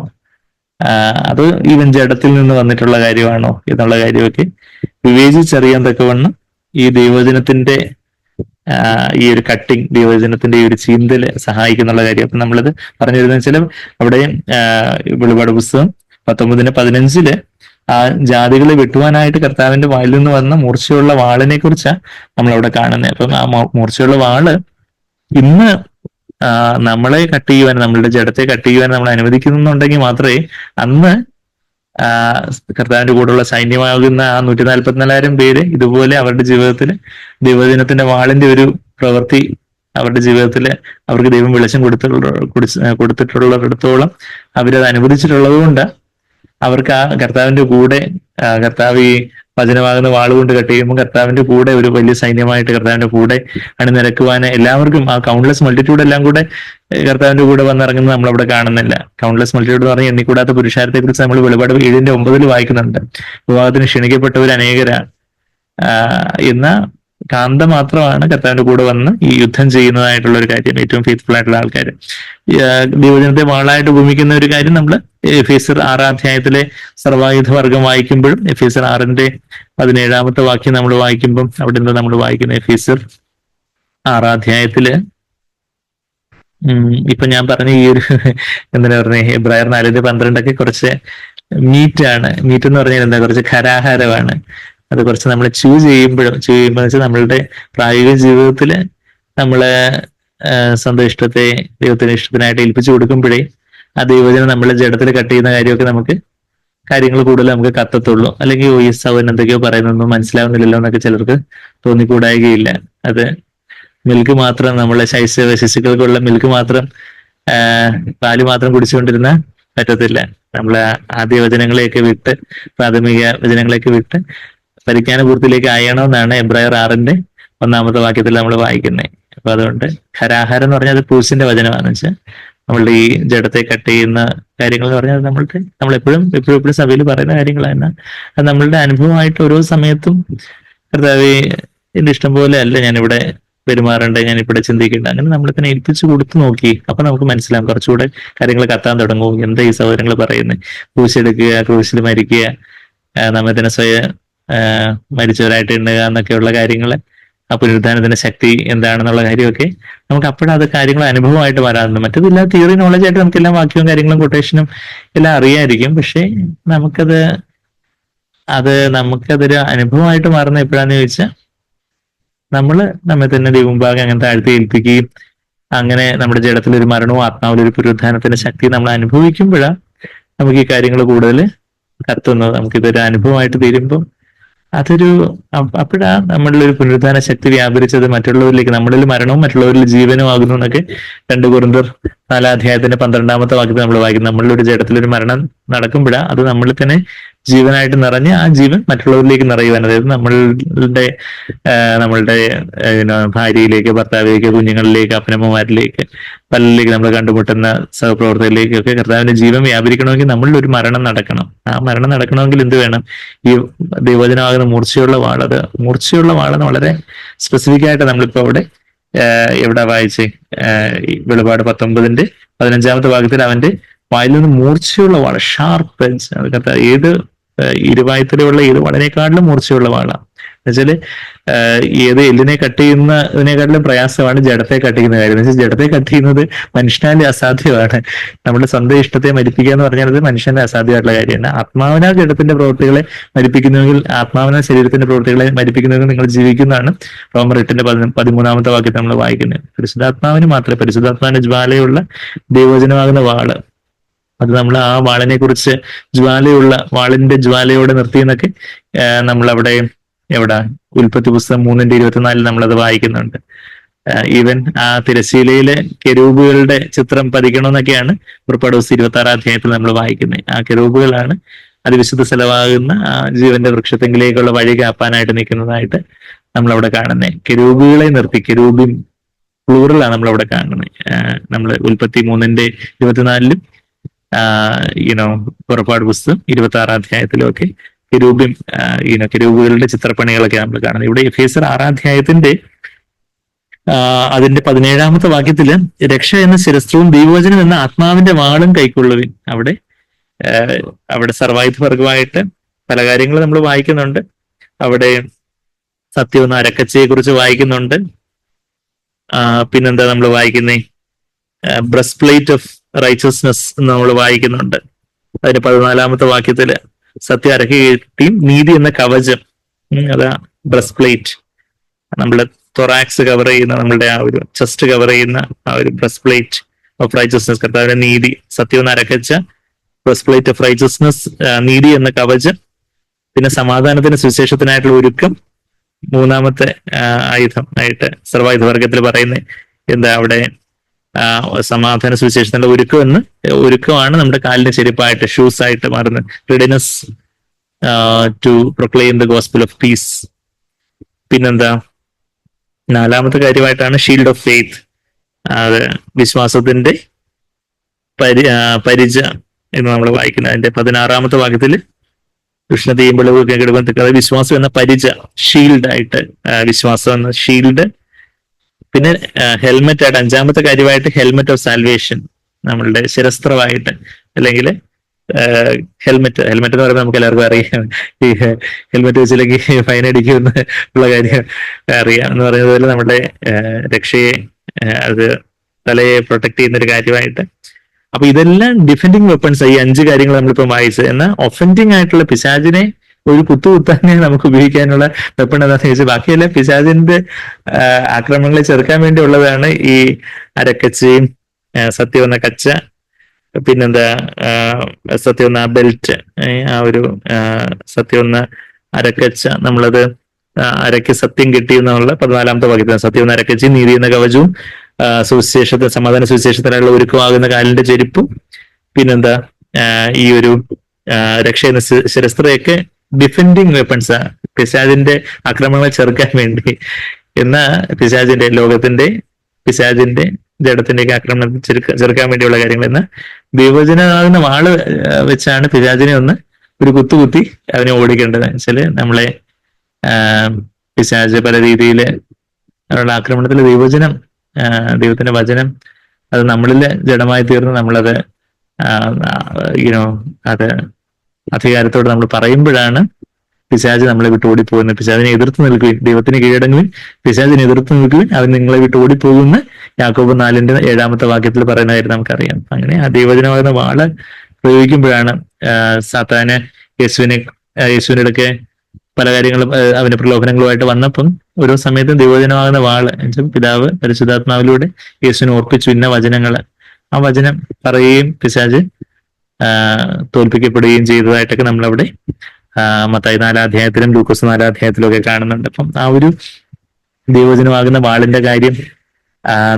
അത് ഈവൻ ജഡത്തിൽ നിന്ന് വന്നിട്ടുള്ള കാര്യമാണോ എന്നുള്ള കാര്യമൊക്കെ വിവേചിച്ചറിയാൻ തക്കവണ്ണം ഈ ദൈവവചനത്തിന്റെ ഈ ഒരു കട്ടിങ്, ദൈവവചനത്തിന്റെ ഈ ഒരു ചീന്തല് സഹായിക്കുന്നുള്ള കാര്യം. അപ്പൊ നമ്മളിത് പറഞ്ഞു വരുന്നത് വെച്ചാൽ അവിടെ വെളിപാട് പുസ്തകം 19:15 ആ ജാതികളെ വെട്ടുവാനായിട്ട് കർത്താവിന്റെ വായിൽ നിന്ന് വന്ന മൂർച്ചയുള്ള വാളിനെ കുറിച്ചാണ് നമ്മളവിടെ കാണുന്നത്. അപ്പം ആ മൂർച്ചയുള്ള വാള് ഇന്ന് നമ്മളെ കട്ട് ചെയ്യുവാൻ, നമ്മളുടെ ജഡത്തെ കട്ട് ചെയ്യുവാൻ നമ്മൾ അനുവദിക്കുന്നുണ്ടെങ്കിൽ മാത്രമേ അന്ന് ആ കർത്താവിന്റെ കൂടെയുള്ള സൈന്യമാകുന്ന ആ 144,000 പേര് ഇതുപോലെ അവരുടെ ജീവിതത്തിൽ ദൈവജനത്തിന്റെ വാളിന്റെ ഒരു പ്രവൃത്തി അവരുടെ ജീവിതത്തിൽ അവർക്ക് ദൈവം വെളിച്ചം കൊടുത്തിട്ടുള്ളിടത്തോളം അവരത് അനുവദിച്ചിട്ടുള്ളത് കൊണ്ട് അവർക്ക് ആ കർത്താവിന്റെ കൂടെ കർത്താവ് ഈ വചനമാകുന്ന വാളുകൊണ്ട് കട്ട് ചെയ്യുമ്പോൾ കർത്താവിന്റെ കൂടെ ഒരു വലിയ സൈന്യമായിട്ട് കർത്താവിന്റെ കൂടെ അണിനിരക്കുവാൻ എല്ലാവർക്കും ആ കൗണ്ട്ലെസ് മൾട്ടിറ്റ്യൂഡ് എല്ലാം കൂടെ കർത്താവിന്റെ കൂടെ വന്നിറങ്ങുന്നത് നമ്മളവിടെ കാണുന്നില്ല. കൗണ്ട്ലെസ് മൾട്ടിറ്റ്യൂഡ് എന്ന് പറഞ്ഞാൽ എണ്ണിക്കൂടാത്ത പുരുഷാരത്തെ കുറിച്ച് നമ്മൾ വെളിപാട് 7:9 വായിക്കുന്നുണ്ട്. വിവാഹത്തിന് ക്ഷണിക്കപ്പെട്ടവർ അനേകരാണ്. എന്ന കാന്ത മാത്രമാണ് കർത്താവിന്റെ കൂടെ വന്ന് ഈ യുദ്ധം ചെയ്യുന്നതായിട്ടുള്ള ഒരു കാര്യം. ഏറ്റവും ഫെയ്ത്ത്ഫുൾ ആയിട്ടുള്ള ആൾക്കാർ ദൈവജനത്തെ വാളായിട്ട് ഉപമിക്കുന്ന ഒരു കാര്യം നമ്മൾ എഫേസ്യർ 6 സർവായുധ വർഗം വായിക്കുമ്പോഴും എഫേസ്യർ 6:17 വാക്യം നമ്മൾ വായിക്കുമ്പം അവിടെ നിന്ന് നമ്മൾ വായിക്കുന്ന എഫേസ്യർ 6 ഇപ്പൊ ഞാൻ പറഞ്ഞ ഈ ഒരു എന്താ പറഞ്ഞ എബ്രായർ 4:12 കുറച്ച് മീറ്റ് എന്ന് പറഞ്ഞാൽ എന്താ, കുറച്ച് ഖരാഹാരമാണ്. അത് കുറച്ച് നമ്മൾ ചെയ്യുമ്പോൾ വെച്ചാൽ നമ്മളുടെ പ്രായോഗിക ജീവിതത്തിൽ നമ്മള് സ്വന്തം ഇഷ്ടത്തെ ദൈവത്തിന്റെ ഇഷ്ടത്തിനായിട്ട് ഏൽപ്പിച്ചു കൊടുക്കുമ്പോഴേ ആ ദൈവജനം നമ്മളെ ജഡത്തിൽ കട്ട് ചെയ്യുന്ന കാര്യമൊക്കെ നമുക്ക് കാര്യങ്ങൾ കൂടുതൽ നമുക്ക് കത്തത്തുള്ളൂ. അല്ലെങ്കിൽ ഈ സൗൻ എന്തൊക്കെയോ പറയുന്നൊന്നും മനസ്സിലാവുന്നില്ലല്ലോ എന്നൊക്കെ ചിലർക്ക് തോന്നിക്കൂടായികയില്ല. അത് മിൽക്ക് മാത്രം നമ്മളെ ശിശുക്കൾക്കുള്ള മിൽക്ക് മാത്രം പാല് മാത്രം കുടിച്ചുകൊണ്ടിരുന്ന പറ്റത്തില്ല. നമ്മളെ ആദ്യ വചനങ്ങളെയൊക്കെ വിട്ട് പ്രാഥമിക വചനങ്ങളെയൊക്കെ വിട്ട് പരിജ്ഞാന പൂർത്തിയിലേക്ക് അയണമെന്നാണ് എബ്രായർ 6 വാക്യത്തിൽ നമ്മൾ വായിക്കുന്നത്. അപ്പൊ അതുകൊണ്ട് ഖരാഹാരം എന്ന് പറഞ്ഞാൽ അത് ക്രൂസിന്റെ വചനമാണെന്ന് വെച്ചാൽ നമ്മളുടെ ഈ ജഡത്തെ കട്ട് ചെയ്യുന്ന കാര്യങ്ങൾ എന്ന് പറഞ്ഞാൽ നമ്മളെപ്പോഴും സഭയിൽ പറയുന്ന കാര്യങ്ങളാണ്. അത് നമ്മളുടെ അനുഭവമായിട്ട് ഓരോ സമയത്തും കർത്താവേ എന്റെ ഇഷ്ടം പോലെ അല്ല ഞാനിവിടെ പെരുമാറേണ്ട, ഞാനിവിടെ ചിന്തിക്കേണ്ട, അങ്ങനെ നമ്മളിതിനെ ഏൽപ്പിച്ചു കൊടുത്തു നോക്കി. അപ്പൊ നമുക്ക് മനസ്സിലാവും, കുറച്ചുകൂടെ കാര്യങ്ങൾ കത്താൻ തുടങ്ങും. എന്താ ഈ സഹോദരങ്ങൾ പറയുന്നത്, ക്രൂശെടുക്കുക, ക്രൂശിൽ മരിക്കുക, നമ്മെ തന്നെ സ്വയം മരിച്ചവരായിട്ട് എണ്ണുക എന്നൊക്കെയുള്ള കാര്യങ്ങള്, ആ പുനരുദ്ധാനത്തിന്റെ ശക്തി എന്താണെന്നുള്ള കാര്യമൊക്കെ നമുക്ക് അപ്പോഴത് കാര്യങ്ങൾ അനുഭവമായിട്ട് വരാറുണ്ട്. മറ്റതില്ല തിയറി നോളജായിട്ട് നമുക്കെല്ലാം വാക്യവും കാര്യങ്ങളും കൊട്ടേഷനും എല്ലാം അറിയായിരിക്കും. പക്ഷെ നമുക്കതൊരു അനുഭവമായിട്ട് മാറുന്ന എപ്പോഴാന്ന് ചോദിച്ചാൽ നമ്മെ തന്നെ ദൈവമുമ്പാകെ അങ്ങനെ താഴ്ത്തി ഏൽപ്പിക്കുകയും അങ്ങനെ നമ്മുടെ ജഡത്തിൽ ഒരു മരണവും ആത്മാവിലൊരു പുനരുദ്ധാനത്തിന്റെ ശക്തി നമ്മൾ അനുഭവിക്കുമ്പോഴാണ് നമുക്ക് ഈ കാര്യങ്ങൾ കൂടുതൽ കത്തുന്നത്. നമുക്കിതൊരു അനുഭവമായിട്ട് തീരുമ്പോൾ അപ്പോഴാ നമ്മളിൽ ഒരു പുനരുദ്ധാന ശക്തി വ്യാപരിച്ചത് മറ്റുള്ളവരിലേക്ക്, നമ്മളിൽ മരണവും മറ്റുള്ളവരിൽ ജീവനും ആകുന്നു എന്നൊക്കെ 2 കൊരിന്ത്യർ 4 വാക്യത്തിൽ നമ്മൾ വായിക്കും. നമ്മളിൽ ഒരു ജഡത്തിലൊരു മരണം നടക്കുമ്പോഴാണ് അത് നമ്മളിൽ തന്നെ ജീവനായിട്ട് നിറഞ്ഞ് ആ ജീവൻ മറ്റുള്ളവരിലേക്ക് നിറയുവാൻ, അതായത് നമ്മളുടെ ഭാര്യയിലേക്ക്, ഭർത്താവിലേക്ക്, കുഞ്ഞുങ്ങളിലേക്ക്, അപ്പനമ്മമാരിലേക്ക്, പലരിലേക്ക്, നമ്മൾ കണ്ടുമുട്ടുന്ന സഹപ്രവർത്തകരിലേക്കൊക്കെ കർത്താവിന്റെ ജീവൻ വ്യാപരിക്കണമെങ്കിൽ നമ്മളിൽ ഒരു മരണം നടക്കണം. ആ മരണം നടക്കണമെങ്കിൽ എന്ത് വേണം? ഈ ദൈവവചനമാകുന്ന മൂർച്ചയുള്ള വാൾ. അത് മൂർച്ചയുള്ള വാളെന്ന് വളരെ സ്പെസിഫിക് ആയിട്ട് നമ്മളിപ്പോ എവിടെ വായിച്ചേ, വെളിപാട് 19:15 വാക്യത്തിൽ അവന്റെ വായിൽ നിന്ന് മൂർച്ചയുള്ള വാള്, ഷാർപ്പ് എഡ്ജ്, ഏത് ഇരുവായത്തിലുള്ള ഏത് വളരെക്കാട്ടിലും മൂർച്ചയുള്ള വാളാണ്. എന്നുവെച്ചാല് ഏത് എല്ലിനെ കട്ട് ചെയ്യുന്നതിനെക്കാട്ടിലും പ്രയാസമാണ് ജഡത്തെ കട്ട് ചെയ്യുന്ന കാര്യം. എന്ന് വെച്ചാൽ ജഡത്തെ കട്ട് ചെയ്യുന്നത് മനുഷ്യനാന്റെ അസാധ്യമാണ്. നമ്മുടെ സ്വന്തം ഇഷ്ടത്തെ മരിപ്പിക്കുക എന്ന് പറഞ്ഞാൽ അത് മനുഷ്യന്റെ അസാധ്യമായിട്ടുള്ള കാര്യമാണ്. ആത്മാവിനാൽ ജഡത്തിന്റെ പ്രവൃത്തികളെ മരിപ്പിക്കുന്നുവെങ്കിൽ, ആത്മാവിനാൽ ശരീരത്തിന്റെ പ്രവൃത്തികളെ മരിപ്പിക്കുന്നുവെങ്കിൽ നിങ്ങൾ ജീവിക്കുന്നതാണ് റോമർ 8:13 വാക്യത്തിൽ നമ്മൾ വായിക്കുന്നത്. പരിശുദ്ധാത്മാവിന് മാത്രമേ, പരിശുദ്ധാത്മാവിന്റെ ജ്വാലയുള്ള ദൈവവചനമാകുന്ന വാള്, അത് നമ്മൾ ആ വാളിനെ കുറിച്ച് വാളിന്റെ ജ്വാലയോടെ നിർത്തിയെന്നൊക്കെ നമ്മളവിടെ ഉൽപ്പത്തി പുസ്തകം 3:24 നമ്മളത് വായിക്കുന്നുണ്ട്. ഈവൻ ആ തിരശ്ശീലയിലെ കെരൂബുകളുടെ ചിത്രം പതിക്കണമെന്നൊക്കെയാണ് പുറപ്പാട് 26 നമ്മൾ വായിക്കുന്നത്. ആ കെരൂബുകളാണ് അതിവിശുദ്ധ സ്ഥലമാകുന്ന ആ ജീവന്റെ വൃക്ഷത്തെങ്കിലേക്കുള്ള വഴി കാപ്പാനായിട്ട് നിൽക്കുന്നതായിട്ട് നമ്മളവിടെ കാണുന്നത്. കെരൂബുകളെ നിർത്തി, കെരൂബിൻ പ്ലൂറലാണ് നമ്മളവിടെ കാണുന്നത്. നമ്മൾ ഉൽപ്പത്തി 3:24 പുറപ്പാട് പുസ്തകം 26 ഒക്കെ കെരൂബുകളുടെ ചിത്രപ്പണികളൊക്കെ നമ്മൾ കാണുന്നത്. ഇവിടെ എഫേസ്യർ 6 അതിന്റെ 17 വാക്യത്തില് രക്ഷ എന്ന ശിരസ്ത്രവും ദൈവവചനം എന്ന ആത്മാവിന്റെ വാളും കൈക്കൊള്ളുവിൻ. അവിടെ സർവായുധ വർഗമായിട്ട് പല കാര്യങ്ങൾ നമ്മൾ വായിക്കുന്നുണ്ട്. അവിടെ സത്യമെന്ന അരക്കച്ചയെ കുറിച്ച് വായിക്കുന്നുണ്ട്. പിന്നെന്താ നമ്മൾ വായിക്കുന്നേ, ബ്രസ്റ്റ് പ്ലേറ്റ് ഓഫ് റൈച്ചസ്നെസ് എന്ന് നമ്മൾ വായിക്കുന്നുണ്ട്. അതിന്റെ 14 വാക്യത്തില് സത്യം അരക്ക് കെട്ടിയും നീതി എന്ന കവചം, അതാ ബ്രസ്റ്റ് പ്ലേറ്റ്. നമ്മുടെ തൊറാക്സ് കവർ ചെയ്യുന്ന, നമ്മളുടെ ആ ഒരു ചെസ്റ്റ് കവർ ചെയ്യുന്ന ആ ഒരു ബ്രസ്റ്റ് പ്ലേറ്റ് ഓഫ് റൈച്ചസ്നെസ്, കർത്താവിന്റെ നീതി, സത്യം എന്ന അരക്കച്ച ബ്രസ്റ്റ് ഓഫ് റൈച്ചസ്നസ്, നീതി എന്ന കവചം, പിന്നെ സമാധാനത്തിന് സുവിശേഷത്തിനായിട്ടുള്ള ഒരുക്കം, മൂന്നാമത്തെ ആയുധം ആയിട്ട് സർവായുധ വർഗത്തിൽ പറയുന്നത് എന്താ അവിടെ സമാധാന സുവിശേഷത്തിന്റെ ഒരുക്കമാണ് നമ്മുടെ കാലിന്റെ ചെരുപ്പായിട്ട്, ഷൂസ് ആയിട്ട് മാറുന്നത്. Readiness to proclaim the gospel of peace. പിന്നെന്താ, നാലാമത്തെ കാര്യമായിട്ടാണ് ഷീൽഡ് ഓഫ് ഫെയ്ത്ത്. അത് വിശ്വാസത്തിന്റെ പരിച എന്ന് നമ്മൾ വായിക്കുന്നത്. അതിന്റെ 16ാമത്തെ വാക്യത്തിൽ ഉഷ്ണതയും വിളവൊക്കെ കിടക്കുന്ന വിശ്വാസം എന്ന പരിച, ഷീൽഡ് ആയിട്ട് വിശ്വാസം എന്ന ഷീൽഡ്. പിന്നെ ഹെൽമെറ്റ് ആയിട്ട് 5ാമത്തെ കാര്യമായിട്ട് ഹെൽമെറ്റ് ഓഫ് സാൽവേഷൻ, നമ്മളുടെ ശിരസ്ത്രമായിട്ട്, അല്ലെങ്കിൽ ഹെൽമെറ്റ് എന്ന് പറയുമ്പോൾ നമുക്ക് എല്ലാവർക്കും അറിയാം, ഈ ഹെൽമെറ്റ് വെച്ചില്ലെങ്കിൽ ഫൈൻ അടിക്കുമെന്ന് ഉള്ള കാര്യം അറിയാം. എന്ന് പറയുന്നത് പോലെ നമ്മുടെ രക്ഷയെ, അത് തലയെ പ്രൊട്ടക്ട് ചെയ്യുന്ന ഒരു കാര്യമായിട്ട്. അപ്പൊ ഇതെല്ലാം ഡിഫെൻഡിങ് വെപ്പൺസ്. ഈ 5 കാര്യങ്ങൾ നമ്മളിപ്പോൾ വായിച്ചത്. എന്നാൽ ഒഫൻഡിങ് ആയിട്ടുള്ള പിശാചിനെ ഒരു കുത്തുകുത്താനെ നമുക്ക് ഉപയോഗിക്കാനുള്ള വെപ്പൺ എന്താണെന്ന് ചോദിച്ചാൽ ബാക്കിയെല്ലാം പിശാചിന്റെ ആക്രമണങ്ങളെ ചെറുക്കാൻ വേണ്ടിയുള്ളതാണ്. ഈ അരക്കച്ചയും സത്യം എന്ന കച്ച, പിന്നെന്താ സത്യം എന്ന ബെൽറ്റ്, ആ ഒരു സത്യം എന്ന അരക്കച്ച, നമ്മളത് അരയ്ക്ക് സത്യം കിട്ടി എന്നുള്ള 14ാമത്തെ വാക്യത്തിൽ സത്യം എന്ന അരക്കച്ചയും നീതി എന്ന കവചവും സമാധാന സുവിശേഷത്തിനായുള്ള ഒരുക്കമാകുന്ന കാലിന്റെ ചെരുപ്പും, പിന്നെന്താ ഈ ഒരു രക്ഷ എന്ന ശിരസ്ത്രയൊക്കെ ഡിഫെൻഡിങ് വെപ്പൺസ്, പിശാചിന്റെ ആക്രമണങ്ങളെ ചെറുക്കാൻ വേണ്ടി. എന്നാ പിശാചിന്റെ ലോകത്തിന്റെ പിശാചിന്റെ ജഡത്തിന്റെയൊക്കെ ആക്രമണം ചെറുക്കാൻ വേണ്ടിയുള്ള കാര്യങ്ങൾ. എന്നാൽ വിഭജനമാകുന്ന വാള് വെച്ചാണ് പിശാചിനെ ഒരു കുത്തി അവനെ ഓടിക്കേണ്ടത്. വെച്ചാല് നമ്മളെ പിശാച് പല രീതിയിൽ അവരുടെ ആക്രമണത്തിൽ വിഭജനം, ദൈവത്തിന്റെ വചനം അത് നമ്മളില് ജഡമായി തീർന്ന് നമ്മളത് അത് അധികാരത്തോട് നമ്മൾ പറയുമ്പോഴാണ് പിശാച് നമ്മളെ വിട്ട് ഓടിപ്പോകുന്നത്. പിശാചിനെ എതിർത്ത് നിൽക്കുവിൻ, ദൈവത്തിന് കീഴടങ്ങുവിൻ, പിശാചിനെ എതിർത്ത് നിൽക്കുവിൻ, അവൻ നിങ്ങളെ വിട്ട് ഓടിപ്പോകുന്ന യാക്കോബ് 4:7 വാക്യത്തിൽ പറയുന്നതായിട്ട് നമുക്കറിയാം. അങ്ങനെ ആ ദൈവജനമാകുന്ന വാള് പ്രയോഗിക്കുമ്പോഴാണ് സാത്താന് യേശുവിന്റെ ഇടയ്ക്ക് പല കാര്യങ്ങളും അവന്റെ പ്രലോഭനങ്ങളുമായിട്ട് വന്നപ്പം ഓരോ സമയത്തും ദൈവജനമാകുന്ന വാള് പിതാവ് പരിശുദ്ധാത്മാവിലൂടെ യേശുവിനെ ഓർപ്പിച്ചു ഇന്ന വചനങ്ങള്. ആ വചനം പറയുകയും പിശാച് തോൽപ്പിക്കപ്പെടുകയും ചെയ്തതായിട്ടൊക്കെ നമ്മളവിടെ മത്തായി 4 ലൂക്കോസ് 4 ഒക്കെ കാണുന്നുണ്ട്. അപ്പം ആ ഒരു ദൈവജനമാകുന്ന വാളിന്റെ കാര്യം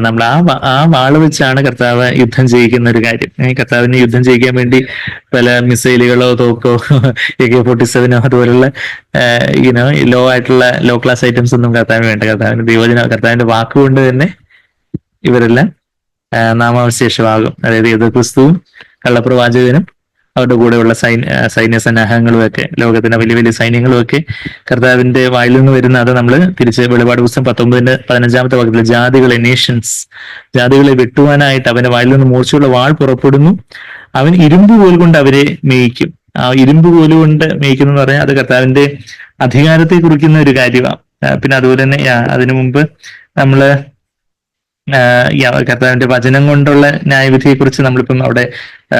നമ്മൾ ആ വാള് വെച്ചാണ് കർത്താവ് യുദ്ധം ചെയ്യിക്കുന്ന ഒരു കാര്യം. കർത്താവിന് യുദ്ധം ചെയ്യിക്കാൻ വേണ്ടി പല മിസൈലുകളോ തോക്കോ AK-47 അതുപോലുള്ള ലോ ക്ലാസ് ഐറ്റംസ് ഒന്നും കർത്താവിന് വേണ്ട. കർത്താവിന്റെ വാക്കുകൊണ്ട് തന്നെ ഇവരെല്ലാം നാമാവശേഷമാകും. അതായത് ഏത് ക്രിസ്തുവും കള്ളപ്രവാചകനും അവരുടെ കൂടെയുള്ള സൈന്യ സന്നാഹങ്ങളും ഒക്കെ, ലോകത്തിന്റെ വലിയ വലിയ സൈന്യങ്ങളും ഒക്കെ കർത്താവിന്റെ വായിൽ നിന്ന് വരുന്ന, അത് നമ്മൾ തിരിച്ച് വെളിപാട് പുസ്തകം 19:15 വാക്യത്തിൽ ജാതികളെ വെട്ടുവാനായിട്ട് അവന്റെ വായിൽ നിന്ന് മൂർച്ചയുള്ള വാൾ പുറപ്പെടുന്നു, അവൻ ഇരുമ്പ് കോൽ കൊണ്ട് അവരെ മേയിക്കും. ആ ഇരുമ്പ് കോൽ കൊണ്ട് മേയിക്കുന്നു എന്ന് പറഞ്ഞാൽ അത് കർത്താവിന്റെ അധികാരത്തെ കുറിക്കുന്ന ഒരു കാര്യമാണ്. പിന്നെ അതുപോലെ തന്നെ അതിനു മുമ്പ് നമ്മള് കർത്താവിന്റെ വചനം കൊണ്ടുള്ള ന്യായവിധിയെ കുറിച്ച് നമ്മളിപ്പം അവിടെ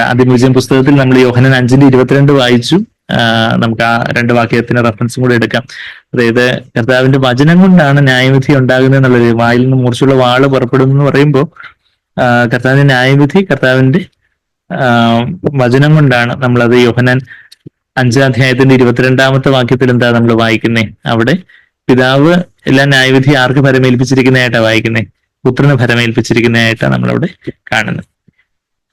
അതിമോചന പുസ്തകത്തിൽ നമ്മൾ യോഹന്നാൻ 5:22 വായിച്ചു. നമുക്ക് ആ 2 വാക്യത്തിന് റെഫറൻസും കൂടെ എടുക്കാം. അതായത് കർത്താവിന്റെ വചനം കൊണ്ടാണ് ന്യായവിധി ഉണ്ടാകുന്നത് എന്നുള്ളത്. വായിൽ നിന്ന് മൂർച്ചയുള്ള വാള് പുറപ്പെടുന്നു എന്ന് പറയുമ്പോൾ കർത്താവിന്റെ ന്യായവിധി കർത്താവിന്റെ വചനം കൊണ്ടാണ്. നമ്മളത് യോഹന്നാൻ 5:22 വാക്യത്തിൽ എന്താ നമ്മൾ വായിക്കുന്നത്? അവിടെ പിതാവ് എല്ലാ ന്യായവിധി ആർക്ക് ഫലമേൽപ്പിച്ചിരിക്കുന്നതായിട്ടാണ് വായിക്കുന്നത്? പുത്രന് ഫലമേൽപ്പിച്ചിരിക്കുന്നതായിട്ടാണ് നമ്മളവിടെ കാണുന്നത്.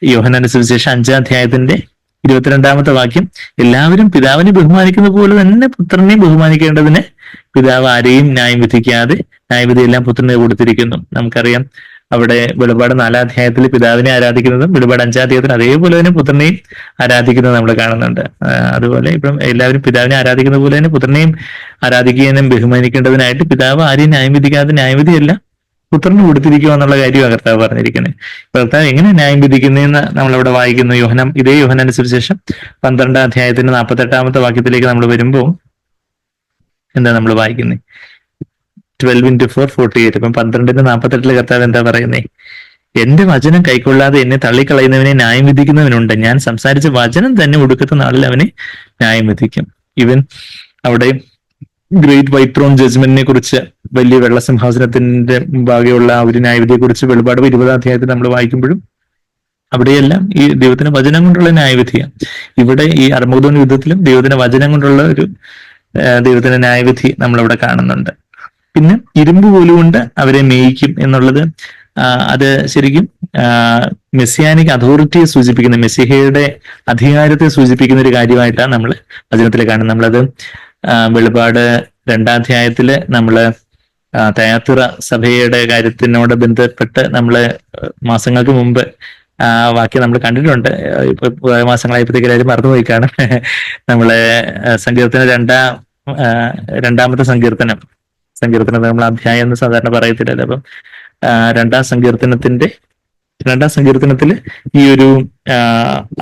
യോഹന്നാന്റെ സുവിശേഷം 5:22 വാക്യം, എല്ലാവരും പിതാവിനെ ബഹുമാനിക്കുന്ന പോലെ തന്നെ പുത്രനെയും ബഹുമാനിക്കേണ്ടതിന് പിതാവ് ആരെയും ന്യായം വിധിക്കാതെ ന്യായവിധി എല്ലാം പുത്രനെ കൊടുത്തിരിക്കുന്നു. നമുക്കറിയാം അവിടെ വെളിപാട് 4 പിതാവിനെ ആരാധിക്കുന്നതും വെളിപാട് 5 അതേപോലെ തന്നെ പുത്രനെയും ആരാധിക്കുന്നത് നമ്മൾ കാണുന്നുണ്ട്. അതുപോലെ ഇപ്പം എല്ലാവരും പിതാവിനെ ആരാധിക്കുന്ന പോലെ തന്നെ പുത്രനെയും ആരാധിക്കുകയും ബഹുമാനിക്കേണ്ടതിനായിട്ട് പിതാവ് ആരെയും ന്യായം വിധിക്കാതെ ന്യായവിധിയെല്ലാം പുത്രന് കൊടുത്തിരിക്കുക എന്നുള്ള കാര്യമാണ് കർത്താവ് പറഞ്ഞിരിക്കുന്നത്. കർത്താവ് എങ്ങനെ ന്യായം വിധിക്കുന്നതെന്ന് നമ്മളവിടെ വായിക്കുന്നു. ഇതേ യോഹന്നാന്റെ സുവിശേഷം 12:48 വാക്യത്തിലേക്ക് നമ്മൾ വരുമ്പോൾ എന്താ നമ്മൾ വായിക്കുന്നത്? 12:4:48. ഇപ്പം 12:48 കർത്താവ് എന്താ പറയുന്നേ? എന്റെ വചനം കൈക്കൊള്ളാതെ എന്നെ തള്ളിക്കളയുന്നവനെ ന്യായം വിധിക്കുന്നവനുണ്ട്. ഞാൻ സംസാരിച്ച വചനം തന്നെ ഒടുക്കത്തെ നാളിൽ അവനെ ന്യായം വിധിക്കും. ഇവൻ അവിടെ ഗ്രേറ്റ് വൈറ്റ് ത്രോൺ ജഡ്ജ്മെന്റിനെ കുറിച്ച്, വലിയ വെള്ളസിംഹാസനത്തിന്റെ മുമ്പാകെയുള്ള ആ ഒരു ന്യായവിധിയെ കുറിച്ച് വെളിപാട് 20 നമ്മൾ വായിക്കുമ്പോഴും അവിടെയെല്ലാം ഈ ദൈവത്തിന്റെ വചനം കൊണ്ടുള്ള ന്യായവിധിയാണ്. ഇവിടെ ഈ അർമഗദോൻ യുദ്ധത്തിലും ദൈവത്തിന്റെ വചനം കൊണ്ടുള്ള ഒരു ദൈവത്തിന്റെ ന്യായവിധി നമ്മളവിടെ കാണുന്നുണ്ട്. പിന്നെ ഇരുമ്പ് പോലുകൊണ്ട് അവരെ മേയിക്കും എന്നുള്ളത് അത് ശരിക്കും മെസ്സിയാനിക് അതോറിറ്റിയെ സൂചിപ്പിക്കുന്ന, മെസ്സിഹയുടെ അധികാരത്തെ സൂചിപ്പിക്കുന്ന ഒരു കാര്യമായിട്ടാണ് നമ്മൾ വചനത്തിൽ കാണുന്നത്. നമ്മളത് വെളിപാട് 2-ാധ്യായത്തില് നമ്മള് തയാത്തുറ സഭയുടെ കാര്യത്തിനോട് ബന്ധപ്പെട്ട് നമ്മള് മാസങ്ങൾക്ക് മുമ്പ് വാക്യം നമ്മൾ കണ്ടിട്ടുണ്ട്. ഇപ്പൊ മാസങ്ങളായപ്പോഴത്തേക്ക് എല്ലാവരും മറന്നുപോയി കാണും. നമ്മള് സങ്കീർത്തനം രണ്ടാമത്തെ സങ്കീർത്തനം നമ്മൾ അധ്യായം എന്ന് സാധാരണ പറയത്തില്ലല്ലോ. അപ്പം രണ്ടാം സങ്കീർത്തനത്തില് ഈ ഒരു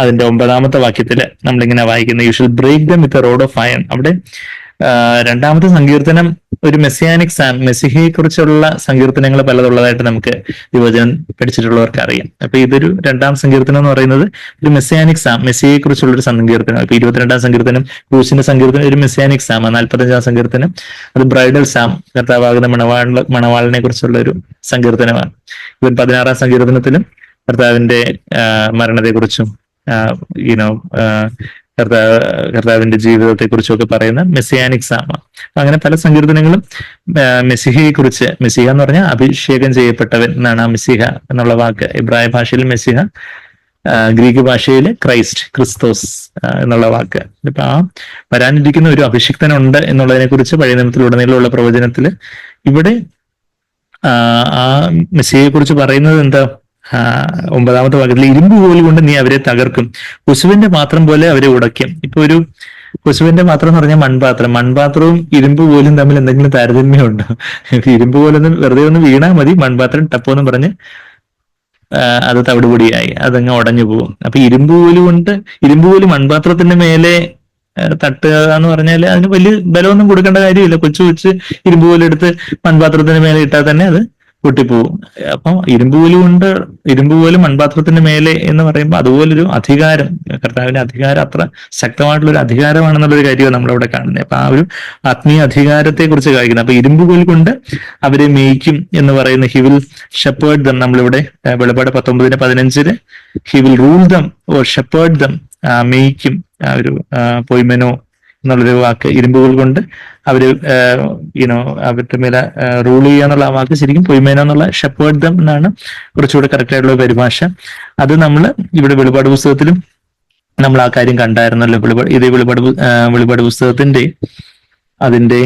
അതിന്റെ 9-ാമത്തെ വാക്യത്തില് നമ്മളിങ്ങനെ വായിക്കുന്നത്, you shall break them with a rod of iron. അവിടെ രണ്ടാമത്തെ സങ്കീർത്തനം ഒരു മെസ്സിയാനിക് മെസ്സിഹയെ കുറിച്ചുള്ള സങ്കീർത്തനങ്ങൾ പലതുള്ളതായിട്ട് നമുക്ക് യുവജനം പഠിച്ചിട്ടുള്ളവർക്ക് അറിയാം. അപ്പൊ ഇതൊരു രണ്ടാം സങ്കീർത്തനം എന്ന് പറയുന്നത് ഒരു മെസ്സിയാനിക് മെസ്സിഹയെ കുറിച്ചുള്ള ഒരു സങ്കീർത്തനം. ഇപ്പൊ 22-ാം സങ്കീർത്തനം ക്രൂശിന്റെ സങ്കീർത്തനം ഒരു മെസ്സിയാനിക് സാം, 45-ാം സങ്കീർത്തനം അത് ബ്രൈഡൽ സാം, കർത്താവാകുന്ന മണവാളിനെ കുറിച്ചുള്ള ഒരു സങ്കീർത്തനമാണ്. ഇവൻ 16-ാം സങ്കീർത്തനത്തിലും കർത്താവിന്റെ മരണത്തെക്കുറിച്ചും കർത്താവിന്റെ ജീവിതത്തെ കുറിച്ചൊക്കെ പറയുന്ന മെസ്സിയാനിക് സാമ. അങ്ങനെ പല സങ്കീർത്തനങ്ങളും മെസ്സിഹയെ കുറിച്ച്, മെസ്സിഹ എന്ന് പറഞ്ഞാൽ അഭിഷേകം ചെയ്യപ്പെട്ടവൻ എന്നാണ് ആ മെസ്സിഹ എന്നുള്ള വാക്ക്. ഇബ്രായ ഭാഷയിൽ മെസ്സിഹ, ഗ്രീക്ക് ഭാഷയിൽ ക്രിസ്തോസ് എന്നുള്ള വാക്ക്. ഇപ്പൊ ആ വരാനിരിക്കുന്ന ഒരു അഭിഷിക്തനുണ്ട് എന്നുള്ളതിനെ കുറിച്ച് പഴയ നിയമത്തിലുടനീളമുള്ള പ്രവചനത്തില് ഇവിടെ ആ മെസ്സിഹയെ കുറിച്ച് പറയുന്നത് എന്താ? 9-ാമത്തെ വാക്യത്തിൽ ഇരുമ്പ് പോലും കൊണ്ട് നീ അവരെ തകർക്കും, കുശുവിന്റെ പാത്രം പോലെ അവരെ ഉടയ്ക്കും. ഇപ്പൊ ഒരു കുശുവിന്റെ പാത്രം എന്ന് പറഞ്ഞാൽ മൺപാത്രവും ഇരുമ്പ് പോലും തമ്മിൽ എന്തെങ്കിലും താരതമ്യമുണ്ടോ? ഇരുമ്പ് പോലൊന്ന് വെറുതെ ഒന്ന് വീണാൽ മതി, മൺപാത്രം ടപ്പോന്ന് പറഞ്ഞ് അത് തവിടുപൊടിയായി, അതങ്ങ് ഉടഞ്ഞു പോകും. അപ്പൊ ഇരുമ്പ് പോലും മൺപാത്രത്തിന്റെ മേലെ തട്ടുക എന്ന് പറഞ്ഞാൽ അതിന് വലിയ ബലമൊന്നും കൊടുക്കേണ്ട കാര്യമില്ല. കൊച്ചു ഇരുമ്പ് പോലും എടുത്ത് മൺപാത്രത്തിന് മേലെ ഇട്ടാൽ തന്നെ അത് പൊട്ടിപ്പോവും. അപ്പം ഇരുമ്പ് പോലും മൺപാത്രത്തിന്റെ മേലെ എന്ന് പറയുമ്പോൾ അതുപോലൊരു അധികാരം, കർത്താവിന്റെ അധികാരം അത്ര ശക്തമായിട്ടുള്ള ഒരു അധികാരമാണെന്നുള്ളൊരു കാര്യമാണ് നമ്മളവിടെ കാണുന്നത്. അപ്പൊ ആ ഒരു ആത്മീയ അധികാരത്തെ കുറിച്ച് കാണിക്കുന്നത്. അപ്പൊ ഇരുമ്പ് കൊണ്ട് അവരെ മേയ്ക്കും എന്ന് പറയുന്ന ഹി വിൽ ഷെപ്പേർഡ് ദം, നമ്മളിവിടെ വെളിപാട് 19:15 he will rule them or shepherd them, മേയ്ക്കും, ആ ഒരു പൊയ്മെനോ എന്നുള്ളൊരു വാക്ക്, ഇരുമ്പുകൾ കൊണ്ട് അവര് അവരുടെ മേലെ റൂൾ ചെയ്യുക എന്നുള്ള ആ വാക്ക് ശരിക്കും പൊയ്മേന എന്നുള്ള ഷെപ്പേർഡ് ദം എന്നാണ് കുറച്ചുകൂടെ കറക്റ്റ് ആയിട്ടുള്ള പരിഭാഷ. അത് നമ്മൾ ഇവിടെ വെളിപാട് പുസ്തകത്തിലും നമ്മൾ ആ കാര്യം കണ്ടായിരുന്നല്ലോ. വെളിപാട് പുസ്തകത്തിന്റെ അതിന്റെ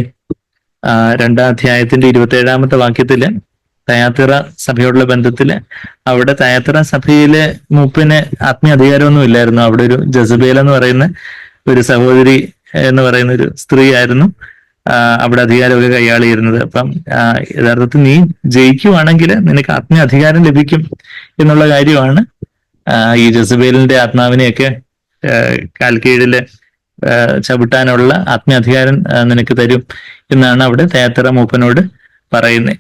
2-ാധ്യായത്തിന്റെ 27-ാമത്തെ വാക്യത്തില് തയാത്തിറ സഭയോടുള്ള ബന്ധത്തില്, അവിടെ തയാത്തിറ സഭയിലെ മൂപ്പിന് ആത്മീയ അധികാരമൊന്നും ഇല്ലായിരുന്നു. അവിടെ ഒരു ജസബേൽ എന്ന് പറയുന്ന ഒരു സഹോദരി എന്ന് പറയുന്ന ഒരു സ്ത്രീ ആയിരുന്നു അവിടെ അധികാരമൊക്കെ കൈയാളിയിരുന്നത്. അപ്പം യഥാർത്ഥത്തിൽ നീ ജയിക്കുവാണെങ്കിൽ നിനക്ക് ആത്മീയ അധികാരം ലഭിക്കും എന്നുള്ള കാര്യമാണ് ഈ ജസബേലിന്റെ ആത്മാവിനെയൊക്കെ കാൽക്കീഴില് ചവിട്ടാനുള്ള ആത്മീയ അധികാരം നിനക്ക് തരും എന്നാണ് അവിടെ തയാത്തിറ മൂപ്പനോട് പറയുന്നത്.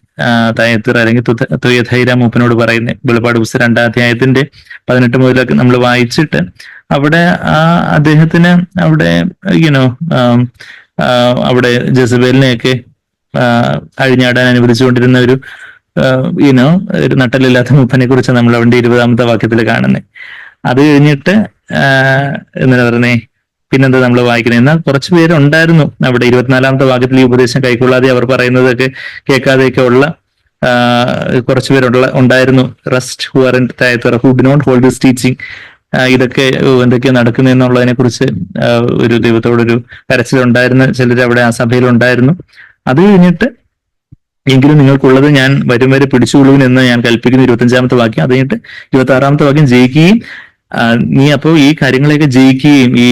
തയത്തിറ അല്ലെങ്കിൽ തുയഥൈര മൂപ്പനോട് പറയുന്നത്. വെളിപാട് പുസ്തകം 2-ാധ്യായത്തിന്റെ 18 മുതലൊക്കെ നമ്മൾ വായിച്ചിട്ട് അവിടെ അദ്ദേഹത്തിന് അവിടെ അവിടെ ജസബേലിനെയൊക്കെ അഴിഞ്ഞാടാൻ അനുവദിച്ചുകൊണ്ടിരുന്ന ഒരു ഒരു നട്ടലില്ലാത്ത മൂപ്പനെ കുറിച്ച് നമ്മൾ അവന്റെ 20-ാമത്തെ വാക്യത്തിൽ കാണുന്നത്. അത് കഴിഞ്ഞിട്ട് എന്താ പറഞ്ഞേ, പിന്നെന്താ നമ്മൾ വായിക്കുന്നത്? എന്നാൽ കുറച്ചു പേരുണ്ടായിരുന്നു അവിടെ 24-ാമത്തെ വാക്യത്തിൽ ഈ ഉപദേശം കൈക്കൊള്ളാതെ അവർ പറയുന്നതൊക്കെ കേൾക്കാതെയൊക്കെ ഉള്ള കുറച്ചു ഉണ്ടായിരുന്നു. Rest who are in Thyatira who do not hold this teaching. ഇതൊക്കെ എന്തൊക്കെയാ നടക്കുന്നതെന്നുള്ളതിനെ കുറിച്ച് ഒരു ദൈവത്തോടൊരു കരച്ചിലുണ്ടായിരുന്ന ചിലർ അവിടെ ആ സഭയിൽ ഉണ്ടായിരുന്നു. അത് കഴിഞ്ഞിട്ട് എങ്കിലും നിങ്ങൾക്കുള്ളത് ഞാൻ വരും വരെ പിടിച്ചുകൊള്ളുവിൻ എന്ന് ഞാൻ കൽപ്പിക്കുന്ന 25-ാമത്തെ വാക്യം. അത് കഴിഞ്ഞിട്ട് 26-ാമത്തെ വാക്യം ജയിക്കുകയും നീ അപ്പോൾ ഈ കാര്യങ്ങളെയൊക്കെ ജയിക്കുകയും ഈ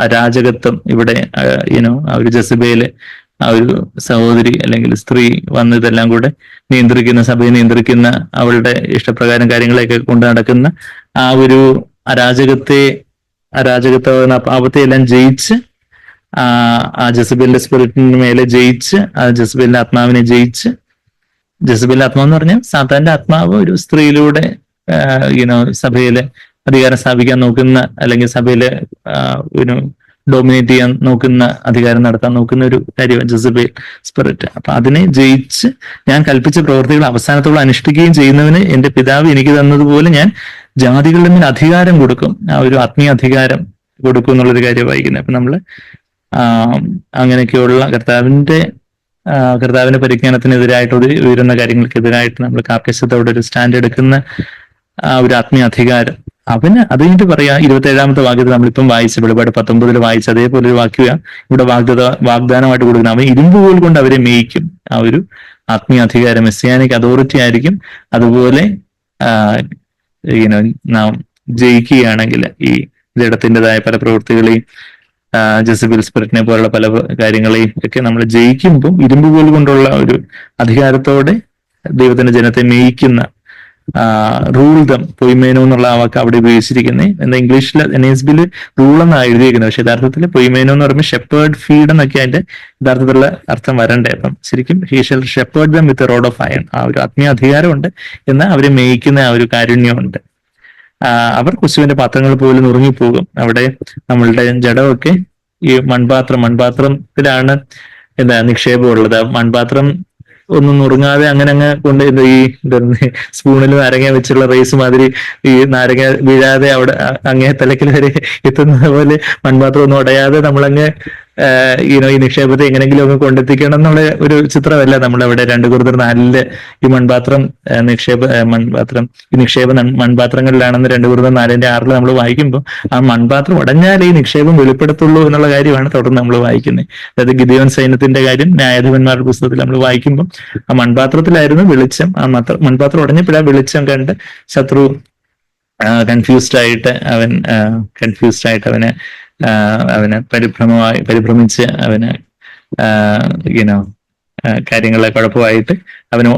അരാജകത്വം ഇവിടെ ആ ഒരു ജസബേല് ആ ഒരു സഹോദരി അല്ലെങ്കിൽ സ്ത്രീ വന്ന് ഇതെല്ലാം കൂടെ നിയന്ത്രിക്കുന്ന, സഭയെ നിയന്ത്രിക്കുന്ന, അവളുടെ ഇഷ്ടപ്രകാരം കാര്യങ്ങളെയൊക്കെ കൊണ്ട് നടക്കുന്ന ആ ഒരു അരാജകത്വ പാപത്തെ എല്ലാം ജയിച്ച് ആ ജസബേലിന്റെ സ്പിരിറ്റിന് മേലെ ജയിച്ച് ആ ജസബേലിന്റെ ആത്മാവിനെ ജയിച്ച്, ജസബേലിന്റെ ആത്മാവ് എന്ന് പറഞ്ഞാൽ സാത്താന്റെ ആത്മാവ് ഒരു സ്ത്രീയിലൂടെ സഭയിലെ അധികാരം സ്ഥാപിക്കാൻ നോക്കുന്ന അല്ലെങ്കിൽ സഭയിലെ ഡോമിനേറ്റ് ചെയ്യാൻ നോക്കുന്ന, അധികാരം നടത്താൻ നോക്കുന്ന ഒരു കാര്യമാണ് ജെസബേൽ സ്പിരിറ്റ്. അപ്പൊ അതിനെ ജയിച്ച് ഞാൻ കൽപ്പിച്ച പ്രവൃത്തികൾ അവസാനത്തോളം അനുഷ്ഠിക്കുകയും ചെയ്യുന്നവന് എന്റെ പിതാവ് എനിക്ക് തന്നതുപോലെ ഞാൻ ജാതികളുടെ മേൽ അധികാരം കൊടുക്കും, ആ ഒരു ആത്മീയ അധികാരം കൊടുക്കും എന്നുള്ളൊരു കാര്യം വായിക്കുന്നത്. അപ്പൊ നമ്മള് അങ്ങനെയൊക്കെയുള്ള കർത്താവിന്റെ പരിജ്ഞാനത്തിനെതിരായിട്ട് ഉയരുന്ന കാര്യങ്ങൾക്കെതിരായിട്ട് നമ്മൾ കാർക്കശ്യത്തോടെ ഒരു സ്റ്റാൻഡ് എടുക്കുന്ന ആ ഒരു ആത്മീയ അധികാരം അവന് അത് കഴിഞ്ഞിട്ട് പറയാ 27ാമത്തെ വാക്യത്തിൽ നമ്മളിപ്പം വായിച്ച വെളിപാട് 19 വായിച്ച അതേപോലെ ഒരു വാക്യമാണ് ഇവിടെ വാഗ്ദാനമായിട്ട് കൊടുക്കുന്നത്. അവൻ ഇരുമ്പുകൾ കൊണ്ട് അവരെ മേയിക്കും. ആ ഒരു ആത്മീയ അധികാരം മെസ്സിയാനിക് അതോറിറ്റി ആയിരിക്കും. അതുപോലെ നാം ജയിക്കുകയാണെങ്കിൽ ഈ ജഡത്തിൻ്റെതായ പല പ്രവൃത്തികളെയും ജെസബേൽ സ്പിരിറ്റിനെ പോലുള്ള പല കാര്യങ്ങളെയും ഒക്കെ നമ്മൾ ജയിക്കുമ്പോൾ ഇരുമ്പുകൾ കൊണ്ടുള്ള ഒരു അധികാരത്തോടെ ദൈവത്തിന്റെ ജനത്തെ മേയിക്കുന്ന റൂൾ ദം പൊയ്മേനോ എന്നുള്ള ആ വാക്ക് അവിടെ ഉപയോഗിച്ചിരിക്കുന്നത്. എന്താ ഇംഗ്ലീഷിൽ NSBയിൽ റൂൾ എന്നാണ് എഴുതിയിരിക്കുന്നത്, പക്ഷെ യഥാർത്ഥത്തിൽ പൊയ്മേനോ എന്ന് പറയുമ്പോൾ ഷെപ്പേർഡ് ഫീഡ് എന്നൊക്കെ അതിന്റെ യഥാർത്ഥത്തിലുള്ള അർത്ഥം വരണ്ടേ. അപ്പം ശരിക്കും he shall shepherd dum with road of iron. ആ ഒരു ആത്മീയ അധികാരമുണ്ട്, എന്നാൽ അവരെ മേയിക്കുന്ന ആ ഒരു കാരുണ്യമുണ്ട്. അവർ കുശുവിന്റെ പാത്രങ്ങൾ പോലും നുറുങ്ങിപ്പോകും. അവിടെ നമ്മളുടെ ജഡമൊക്കെ ഈ മൺപാത്രത്തിലാണ് നിക്ഷേപമുള്ളത്. മൺപാത്രം ഒന്നും നുറുങ്ങാതെ അങ്ങനെ കൊണ്ട് ഈ സ്പൂണിൽ നാരങ്ങ വെച്ചുള്ള റേസ് മാതിരി ഈ നാരങ്ങ വീഴാതെ അവിടെ അങ്ങേ തലക്കിൽ വരെ എത്തുന്നത് പോലെ മൺപാത്രം ഒന്നും ഉടയാതെ നമ്മളങ്ങ് ഈ നിക്ഷേപത്തെ എങ്ങനെങ്കിലും ഒക്കെ കൊണ്ടെത്തിക്കണം എന്നുള്ള ഒരു ചിത്രമല്ല നമ്മളവിടെ 2 Corinthians 4 ഈ നിക്ഷേപ മൺപാത്രങ്ങളിലാണെന്ന് 2 Corinthians 4:6 നമ്മൾ വായിക്കുമ്പോൾ ആ മൺപാത്രം ഉടഞ്ഞാൽ ഈ നിക്ഷേപം വെളിപ്പെടുത്തുള്ളൂ എന്നുള്ള കാര്യമാണ് തുടർന്ന് നമ്മൾ വായിക്കുന്നത്. അതായത് ഗിദെയോൻ സൈന്യത്തിന്റെ കാര്യം ന്യായാധിപന്മാരുടെ പുസ്തകത്തിൽ നമ്മൾ വായിക്കുമ്പോൾ ആ മൺപാത്രത്തിലായിരുന്നു വെളിച്ചം. ആ മൺപാത്രം ഉടഞ്ഞപ്പോഴാ വെളിച്ചം കണ്ട് ശത്രു കൺഫ്യൂസ്ഡ് ആയിട്ട് അവന് പരിഭ്രമിച്ച് അവന് കാര്യങ്ങളെ കുഴപ്പമായിട്ട് അവന്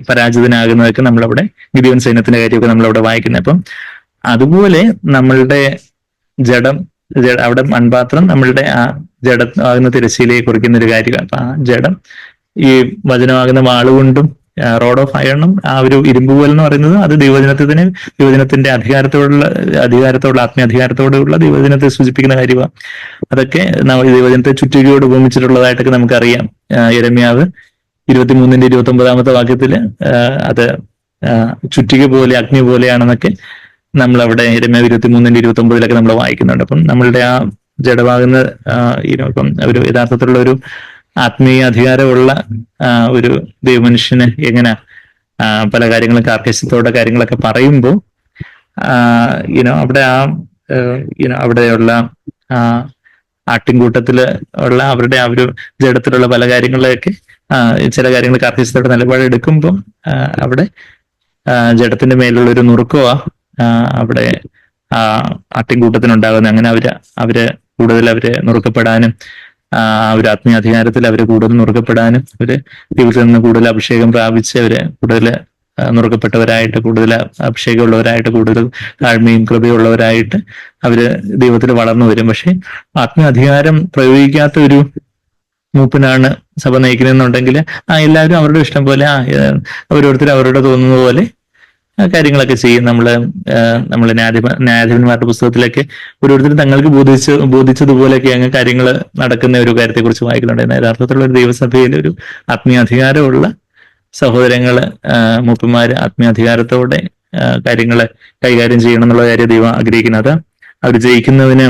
പരാജിതനാകുന്നതൊക്കെ നമ്മളവിടെ ഗിദെയോൻ സൈന്യത്തിന്റെ കാര്യമൊക്കെ നമ്മളവിടെ വായിക്കുന്നത്. അപ്പം അതുപോലെ നമ്മളുടെ അവിടെ മൺപാത്രം നമ്മളുടെ ആ ജഡമാകുന്ന തിരശ്ശീലയെ കുറിക്കുന്ന ഒരു കാര്യമാണ്. അപ്പൊ ആ ജഡം ഈ വചനമാകുന്ന വാളുകൊണ്ടും റോഡ് ഓഫ് അയണും ആ ഒരു ഇരുമ്പുകോൽ എന്ന് പറയുന്നത് അത് ദൈവജനത്തിന്റെ അധികാരത്തോടുള്ള ആത്മീയ അധികാരത്തോടുള്ള ദൈവജനത്തെ സൂചിപ്പിക്കുന്ന കാര്യമാണ്. അതൊക്കെ ദൈവജനത്തെ ചുറ്റികയോട് ഉപമിച്ചിട്ടുള്ളതായിട്ടൊക്കെ നമുക്കറിയാം. യെരമ്യാവ് 23-29 വാക്യത്തില് അത് ചുറ്റിക പോലെ അഗ്നി പോലെയാണെന്നൊക്കെ നമ്മളവിടെ യെരമ്യാവ് 23-29 നമ്മൾ വായിക്കുന്നുണ്ട്. അപ്പം നമ്മളുടെ ആ ജഡമാകുന്ന ഇപ്പം ഒരു യഥാർത്ഥത്തിലുള്ള ഒരു ആത്മീയ അധികാരമുള്ള ഒരു ദൈവമനുഷ്യന് എങ്ങനെ പല കാര്യങ്ങളും കാർക്കശ്യത്തോടെ കാര്യങ്ങളൊക്കെ പറയുമ്പോൾ അവിടെ അവിടെയുള്ള ആട്ടിൻകൂട്ടത്തില് ഉള്ള അവരുടെ ആ ഒരു ജഡത്തിലുള്ള പല കാര്യങ്ങളിലൊക്കെ ചില കാര്യങ്ങൾ കാർക്കശ്യത്തോടെ നിലപാടെടുക്കുമ്പോൾ അവിടെ ജഡത്തിന്റെ മേലുള്ള ഒരു നുറുക്കമാ അവിടെ ആട്ടിൻകൂട്ടത്തിനുണ്ടാകുന്നത്. അങ്ങനെ അവര് കൂടുതൽ നുറുക്കപ്പെടാനും ഒരു ആത്മീയ അധികാരത്തിൽ അവര് കൂടുതൽ നുറുക്കപ്പെടാനും അവര് ദൈവത്തിൽ നിന്ന് കൂടുതൽ അഭിഷേകം പ്രാപിച്ച് അവര് കൂടുതൽ നുറുക്കപ്പെട്ടവരായിട്ട്, കൂടുതൽ അഭിഷേകമുള്ളവരായിട്ട്, കൂടുതൽ താഴ്മയും കൃപയുള്ളവരായിട്ട് അവര് ദൈവത്തിൽ വളർന്നു വരും. പക്ഷെ ആത്മീയ അധികാരം പ്രയോഗിക്കാത്ത ഒരു മൂപ്പനാണ് സഭ നയിക്കുന്നതെന്നുണ്ടെങ്കിൽ എല്ലാവരും അവരുടെ ഇഷ്ടം പോലെ ഓരോരുത്തർ അവരുടെ തോന്നുന്ന പോലെ കാര്യങ്ങളൊക്കെ ചെയ്യും. നമ്മള് ന്യായാധിപന്മാരുടെ പുസ്തകത്തിലൊക്കെ ഓരോരുത്തരും തങ്ങൾക്ക് ബോധിച്ചതുപോലെയൊക്കെ അങ്ങ് കാര്യങ്ങൾ നടക്കുന്ന ഒരു കാര്യത്തെ കുറിച്ച് വായിക്കുന്നുണ്ട്. എന്നാൽ യഥാർത്ഥത്തിലുള്ള ഒരു ദൈവസഭയിൽ ഒരു ആത്മീയ അധികാരമുള്ള സഹോദരങ്ങള് മൂപ്പന്മാര് ആത്മീയ അധികാരത്തോടെ കാര്യങ്ങള് കൈകാര്യം ചെയ്യണം എന്നുള്ള കാര്യം ദൈവം ആഗ്രഹിക്കുന്നത്. അവർ ജയിക്കുന്നതിന്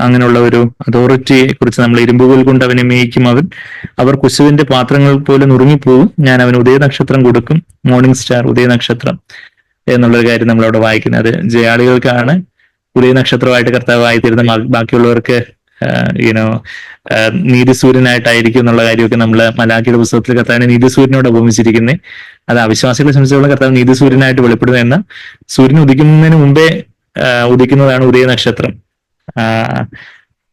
അങ്ങനെയുള്ള ഒരു അതോറിറ്റിയെ കുറിച്ച് നമ്മൾ ഇരുമ്പുകൾ കൊണ്ട് അവനെ മേയിക്കും. അവർ കുശുവിന്റെ പാത്രങ്ങൾ പോലെ നുറുങ്ങിപ്പോകും. ഞാൻ അവന് ഉദയനക്ഷത്രം കൊടുക്കും, മോർണിംഗ് സ്റ്റാർ, ഉദയനക്ഷത്രം എന്നുള്ളൊരു കാര്യം നമ്മളവിടെ വായിക്കുന്നത്. ജയാളികൾക്കാണ് ഉദയനക്ഷത്രമായിട്ട് കർത്താവായി തീരുന്ന, ബാക്കിയുള്ളവർക്ക് നീതിസൂര്യനായിട്ടായിരിക്കും എന്നുള്ള കാര്യമൊക്കെ നമ്മള് മലാഖിയുടെ പുസ്തകത്തിൽ കർത്താവിനെ നീതിസൂര്യനോട് ഉപമിച്ചിരിക്കുന്നത്. അത് അവിശ്വാസികളെ സംബന്ധിച്ചോളം കർത്താവ് നീതിസൂര്യനായിട്ട് വെളിപ്പെടുന്നത്. എന്നാൽ സൂര്യൻ ഉദിക്കുന്നതിന് മുമ്പേ ഉദിക്കുന്നതാണ് ഉദയനക്ഷത്രം,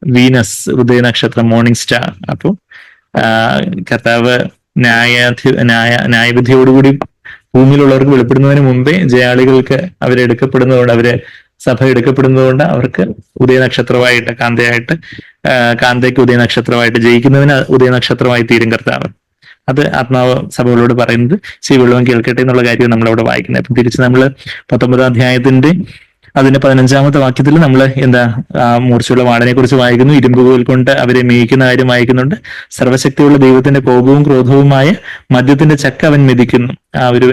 വീനസ് ഉദയനക്ഷത്രം, മോർണിംഗ് സ്റ്റാർ. അപ്പോ കർത്താവ് ന്യായവിധിയോടുകൂടി ഭൂമിയിലുള്ളവർക്ക് വെളിപ്പെടുന്നതിന് മുമ്പേ ജയാളികൾക്ക് അവരെടുക്കപ്പെടുന്നതുകൊണ്ട്, സഭ എടുക്കപ്പെടുന്നതുകൊണ്ട് അവർക്ക് ഉദയനക്ഷത്രമായിട്ട് കാന്തയ്ക്ക് ഉദയനക്ഷത്രമായിട്ട് ജയിക്കുന്നതിന് ഉദയനക്ഷത്രമായി തീരും കർത്താവ്. അത് ആത്മാവ് സഭകളോട് പറയുന്നത് ചെവിയുള്ളവൻ കേൾക്കട്ടെ എന്നുള്ള കാര്യം നമ്മളവിടെ വായിക്കുന്നത്. അപ്പൊ തിരിച്ച് നമ്മള് 19 അധ്യായത്തിന്റെ അതിന്റെ 15-ാമത്തെ വാക്യത്തിൽ നമ്മൾ എന്താ മൂർച്ചയുള്ള വാളിനെ കുറിച്ച് വായിക്കുന്നു. ഇരുമ്പുകോൽ കൊണ്ട് അവരെ മേയിക്കുന്ന കാര്യം വായിക്കുന്നുണ്ട്. സർവശക്തിയുള്ള ദൈവത്തിന്റെ കോപവും ക്രോധവുമായ മദ്യത്തിന്റെ ചക്ക അവൻ മെതിക്കുന്നു. ആ ഒരു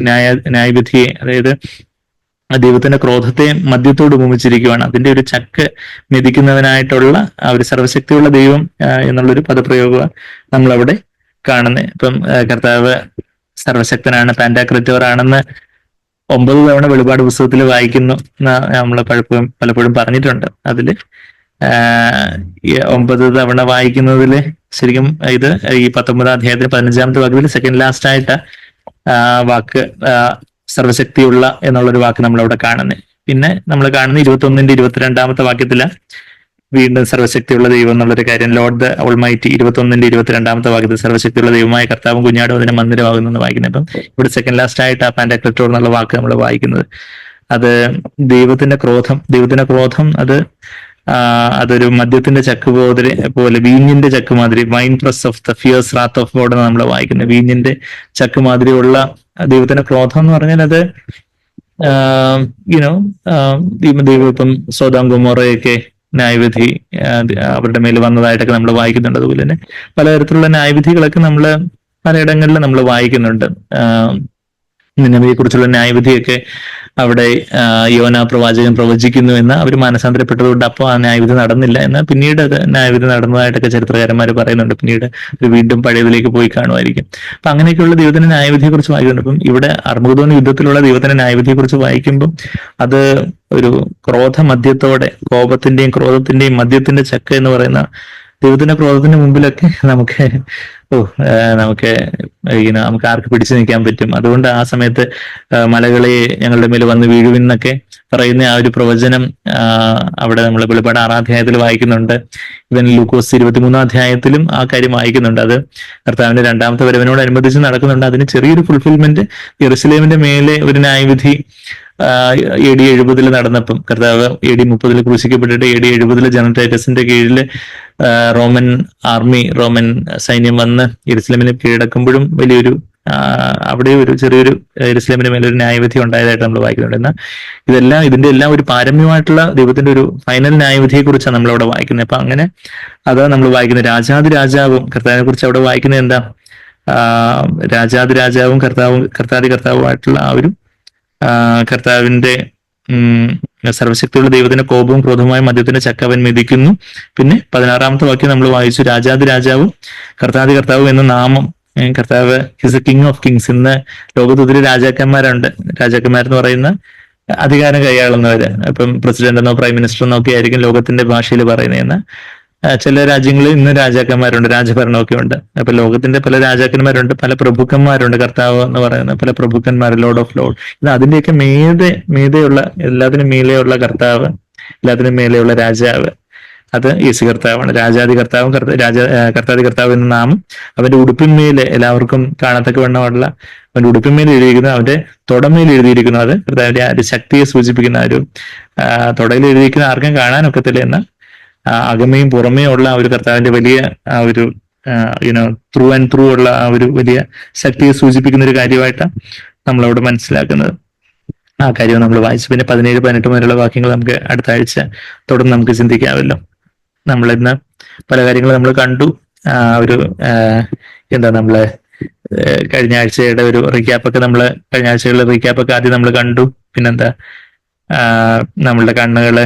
ന്യായവിധിയെ, അതായത് ദൈവത്തിന്റെ ക്രോധത്തെ മദ്യത്തോട് ഉപമിച്ചിരിക്കുകയാണ്. അതിന്റെ ഒരു ചക്ക് മെതിക്കുന്നവനായിട്ടുള്ള ആ ഒരു സർവശക്തിയുള്ള ദൈവം എന്നുള്ളൊരു പദപ്രയോഗമാണ് നമ്മളവിടെ കാണുന്നത്. ഇപ്പം കർത്താവ് സർവശക്തനാണ്, പാന്റാക്രിറ്റോർ ആണെന്ന് 9 തവണ വെളിപാട് പുസ്തകത്തിൽ വായിക്കുന്നു നമ്മൾ പലപ്പോഴും പറഞ്ഞിട്ടുണ്ട്. അതില് 9 തവണ വായിക്കുന്നതില് ശരിക്കും ഇത് ഈ 19-ാം അധ്യായത്തിന് 15-ാമത്തെ വാക്യത്തിൽ സെക്കൻഡ് ലാസ്റ്റ് ആയിട്ട് വാക്ക് സർവശക്തിയുള്ള എന്നുള്ളൊരു വാക്ക് നമ്മളവിടെ കാണുന്നത്. പിന്നെ നമ്മൾ കാണുന്ന 21-ന്റെ 22-ാമത്തെ വാക്യത്തില് വീണ്ടും സർവശക്തിയുള്ള ദൈവം എന്നുള്ളൊരു കാര്യം, ലോർഡ് ദ ഓൾമൈറ്റി. 21-ന്റെ 22-ാമത്തെ വാക്യത്തിൽ സർവശക്തിയുള്ള ദൈവമായ കർത്താവും കുഞ്ഞാടും അതിനെ മന്ദിരമാകുന്നു എന്ന് വായിക്കുന്നത്. അപ്പം ഇവിടെ സെക്കൻഡ് ലാസ്റ്റ് ആയിട്ട് ആ പാന്റാക്രിറ്റോർ എന്നുള്ള വാക്ക് നമ്മൾ വായിക്കുന്നത്. അത് ദൈവത്തിന്റെ ക്രോധം അതൊരു മദ്യത്തിന്റെ ചക്ക് പോലെ വീഞ്ഞിന്റെ ചക്ക് മാതിരി, wine press of the fears റാത്ത് of God എന്ന് നമ്മൾ വായിക്കുന്നത്. വീഞ്ഞിന്റെ ചക്ക് മാതിരിയുള്ള ദൈവത്തിന്റെ ക്രോധം എന്ന് പറഞ്ഞാൽ അത് ദൈവം ഇപ്പം സോദോം ഗൊമോറയൊക്കെ ന്യായവിധി അവരുടെ മേൽ വന്നതായിട്ടൊക്കെ നമ്മൾ വായിക്കുന്നുണ്ട്. അതുപോലെ തന്നെ പലതരത്തിലുള്ള ന്യായവിധികളൊക്കെ നമ്മൾ പലയിടങ്ങളിൽ നമ്മൾ വായിക്കുന്നുണ്ട്. നിനവയെ കുറിച്ചുള്ള ന്യായവിധിയൊക്കെ അവിടെ യോനാ പ്രവാചകൻ പ്രവചിക്കുന്നു എന്ന് അവർ മാനസാന്തരപ്പെട്ടതുകൊണ്ട് അപ്പോൾ ആ ന്യായവിധി നടന്നില്ല. എന്നാൽ പിന്നീട് അത് ന്യായവിധി നടന്നതായിട്ടൊക്കെ ചരിത്രകാരന്മാർ പറയുന്നുണ്ട്. പിന്നീട് വീണ്ടും പഴയതിലേക്ക് പോയി കാണുമായിരിക്കും. അപ്പൊ അങ്ങനെയൊക്കെയുള്ള ദൈവത്തിന്റെ ന്യായവിധിയെ കുറിച്ച് വായിക്കുന്നുണ്ട്. അപ്പം ഇവിടെ അർമ്മഗദോൻ യുദ്ധത്തിലുള്ള ദൈവത്തിന്റെ ന്യായവിധിയെ കുറിച്ച് വായിക്കുമ്പോൾ അത് ഒരു കോപത്തിന്റെയും ക്രോധത്തിന്റെയും മദ്യത്തിന്റെ ചക്ക എന്ന് പറയുന്ന ദൈവത്തിന്റെ ക്രോധത്തിന്റെ മുമ്പിലൊക്കെ നമുക്ക് ആർക്ക് പിടിച്ചു നിൽക്കാൻ പറ്റും. അതുകൊണ്ട് ആ സമയത്ത് മലകളെ ഞങ്ങളുടെ മേൽ വന്ന് വീഴുവിന്നൊക്കെ പറയുന്ന ആ ഒരു പ്രവചനം അവിടെ നമ്മൾ വെളിപ്പാട് 6-ാം അധ്യായത്തിൽ വായിക്കുന്നുണ്ട്. ഇവൻ ലൂക്കോസ് 23-ാം അധ്യായത്തിലും ആ കാര്യം വായിക്കുന്നുണ്ട്. അത് കർത്താവിന്റെ 2ാമത്തെ വരവിനോടനുബന്ധിച്ച് നടക്കുന്നുണ്ട്. അതിന് ചെറിയൊരു ഫുൾഫിൽമെന്റ് യെരുശലേമിന്റെ മേലെ ഒരു ന്യായവിധി AD 70 നടന്നപ്പം, കർത്താവ് AD 30 ക്രൂശിക്കപ്പെട്ടിട്ട് AD 70 ജനറൽ ടൈറ്റസിന്റെ കീഴിൽ റോമൻ സൈന്യം വന്ന് യെരുശലേമിനെ കീഴടക്കുമ്പോഴും വലിയൊരു അവിടെ ഒരു ചെറിയൊരു യെരുശലേമിന്റെ മേലെ ഒരു ന്യായവിധി ഉണ്ടായതായിട്ട് നമ്മൾ വായിക്കുന്നുണ്ട്. എന്നാൽ ഇതിന്റെ എല്ലാം ഒരു പാരമ്യമായിട്ടുള്ള ദൈവത്തിന്റെ ഒരു ഫൈനൽ ന്യായവിധിയെ കുറിച്ചാണ് നമ്മളവിടെ വായിക്കുന്നത്. അപ്പൊ അങ്ങനെ അതാ നമ്മൾ വായിക്കുന്നത്. രാജാവും കർത്താവിനെ കുറിച്ച് അവിടെ വായിക്കുന്നത് എന്താ? രാജാവും കർത്താവുമായിട്ടുള്ള ആ ഒരു കർത്താവിന്റെ സർവശക്തിയുള്ള ദൈവത്തിന്റെ കോപവും ക്രോധവുമായ മദ്യത്തിന്റെ ചക്ക അവൻ മെതിക്കുന്നു. പിന്നെ 16-ാമത്തെ വാക്യം നമ്മൾ വായിച്ചു, രാജാവും കർത്താവും എന്ന നാമം. കർത്താവ് he's a king of Kings. ഇന്ന് ലോകത്തൊത്തിരി രാജാക്കന്മാരെന്ന് പറയുന്ന അധികാരം കൈയാളുന്നവര്, ഇപ്പം പ്രസിഡന്റ് എന്നോ പ്രൈം മിനിസ്റ്റർ എന്നോ ഒക്കെ ആയിരിക്കും ലോകത്തിന്റെ ഭാഷയിൽ പറയുന്നതെന്ന്. ചില രാജ്യങ്ങളിൽ ഇന്ന് രാജാക്കന്മാരുണ്ട്, രാജഭരണമൊക്കെ ഉണ്ട്. അപ്പൊ ലോകത്തിന്റെ പല രാജാക്കന്മാരുണ്ട്, പല പ്രഭുക്കന്മാരുണ്ട്. കർത്താവ് എന്ന് പറയുന്ന പല പ്രഭുക്കന്മാർ, ലോർഡ് ഓഫ് ലോർഡ്. ഇത് അതിന്റെയൊക്കെ മീതെയുള്ള എല്ലാത്തിനും മേലെയുള്ള കർത്താവ്, എല്ലാത്തിനും മേലെയുള്ള രാജാവ്, അത് യേശു കർത്താവാണ്. കർത്താതി കർത്താവ് എന്ന നാമം അവന്റെ ഉടുപ്പിന്മേല് എല്ലാവർക്കും കാണത്തക്ക വണ്ണമുള്ള അവന്റെ ഉടുപ്പിന്മേൽ എഴുതിയിരിക്കുന്നു, അവന്റെ തുടമേൽ എഴുതിയിരിക്കുന്നു. അത് കർത്താവിന്റെ ആ ഒരു ശക്തിയെ സൂചിപ്പിക്കുന്ന ഒരു തുടയിൽ എഴുതിയിരിക്കുന്ന ആർക്കും കാണാനൊക്കത്തില്ല എന്ന അകമയും പുറമേയും ഉള്ള ഒരു കർത്താവിന്റെ വലിയ ആ ഒരു ത്രൂ ആൻഡ് ത്രൂ ഉള്ള ആ ഒരു വലിയ ശക്തിയെ സൂചിപ്പിക്കുന്ന ഒരു കാര്യമായിട്ടാണ് നമ്മളവിടെ മനസ്സിലാക്കുന്നത്. ആ കാര്യം നമ്മൾ വായിച്ചു. പിന്നെ 17-18 മുതലുള്ള വാക്യങ്ങൾ നമുക്ക് അടുത്ത ആഴ്ച തുടർന്ന് നമുക്ക് ചിന്തിക്കാമല്ലോ. നമ്മളിന്ന് പല കാര്യങ്ങളും നമ്മൾ കണ്ടു. നമ്മള് കഴിഞ്ഞ ആഴ്ചയുടെ ഒരു റീക്യാപ്പൊക്കെ കഴിഞ്ഞ ആഴ്ചകളിലെ റീക്യാപ്പൊക്കെ ആദ്യം നമ്മൾ കണ്ടു. പിന്നെന്താ, നമ്മളുടെ കണ്ണുകള്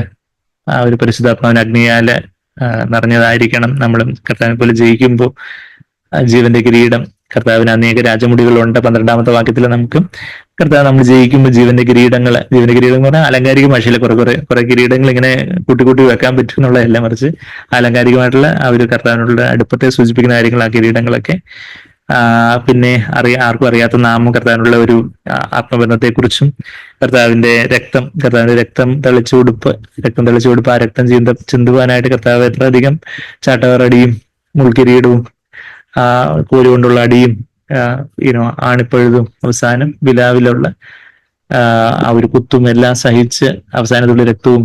ആ ഒരു പരിശുദ്ധാത്മാവിന് അഗ്നിയാല് നിറഞ്ഞതായിരിക്കണം. നമ്മൾ കർത്താവിനെ പോലെ ജയിക്കുമ്പോൾ ജീവന്റെ കിരീടം, കർത്താവിന് അനേക രാജമുടികളുണ്ട്. 12-ാമത്തെ വാക്യത്തിൽ നമുക്ക് കർത്താവ് നമ്മൾ ജയിക്കുമ്പോൾ ജീവന്റെ കിരീടങ്ങൾ എന്ന് പറഞ്ഞാൽ ആലങ്കാരിക ഭാഷയിൽ കുറെ കിരീടങ്ങൾ ഇങ്ങനെ കൂട്ടി വെക്കാൻ പറ്റും എന്നുള്ളതല്ല, മറിച്ച് ആലങ്കാരികമായിട്ടുള്ള ആ ഒരു കർത്താവിനുള്ള അടുപ്പത്തെ സൂചിപ്പിക്കുന്ന കാര്യങ്ങൾ, ആ കിരീടങ്ങളൊക്കെ. പിന്നെ ആർക്കും അറിയാത്ത നാമം, കർത്താവിനുള്ള ഒരു ആത്മബന്ധത്തെക്കുറിച്ചും, കർത്താവിന്റെ രക്തം തെളിച്ച ഉടുപ്പ്, ആ രക്തം ചിന്തുവാനായിട്ട് കർത്താവ് എത്രയധികം ചാട്ടവാറടിയും മുൾക്കിരീടവും കോല് കൊണ്ടുള്ള അടിയും ആണിപ്പഴുതും അവസാനം വിലാവിലുള്ള ആ ഒരു കുത്തും എല്ലാം സഹിച്ച് അവസാനത്തുള്ള രക്തവും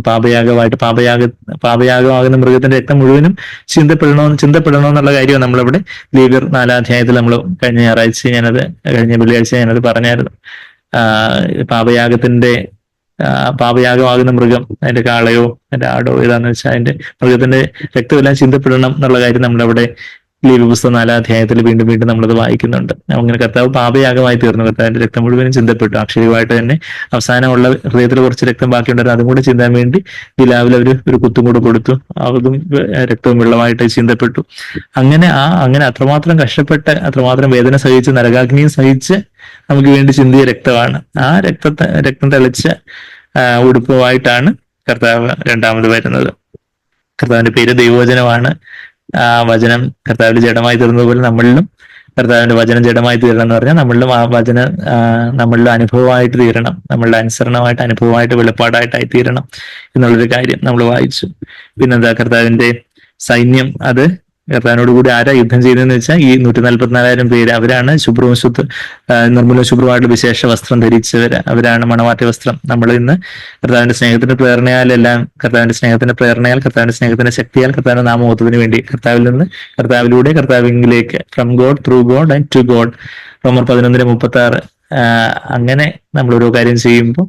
പാപയാഗമാകുന്ന മൃഗത്തിന്റെ രക്തം മുഴുവനും ചിന്തപ്പെടണമെന്നുള്ള കാര്യമാണ് നമ്മളവിടെ ലേവ്യർ 4-ാം അധ്യായത്തിൽ നമ്മൾ കഴിഞ്ഞ വെള്ളിയാഴ്ച ഞാനത് പറഞ്ഞായിരുന്നു. പാപയാഗത്തിന്റെ പാപയാഗമാകുന്ന മൃഗം, അതിന്റെ കാളയോ അതിന്റെ ആടോ ഏതാന്ന് വെച്ചാൽ അതിന്റെ മൃഗത്തിന്റെ രക്തമെല്ലാം ചിന്തപ്പെടണം എന്നുള്ള കാര്യം നമ്മളവിടെ ലേവ്യ പുസ്തകം 4-ാം അധ്യായത്തിൽ വീണ്ടും വീണ്ടും നമ്മളത് വായിക്കുന്നുണ്ട്. അങ്ങനെ കർത്താവ് പാപയാഗമായി തീർന്നു. കർത്താവിന്റെ രക്തം മുഴുവനും ചിന്തപ്പെട്ടു. അക്ഷരികമായിട്ട് തന്നെ അവസാനമുള്ള ഹൃദയത്തിൽ കുറച്ച് രക്തം ബാക്കിയുണ്ടായിരുന്നു, അതും കൂടെ ചിന്താൻ വേണ്ടി ബിലാവിൽ ഒരു കുത്തും കൂടെ കൊടുത്തു. അതും രക്തവും വെള്ളമായിട്ട് ചിന്തപ്പെട്ടു. അങ്ങനെ അത്രമാത്രം കഷ്ടപ്പെട്ട് അത്രമാത്രം വേദന സഹിച്ച് നരകാഗ്നിയും സഹിച്ച് നമുക്ക് വേണ്ടി ചിന്തിയ രക്തമാണ്. ആ രക്തം തെളിച്ച ഉടുപ്പുമായിട്ടാണ് കർത്താവ് രണ്ടാമത് വരുന്നത്. കർത്താവിന്റെ പേര് ദൈവവചനമാണ്. ആ വചനം കർത്താവിൽ ജഡമായി തീർന്നതുപോലെ നമ്മളിലും കർത്താവിന്റെ വചനം ജഡമായി തീരണം എന്ന് പറഞ്ഞാൽ നമ്മളിലും ആ വചന നമ്മളിലും അനുഭവമായിട്ട് തീരണം, നമ്മളുടെ അനുസരണമായിട്ട് അനുഭവമായിട്ട് വെളിപ്പാടായിട്ടായി തീരണം എന്നുള്ളൊരു കാര്യം നമ്മൾ വായിച്ചു. പിന്നെന്താ, കർത്താവിന്റെ സൈന്യം അത് കർത്താവിനോട് കൂടി ആരാ യുദ്ധം ചെയ്തതെന്ന് വെച്ചാൽ ഈ 144,000 പേര്. അവരാണ് ശുഭ്രവും നിർമ്മലവും ശുഭ്രമായിട്ട് വിശേഷ വസ്ത്രം ധരിച്ചവര്. അവരാണ് മണവാട്ടി വസ്ത്രം. നമ്മൾ ഇന്ന് കർത്താവിന്റെ സ്നേഹത്തിന്റെ പ്രേരണയാലെല്ലാം കർത്താവിന്റെ സ്നേഹത്തിന്റെ ശക്തിയാൽ കർത്താവിന്റെ നാമോഹത്തിന് വേണ്ടി കർത്താവിലൂടെ കർത്താവിലേക്ക് from God through God and to God, റോമർ 11:36. അങ്ങനെ നമ്മൾ ഓരോ കാര്യം ചെയ്യുമ്പോൾ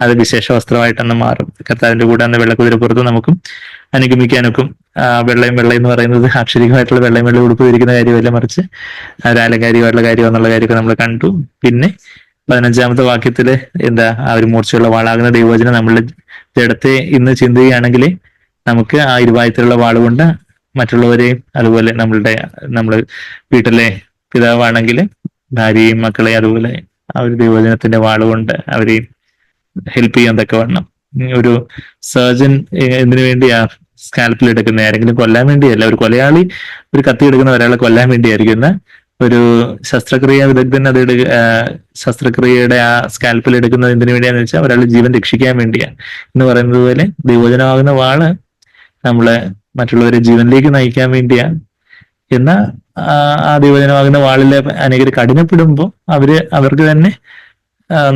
അത് വിശേഷ വസ്ത്രമായിട്ടൊന്ന് മാറും. കർത്താവിന്റെ കൂടെ അന്ന് വെള്ളക്കുതിരപ്പുറത്ത് നമുക്കും അനുഗമിക്കാനൊക്കും. വെള്ളയും എന്ന് പറയുന്നത് അക്ഷരികമായിട്ടുള്ള വെള്ളയും ഉടുപ്പ് ധരിക്കുന്ന കാര്യമല്ല, മറിച്ച് ഒരാലങ്കാരികമായിട്ടുള്ള കാര്യം എന്നുള്ള കാര്യമൊക്കെ നമ്മൾ കണ്ടു. പിന്നെ 15-ാമത്തെ വാക്യത്തില് എന്താ, ആ ഒരു മൂർച്ചയുള്ള വാളാകുന്ന ദൈവവചനം നമ്മളുടെ ജഡത്തെ ഇന്ന് ചിന്തിക്കുകയാണെങ്കിൽ നമുക്ക് ആ ഇരുവായത്തിലുള്ള വാളുകൊണ്ട് മറ്റുള്ളവരെയും, അതുപോലെ നമ്മള് വീട്ടിലെ പിതാവാണെങ്കിൽ ഭാര്യയും മക്കളെയും അതുപോലെ ആ ഒരു ദൈവവചനത്തിന്റെ വാളുകൊണ്ട് അവരെയും ഹെൽപ്പ് ചെയ്യാൻ തക്കവണ്ണം. ഒരു സർജൻ എന്തിനു വേണ്ടിയാ സ്കാൽപ്പിൽ എടുക്കുന്ന? ആരെങ്കിലും കൊല്ലാൻ വേണ്ടിയല്ല. ഒരു കൊലയാളി ഒരു കത്തി എടുക്കുന്ന ഒരാളെ കൊല്ലാൻ വേണ്ടിയായിരിക്കും. എന്നാൽ ഒരു ശസ്ത്രക്രിയ വിദഗ്ധൻ ശസ്ത്രക്രിയയുടെ ആ സ്കാൽപ്പിൽ എടുക്കുന്നത് എന്തിനു വേണ്ടിയാന്ന് വെച്ചാൽ ഒരാളുടെ ജീവൻ രക്ഷിക്കാൻ വേണ്ടിയാ എന്ന് പറയുന്നത് പോലെ ദൈവവചനമാകുന്ന വാള് നമ്മളെ മറ്റുള്ളവരെ ജീവനിലേക്ക് നയിക്കാൻ വേണ്ടിയാ. എന്നാൽ ആ ദൈവവചനമാകുന്ന വാളിലെ അനേകർ കഠിനപ്പെടുമ്പോൾ അവർക്ക് തന്നെ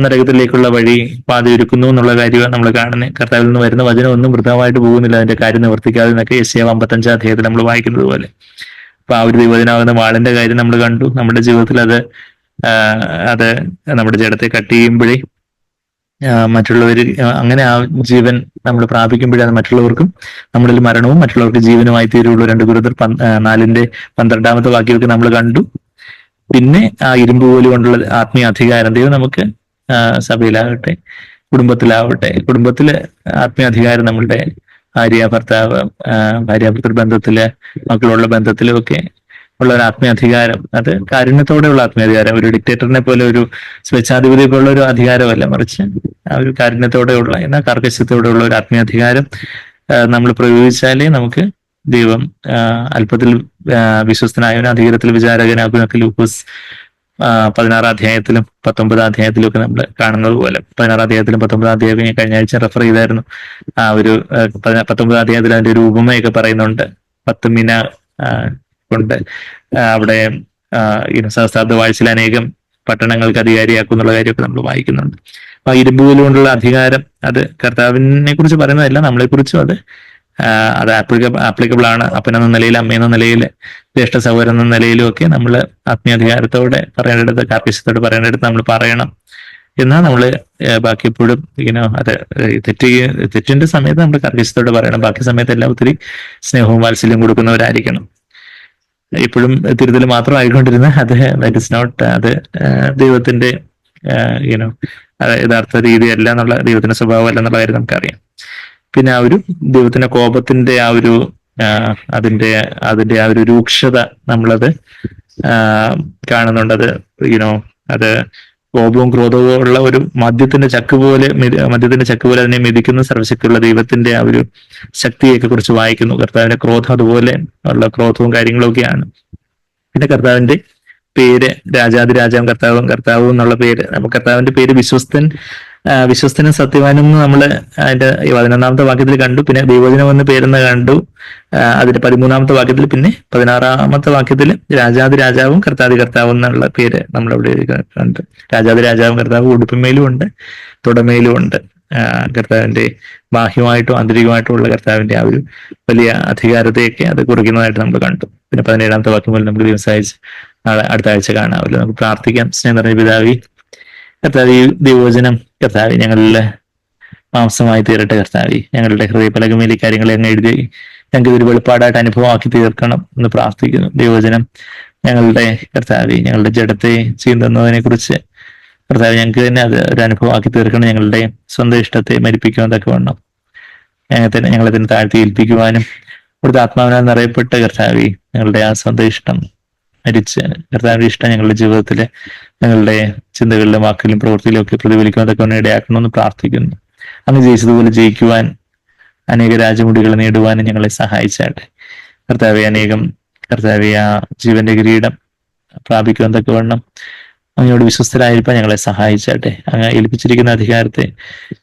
നരകത്തിലേക്കുള്ള വഴി പാതയൊരുക്കുന്നു എന്നുള്ള കാര്യമാണ് നമ്മൾ കാണുന്നത്. കർത്താവിൽ നിന്ന് വരുന്ന വചനം ഒന്നും വൃഥമായിട്ട് പോകുന്നില്ല, അതിന്റെ കാര്യം നിവർത്തിക്കാതെ എന്നൊക്കെ യെശയ്യാവ് 55-ാം അധ്യായത്തിൽ നമ്മൾ വായിക്കുന്നത് പോലെ. അപ്പൊ ആ ഒരു ദൈവവചനമാകുന്ന വാളിന്റെ കാര്യം നമ്മൾ കണ്ടു. നമ്മുടെ ജീവിതത്തിൽ അത് നമ്മുടെ ജഡത്തെ കട്ട് ചെയ്യുമ്പോഴേ മറ്റുള്ളവർ അങ്ങനെ ആ ജീവൻ നമ്മൾ പ്രാപിക്കുമ്പോഴേ അത് മറ്റുള്ളവർക്കും നമ്മളിൽ മരണവും മറ്റുള്ളവർക്ക് ജീവനുമായി തീരുള്ളൂ. 2 കൊരിന്ത്യർ 4:12 വാക്യമൊക്കെ നമ്മൾ കണ്ടു. പിന്നെ ആ ഇരുമ്പ് പോലും കൊണ്ടുള്ള ആത്മീയ അധികാരം ദൈവം നമുക്ക് സഭയിലാകട്ടെ, കുടുംബത്തിലെ ആത്മീയ അധികാരം നമ്മളുടെ ഭാര്യാഭർത്തൃ ബന്ധത്തില്, മക്കളുള്ള ബന്ധത്തിലും ഒക്കെ ഉള്ള ഒരു ആത്മീയ അധികാരം, അത് കാരുണ്യത്തോടെയുള്ള ആത്മീയ അധികാരം. ഒരു ഡിക്റ്റേറ്ററിനെ പോലെ, ഒരു സ്വേച്ഛാധിപതിയെ പോലുള്ള ഒരു അധികാരമല്ല, മറിച്ച് ആ ഒരു കാരുണ്യത്തോടെയുള്ള എന്നാൽ കർക്കശത്തോടെയുള്ള ഒരു ആത്മീയ അധികാരം നമ്മൾ പ്രയോഗിച്ചാലേ നമുക്ക് ദൈവം അല്പത്തിൽ വിശ്വസ്തനായവനും അധികാരത്തിൽ വിചാരകനാകുന്നൊക്കെ ലൂക്കോസ് 16-ാം അധ്യായത്തിലും 19-ാം അധ്യായത്തിലും ഒക്കെ നമ്മൾ കാണുന്നത് പോലെ. 16-ാം അധ്യായത്തിലും 19-ാം അധ്യായം ഞാൻ കഴിഞ്ഞ ആഴ്ച റെഫർ ചെയ്തായിരുന്നു. ആ ഒരു 19-ാം അധ്യായത്തിൽ അതിന്റെ ഒരു ഉപമയൊക്കെ പറയുന്നുണ്ട്. 10 മിന കൊണ്ട് അവിടെ സഹസ്രാബ്ദ വാഴ്ചയിൽ അനേകം പട്ടണങ്ങൾക്ക് അധികാരിയാക്കും എന്നുള്ള കാര്യമൊക്കെ നമ്മൾ വായിക്കുന്നുണ്ട്. അപ്പൊ ഇരുമ്പുകൾ കൊണ്ടുള്ള അധികാരം അത് കർത്താവിനെ കുറിച്ച് പറയുന്നതല്ല, നമ്മളെ കുറിച്ചും അത് ആപ്ലിക്കബിൾ ആണ്. അപ്പനെന്ന നിലയിൽ, അമ്മയെന്ന നിലയിൽ, ജ്യേഷ്ഠ സഹോദരൻ എന്ന നിലയിലും ഒക്കെ നമ്മൾ ആത്മീയാധികാരത്തോടെ പറയേണ്ടടുത്ത്, കാർക്കശ്യത്തോടെ പറയേണ്ടടുത്ത് നമ്മൾ പറയണം. എന്നാൽ നമ്മൾ ബാക്കി എപ്പോഴും അത് തെറ്റിന്റെ സമയത്ത് നമ്മൾ കാർക്കശ്യത്തോടെ പറയണം. ബാക്കി സമയത്തെല്ലാം ഒത്തിരി സ്നേഹവും വാത്സല്യം കൊടുക്കുന്നവരായിരിക്കണം. ഇപ്പോഴും തിരുത്തൽ മാത്രം ആയിക്കൊണ്ടിരുന്ന ദാറ്റ് ഇസ് നോട്ട്, അത് ദൈവത്തിന്റെ യഥാർത്ഥ രീതിയല്ല എന്നുള്ള, ദൈവത്തിന്റെ സ്വഭാവമല്ല എന്നുള്ള കാര്യം നമുക്കറിയാം. പിന്നെ ആ ഒരു ദൈവത്തിന്റെ കോപത്തിന്റെ അതിന്റെ ആ ഒരു രൂക്ഷത നമ്മളത് കാണുന്നുണ്ട്. അത് കോപവും ക്രോധവും ഉള്ള ഒരു മദ്യത്തിന്റെ ചക്ക് പോലെ അതിനെ മെതിക്കുന്ന സർവശക്തിയുള്ള ദൈവത്തിന്റെ ആ ഒരു ശക്തിയൊക്കെ കുറിച്ച് വായിക്കുന്നു. കർത്താവിന്റെ ക്രോധം അതുപോലെ ഉള്ള ക്രോധവും കാര്യങ്ങളും ഒക്കെയാണ്. പിന്നെ കർത്താവിന്റെ പേര് രാജാതിരാജാവും കർത്താവും എന്നുള്ള പേര്, നമുക്ക് കർത്താവിന്റെ പേര് വിശ്വസ്തനും സത്യവാനും നമ്മൾ അതിന്റെ 11-ാമത്തെ വാക്യത്തിൽ കണ്ടു. പിന്നെ ദൈവവചനം എന്ന പേരെന്ന് കണ്ടു. അതിന്റെ 13-ാമത്തെ വാക്യത്തിൽ, പിന്നെ 16-ാമത്തെ വാക്യത്തിൽ രാജാവും കർത്താവും എന്നുള്ള പേര് നമ്മളവിടെ കണ്ടു. രാജാവും കർത്താവ് ഉടുപ്പമേലും ഉണ്ട്, തുടമേലും ഉണ്ട്. കർത്താവിന്റെ ബാഹ്യമായിട്ടും ആന്തരികമായിട്ടും ഉള്ള കർത്താവിന്റെ ആ ഒരു വലിയ അധികാരത്തെയൊക്കെ അത് കുറിക്കുന്നതായിട്ട് നമ്മൾ കണ്ടു. പിന്നെ 17-ാമത്തെ വാക്യം പോലെ നമുക്ക് ദിവസമായിട്ട് അടുത്ത ആഴ്ച കാണാമല്ലോ. നമുക്ക് പ്രാർത്ഥിക്കാം. സ്നേഹം നിറഞ്ഞ പിതാവേ, കർത്താവ് ദൈവവചനം കർത്താവ് ഞങ്ങളിലെ മാംസമായി തീരട്ടെ കർത്താവെ. ഞങ്ങളുടെ ഹൃദയപലകമേൽ ഈ കാര്യങ്ങളെ അങ്ങ് എഴുതി ഞങ്ങൾക്ക് ഇതൊരു വെളിപ്പാടായിട്ട് അനുഭവമാക്കി തീർക്കണം എന്ന് പ്രാർത്ഥിക്കുന്നു. ദൈവവചനം ഞങ്ങളുടെ കർത്താവെ, ഞങ്ങളുടെ ജഡത്തെ ചീന്തുന്നതിനെ കുറിച്ച് കർത്താവ് ഞങ്ങൾക്ക് തന്നെ അത് ഒരു അനുഭവമാക്കി തീർക്കണം. ഞങ്ങളുടെ സ്വന്തം ഇഷ്ടത്തെ മരിപ്പിക്കുവാൻ തക്കവണ്ണം ഞങ്ങളെ തന്നെ താഴ്ത്തി ഏൽപ്പിക്കുവാനും ഇവിടുത്തെ ആത്മാവിനാൽ നിറയപ്പെട്ട കർത്താവെ ഞങ്ങളുടെ ആ സ്വന്തം ഇഷ്ടം മരിച്ച് കർത്താവിന്റെ ഇഷ്ടം ഞങ്ങളുടെ ജീവിതത്തിലെ ഞങ്ങളുടെ ചിന്തകളിലും വാക്കിലും പ്രവൃത്തിയിലും ഒക്കെ പ്രതിഫലിക്കുവാൻ തക്കവണ്ണം ഇടയാക്കണമെന്ന് പ്രാർത്ഥിക്കുന്നു. അങ്ങ് ജയിച്ചതുപോലെ ജയിക്കുവാൻ, അനേക രാജമുടികൾ നേടുവാനും ഞങ്ങളെ സഹായിച്ചാട്ടെ കർത്താവെ. അനേകം കർത്താവെ ആ ജീവന്റെ കിരീടം പ്രാപിക്കുവാൻ തക്കവണ്ണം അങ്ങയോട് വിശ്വസ്തരായിരിക്കാൻ ഞങ്ങളെ സഹായിച്ചാട്ടെ. അങ്ങ് ഏൽപ്പിച്ചിരിക്കുന്ന അധികാരത്തെ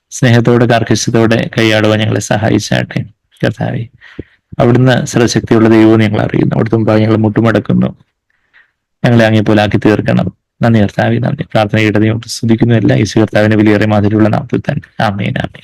സ്നേഹത്തോടെ കാർക്കശ്യത്തോടെ കൈയാടുവാൻ ഞങ്ങളെ സഹായിച്ചാട്ടെ കർത്താവെ. അവിടുന്ന് സർവശക്തിയുള്ള ദൈവവും ഞങ്ങൾ അറിയുന്നു. അവിടുത്തെ മുമ്പാകെ ഞങ്ങൾ മുട്ടുമടക്കുന്നു. ഞങ്ങളെ അങ്ങേ പോലെ ആക്കി തീർക്കണം. നന്ദി കർത്താവെ, നന്ദി. പ്രാർത്ഥന ഇടതയും സ്തുതിക്കുന്നു. എല്ലാ യേശു കർത്താവിന്റെ വിലയേറിയ മാതിരിയുള്ള നാമത്തിൽ തന്നെ. ആമേൻ, ആമേൻ.